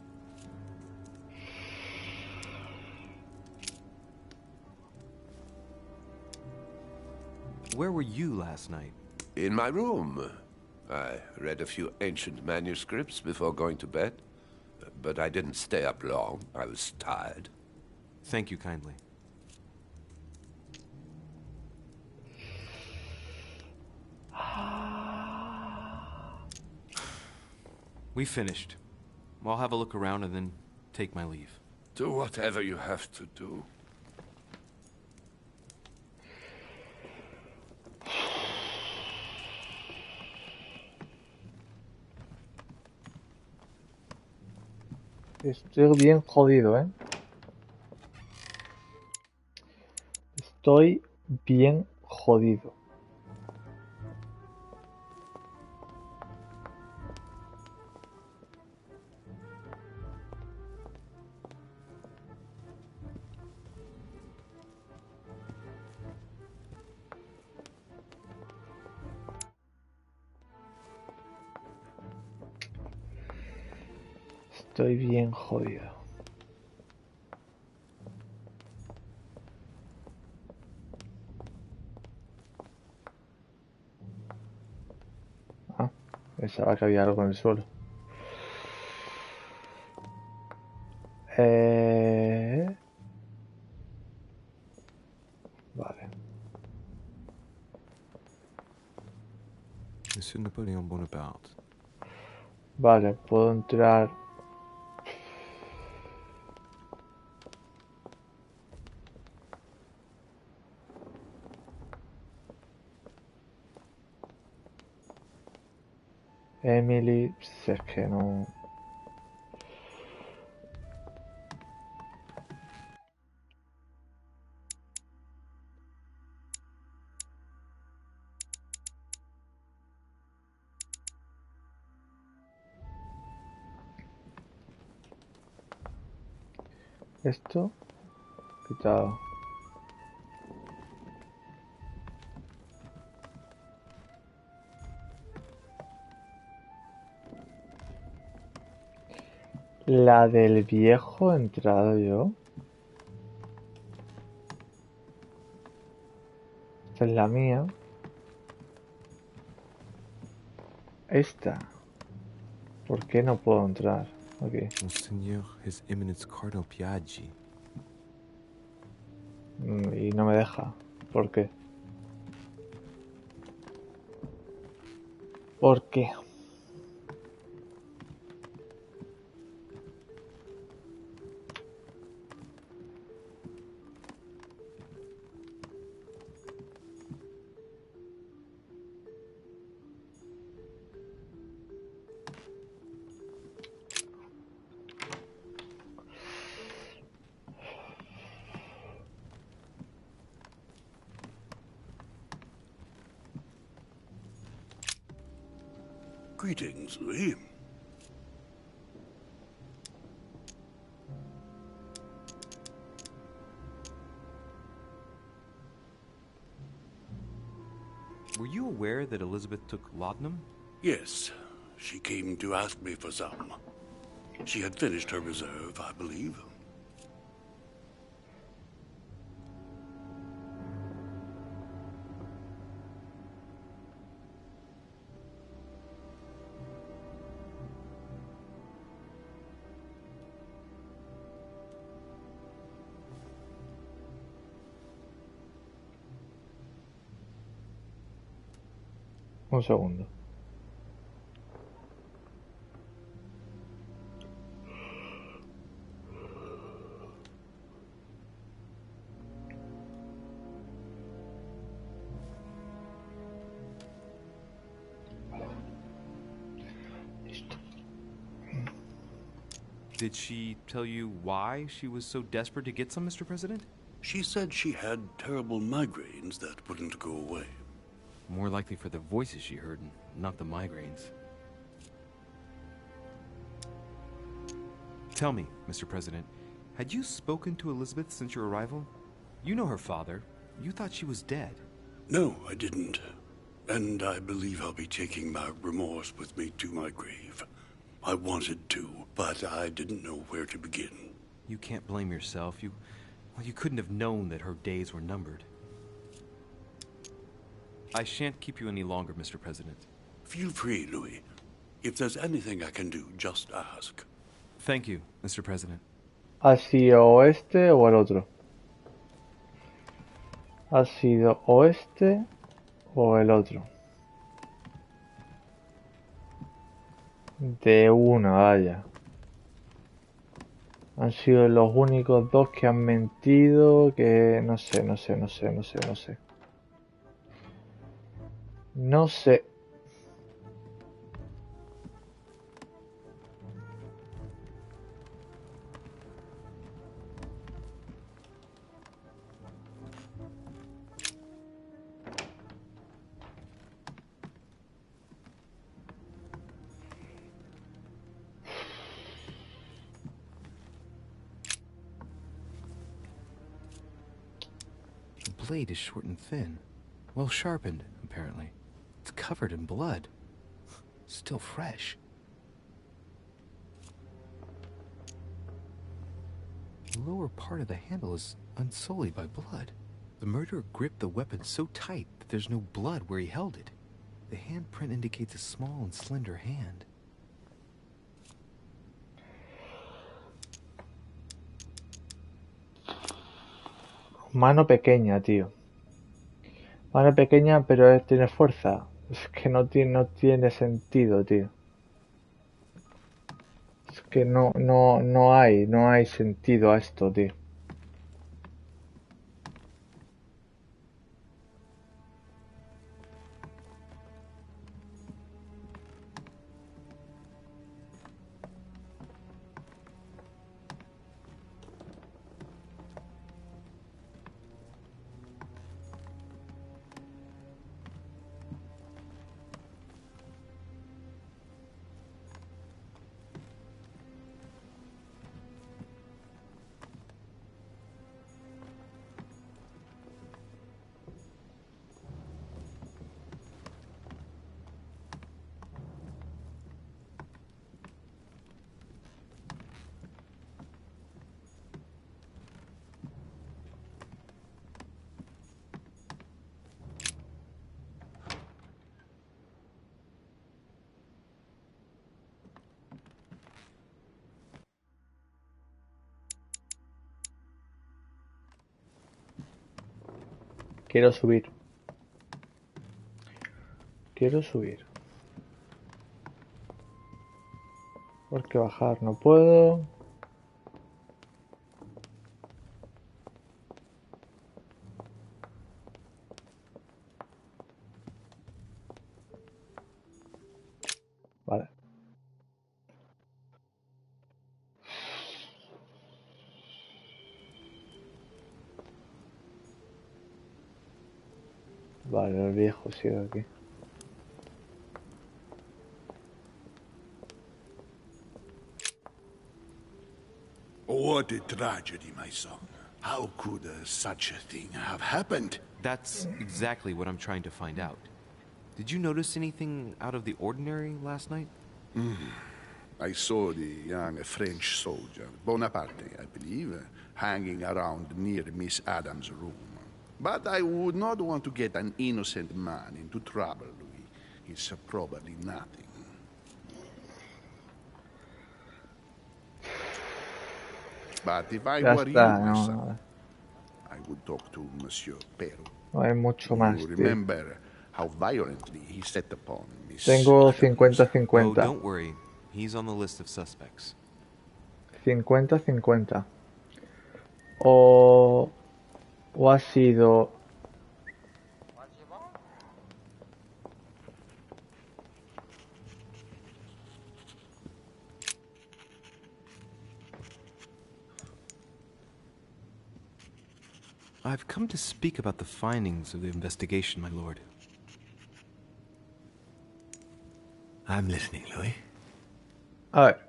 Where were you last night? In my room. I read a few ancient manuscripts before going to bed. But I didn't stay up long. I was tired. Thank you kindly. We finished. I'll have a look around and then take my leave. Do whatever you have to do. Estoy bien jodido, ¿eh? Estoy bien jodido. Estoy bien jodido. Ah, pensaba que había algo en el suelo. Vale. Monsieur Napoleon Bonaparte. Vale, puedo entrar. Emily, si es que no. Esto quitado. La del viejo he entrado yo. Esta es la mía. Esta. ¿Por qué no puedo entrar? Aquí. Monseigneur, His Eminence Cardinal Piaggi. Y no me deja. ¿Por qué? ¿Por qué? Greetings, Lee. Were you aware that Elizabeth took laudanum? Yes, she came to ask me for some. She had finished her reserve, I believe. Un segundo. Did she tell you why she was so desperate to get some, Mr. President? She said she had terrible migraines that wouldn't go away. More likely for the voices she heard, not the migraines. Tell me, Mr. President, had you spoken to Elizabeth since your arrival? You know her father. You thought she was dead. No, I didn't. And I believe I'll be taking my remorse with me to my grave. I wanted to, but I didn't know where to begin. You can't blame yourself. You couldn't have known that her days were numbered. I shan't keep you any longer, Mr. President. Feel free, Louis. If there's anything I can do, just ask. Thank you, Mr. President. ¿Ha sido este o el otro? ¿Ha sido o este o el otro? De una, vaya. Han sido los únicos dos que han mentido, que no sé. No sé. The blade is short and thin. Well sharpened, apparently. It's covered in blood. Still fresh. The lower part of the handle is unsullied by blood. The murderer gripped the weapon so tight that there's no blood where he held it. The handprint indicates a small and slender hand. Mano pequeña, tío. Mano pequeña, pero tiene fuerza. Es que no tiene sentido, tío. Es que no hay sentido a esto, tío. Quiero subir. Porque bajar no puedo. Vale. Vale, el viejo sigue aquí. What a tragedy, my son. How could such a thing have happened? That's exactly what I'm trying to find out. Did you notice anything out of the ordinary last night? I saw the young French soldier, Bonaparte, I believe, hanging around near Miss Adams' room. But I would not want to get an innocent man into trouble, Louis. It's probably nothing. But if I Ya were you, está, my son, no, I would talk to Monsieur Perro. no hay mucho más, You tío. remember how violently he set upon Miss Tengo Adams? Oh, 50-50. don't worry. He's on the list of suspects. 50-50. O ha sido... I've come to speak about the findings of the investigation, my lord. I'm listening, Louis. A ver.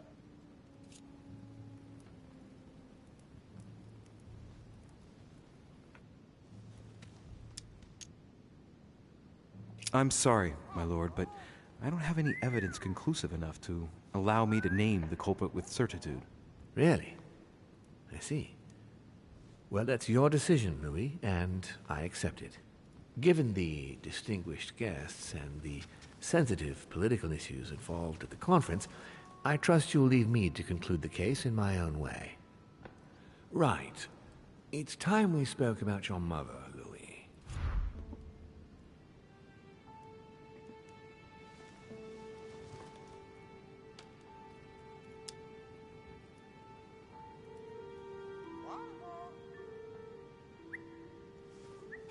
I'm sorry, my lord, but I don't have any evidence conclusive enough to allow me to name the culprit with certitude. Really? I see. Well, that's your decision, Louis, and I accept it. Given the distinguished guests and the sensitive political issues involved at the conference, I trust you'll leave me to conclude the case in my own way. Right. It's time we spoke about your mother, Louis.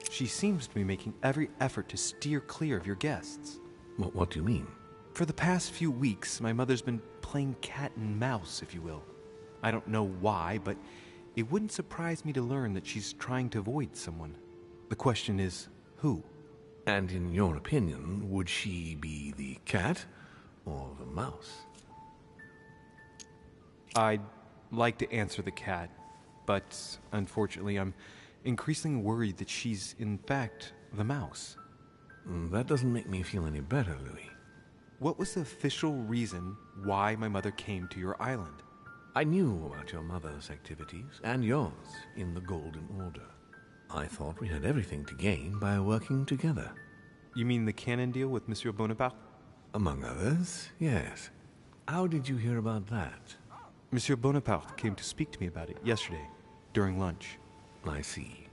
She seems to be making every effort to steer clear of your guests. What do you mean? For the past few weeks, my mother's been playing cat and mouse, if you will. I don't know why, but it wouldn't surprise me to learn that she's trying to avoid someone. The question is, who? And in your opinion, would she be the cat or the mouse? I'd like to answer the cat, but unfortunately I'm increasingly worried that she's, in fact, the mouse. That doesn't make me feel any better, Louis. What was the official reason why my mother came to your island? I knew about your mother's activities, and yours, in the Golden Order. I thought we had everything to gain by working together. You mean the cannon deal with Monsieur Bonaparte? Among others, yes. How did you hear about that? Monsieur Bonaparte came to speak to me about it yesterday, during lunch. I see.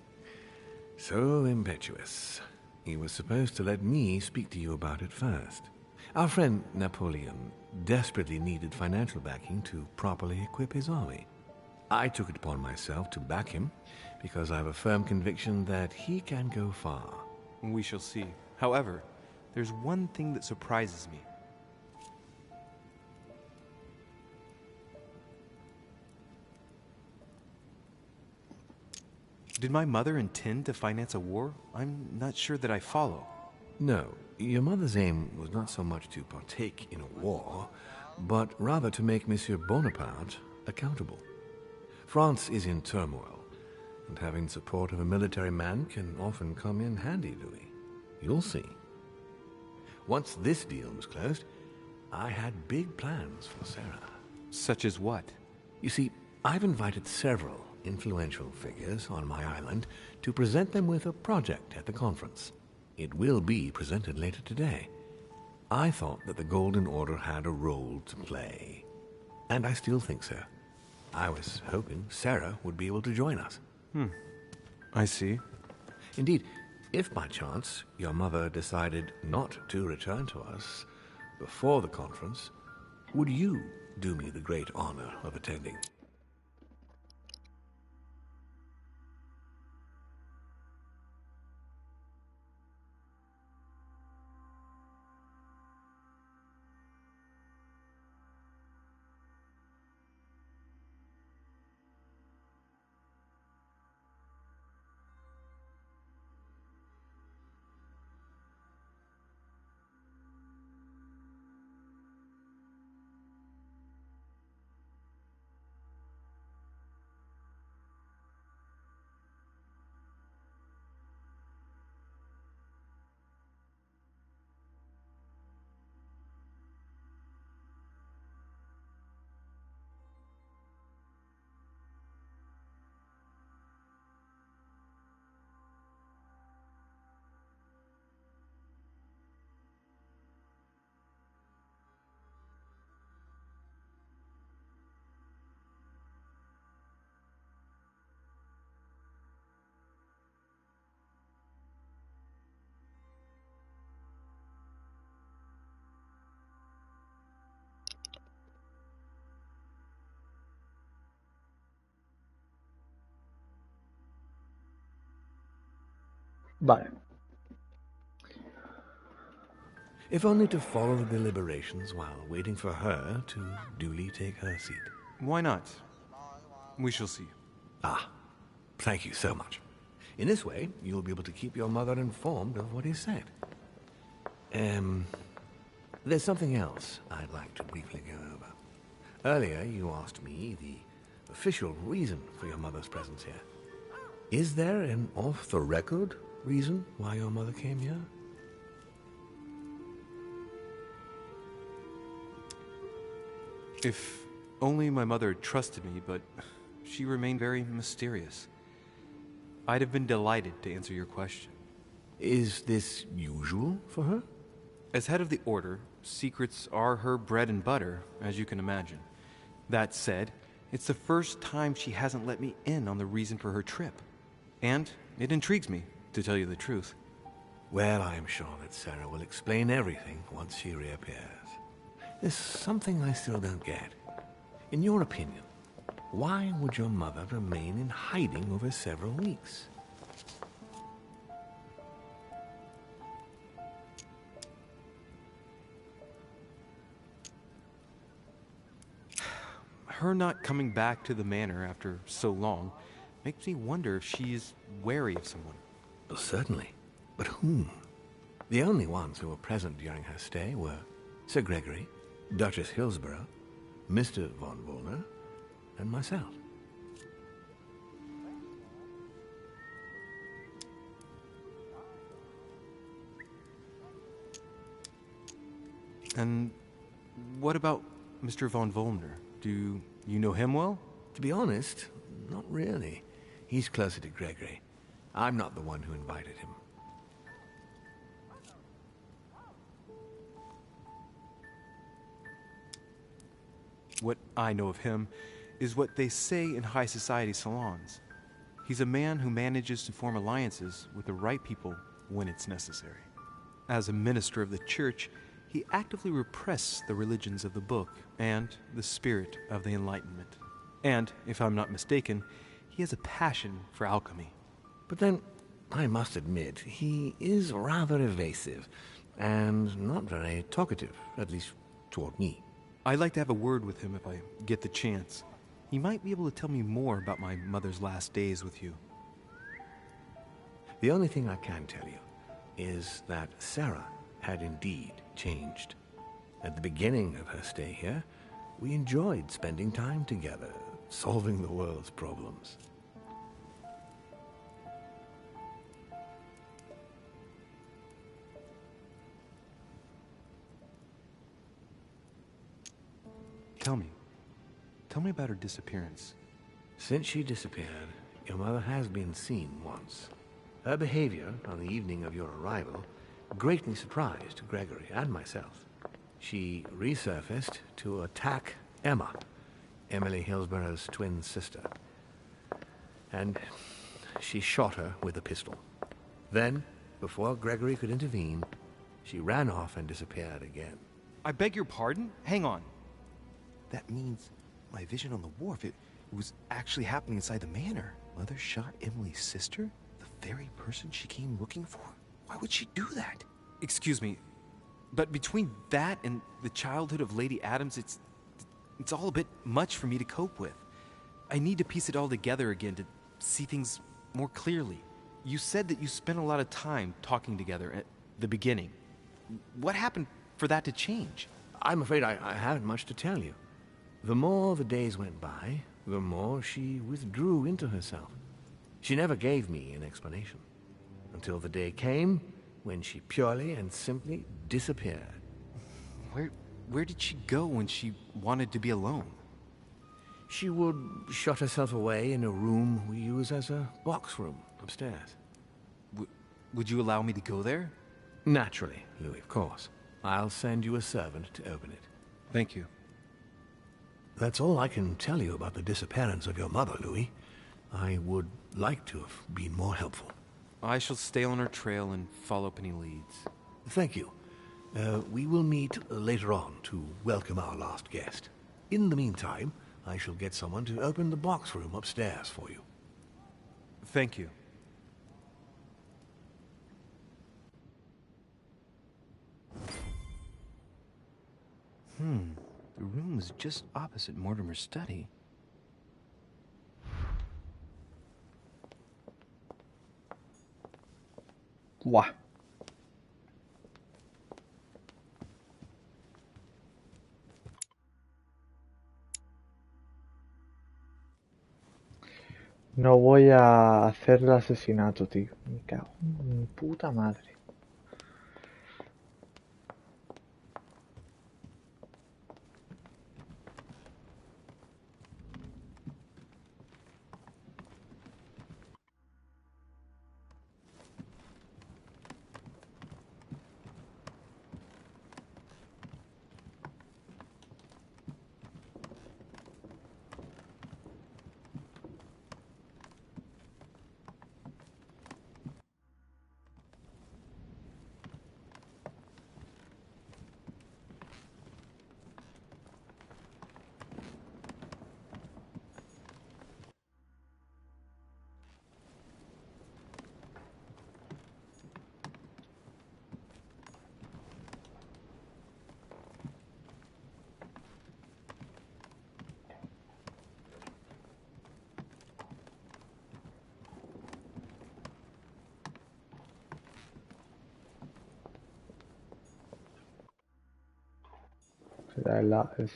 So impetuous. He was supposed to let me speak to you about it first. Our friend Napoleon desperately needed financial backing to properly equip his army. I took it upon myself to back him because I have a firm conviction that he can go far. We shall see. However, there's one thing that surprises me. Did my mother intend to finance a war? I'm not sure that I follow. No, your mother's aim was not so much to partake in a war, but rather to make Monsieur Bonaparte accountable. France is in turmoil, and having the support of a military man can often come in handy, Louis. You'll see. Once this deal was closed, I had big plans for Sarah. Such as what? You see, I've invited several influential figures on my island to present them with a project at the conference. It will be presented later today. I thought that the Golden Order had a role to play, and I still think so. I was hoping Sarah would be able to join us. I see. Indeed, if by chance your mother decided not to return to us before the conference, would you do me the great honor of attending? Vale. If only to follow the deliberations while waiting for her to duly take her seat. Why not? We shall see. Ah, thank you so much. In this way, you'll be able to keep your mother informed of what is said. There's something else I'd like to briefly go over. Earlier, you asked me the official reason for your mother's presence here. Is there an off-the-record reason why your mother came here? If only my mother had trusted me, but she remained very mysterious. I'd have been delighted to answer your question. Is this usual for her? As head of the Order, secrets are her bread and butter, as you can imagine. That said, it's the first time she hasn't let me in on the reason for her trip. And it intrigues me, to tell you the truth. Well, I am sure that Sarah will explain everything once she reappears. There's something I still don't get. In your opinion, why would your mother remain in hiding over several weeks? Her not coming back to the manor after so long makes me wonder if she is wary of someone. Well, certainly. But whom? The only ones who were present during her stay were Sir Gregory, Duchess Hillsborough, Mr. von Wollner, and myself. And what about Mr. von Wollner? Do you know him well? To be honest, not really. He's closer to Gregory. I'm not the one who invited him. What I know of him is what they say in high society salons. He's a man who manages to form alliances with the right people when it's necessary. As a minister of the church, he actively represses the religions of the book and the spirit of the Enlightenment. And, if I'm not mistaken, he has a passion for alchemy. But then, I must admit, he is rather evasive and not very talkative, at least toward me. I'd like to have a word with him if I get the chance. He might be able to tell me more about my mother's last days with you. The only thing I can tell you is that Sarah had indeed changed. At the beginning of her stay here, we enjoyed spending time together, solving the world's problems. Tell me about her disappearance. Since she disappeared, your mother has been seen once. Her behavior on the evening of your arrival greatly surprised Gregory and myself. She resurfaced to attack Emma, Emily Hillsborough's twin sister. And she shot her with a pistol. Then, before Gregory could intervene, she ran off and disappeared again. I beg your pardon? Hang on. That means my vision on the wharf, it was actually happening inside the manor. Mother shot Emily's sister? The very person she came looking for? Why would she do that? Excuse me, but between that and the childhood of Lady Adams, it's all a bit much for me to cope with. I need to piece it all together again to see things more clearly. You said that you spent a lot of time talking together at the beginning. What happened for that to change? I'm afraid I haven't much to tell you. The more the days went by, the more she withdrew into herself. She never gave me an explanation, until the day came when she purely and simply disappeared. Where did she go when she wanted to be alone? She would shut herself away in a room we use as a box room upstairs. Would you allow me to go there? Naturally, Louis, of course. I'll send you a servant to open it. Thank you. That's all I can tell you about the disappearance of your mother, Louis. I would like to have been more helpful. I shall stay on her trail and follow up any leads. Thank you. We will meet later on to welcome our last guest. In the meantime, I shall get someone to open the box room upstairs for you. Thank you. The room was just opposite Mortimer's study. Buah. No voy a hacer el asesinato, tío. Me cago en mi puta madre.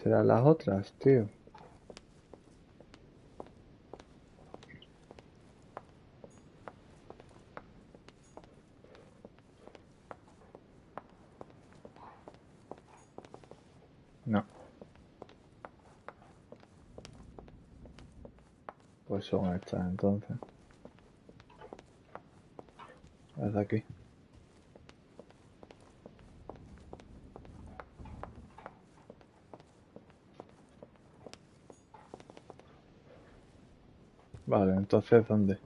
Serán las otras, tío. No. Pues son estas entonces. Las de aquí. Vale, entonces ¿dónde?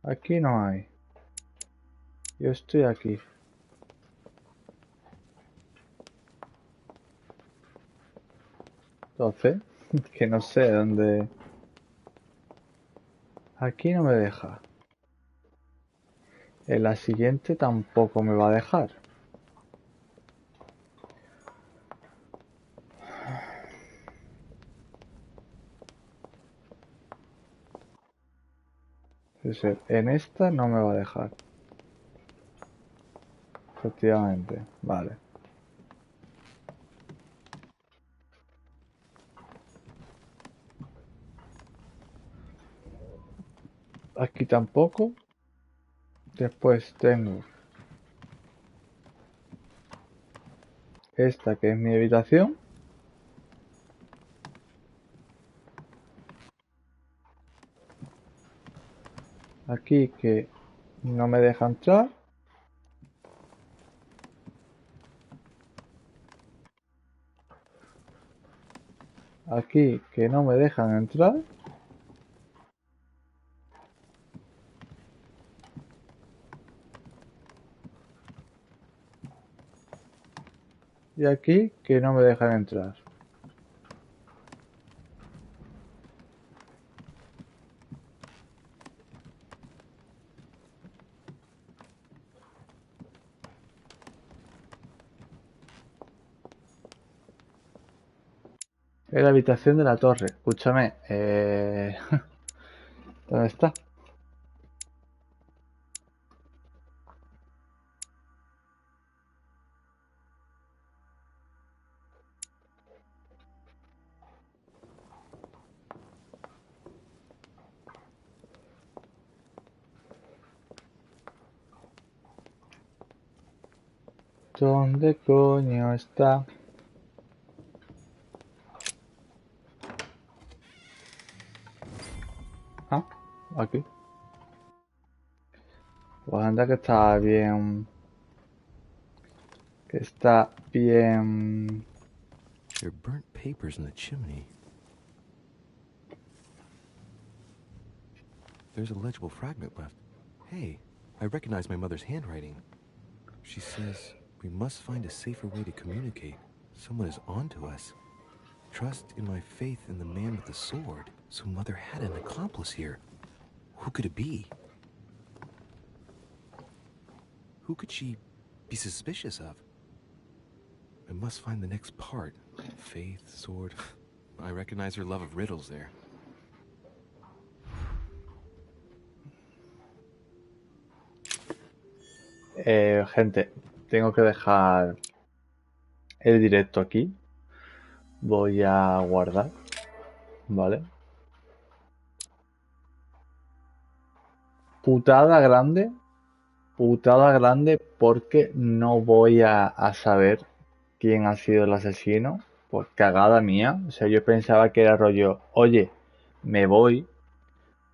Aquí no hay. Yo estoy aquí. Entonces, que no sé dónde. Aquí no me deja. En la siguiente tampoco me va a dejar. En esta no me va a dejar. Efectivamente. Vale. Aquí tampoco. Después tengo esta que es mi habitación. Aquí que no me deja entrar. Aquí que no me dejan entrar. Y aquí que no me dejan entrar. Es la habitación de la torre. Escúchame. ¿Dónde está? ¿Dónde coño está? Ah, aquí. Pues anda que está bien. Que está bien. There are burnt papers in the chimney. There's a legible fragment left. Hey, I recognize my mother's handwriting. She says we must find a safer way to communicate. Someone is onto us. Trust in my faith in the man with the sword. So Mother had an accomplice here. Who could it be? Who could she be suspicious of? I must find the next part. Faith, sword. I recognize her love of riddles there. Gente, tengo que dejar el directo aquí. Voy a guardar, ¿vale? Putada grande porque no voy a saber quién ha sido el asesino. Pues cagada mía. O sea, yo pensaba que era rollo, oye, me voy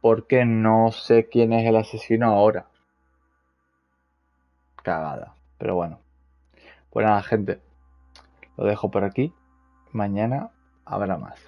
porque no sé quién es el asesino ahora. Cagada. Pero bueno. Pues nada, gente. Lo dejo por aquí. Mañana habrá más.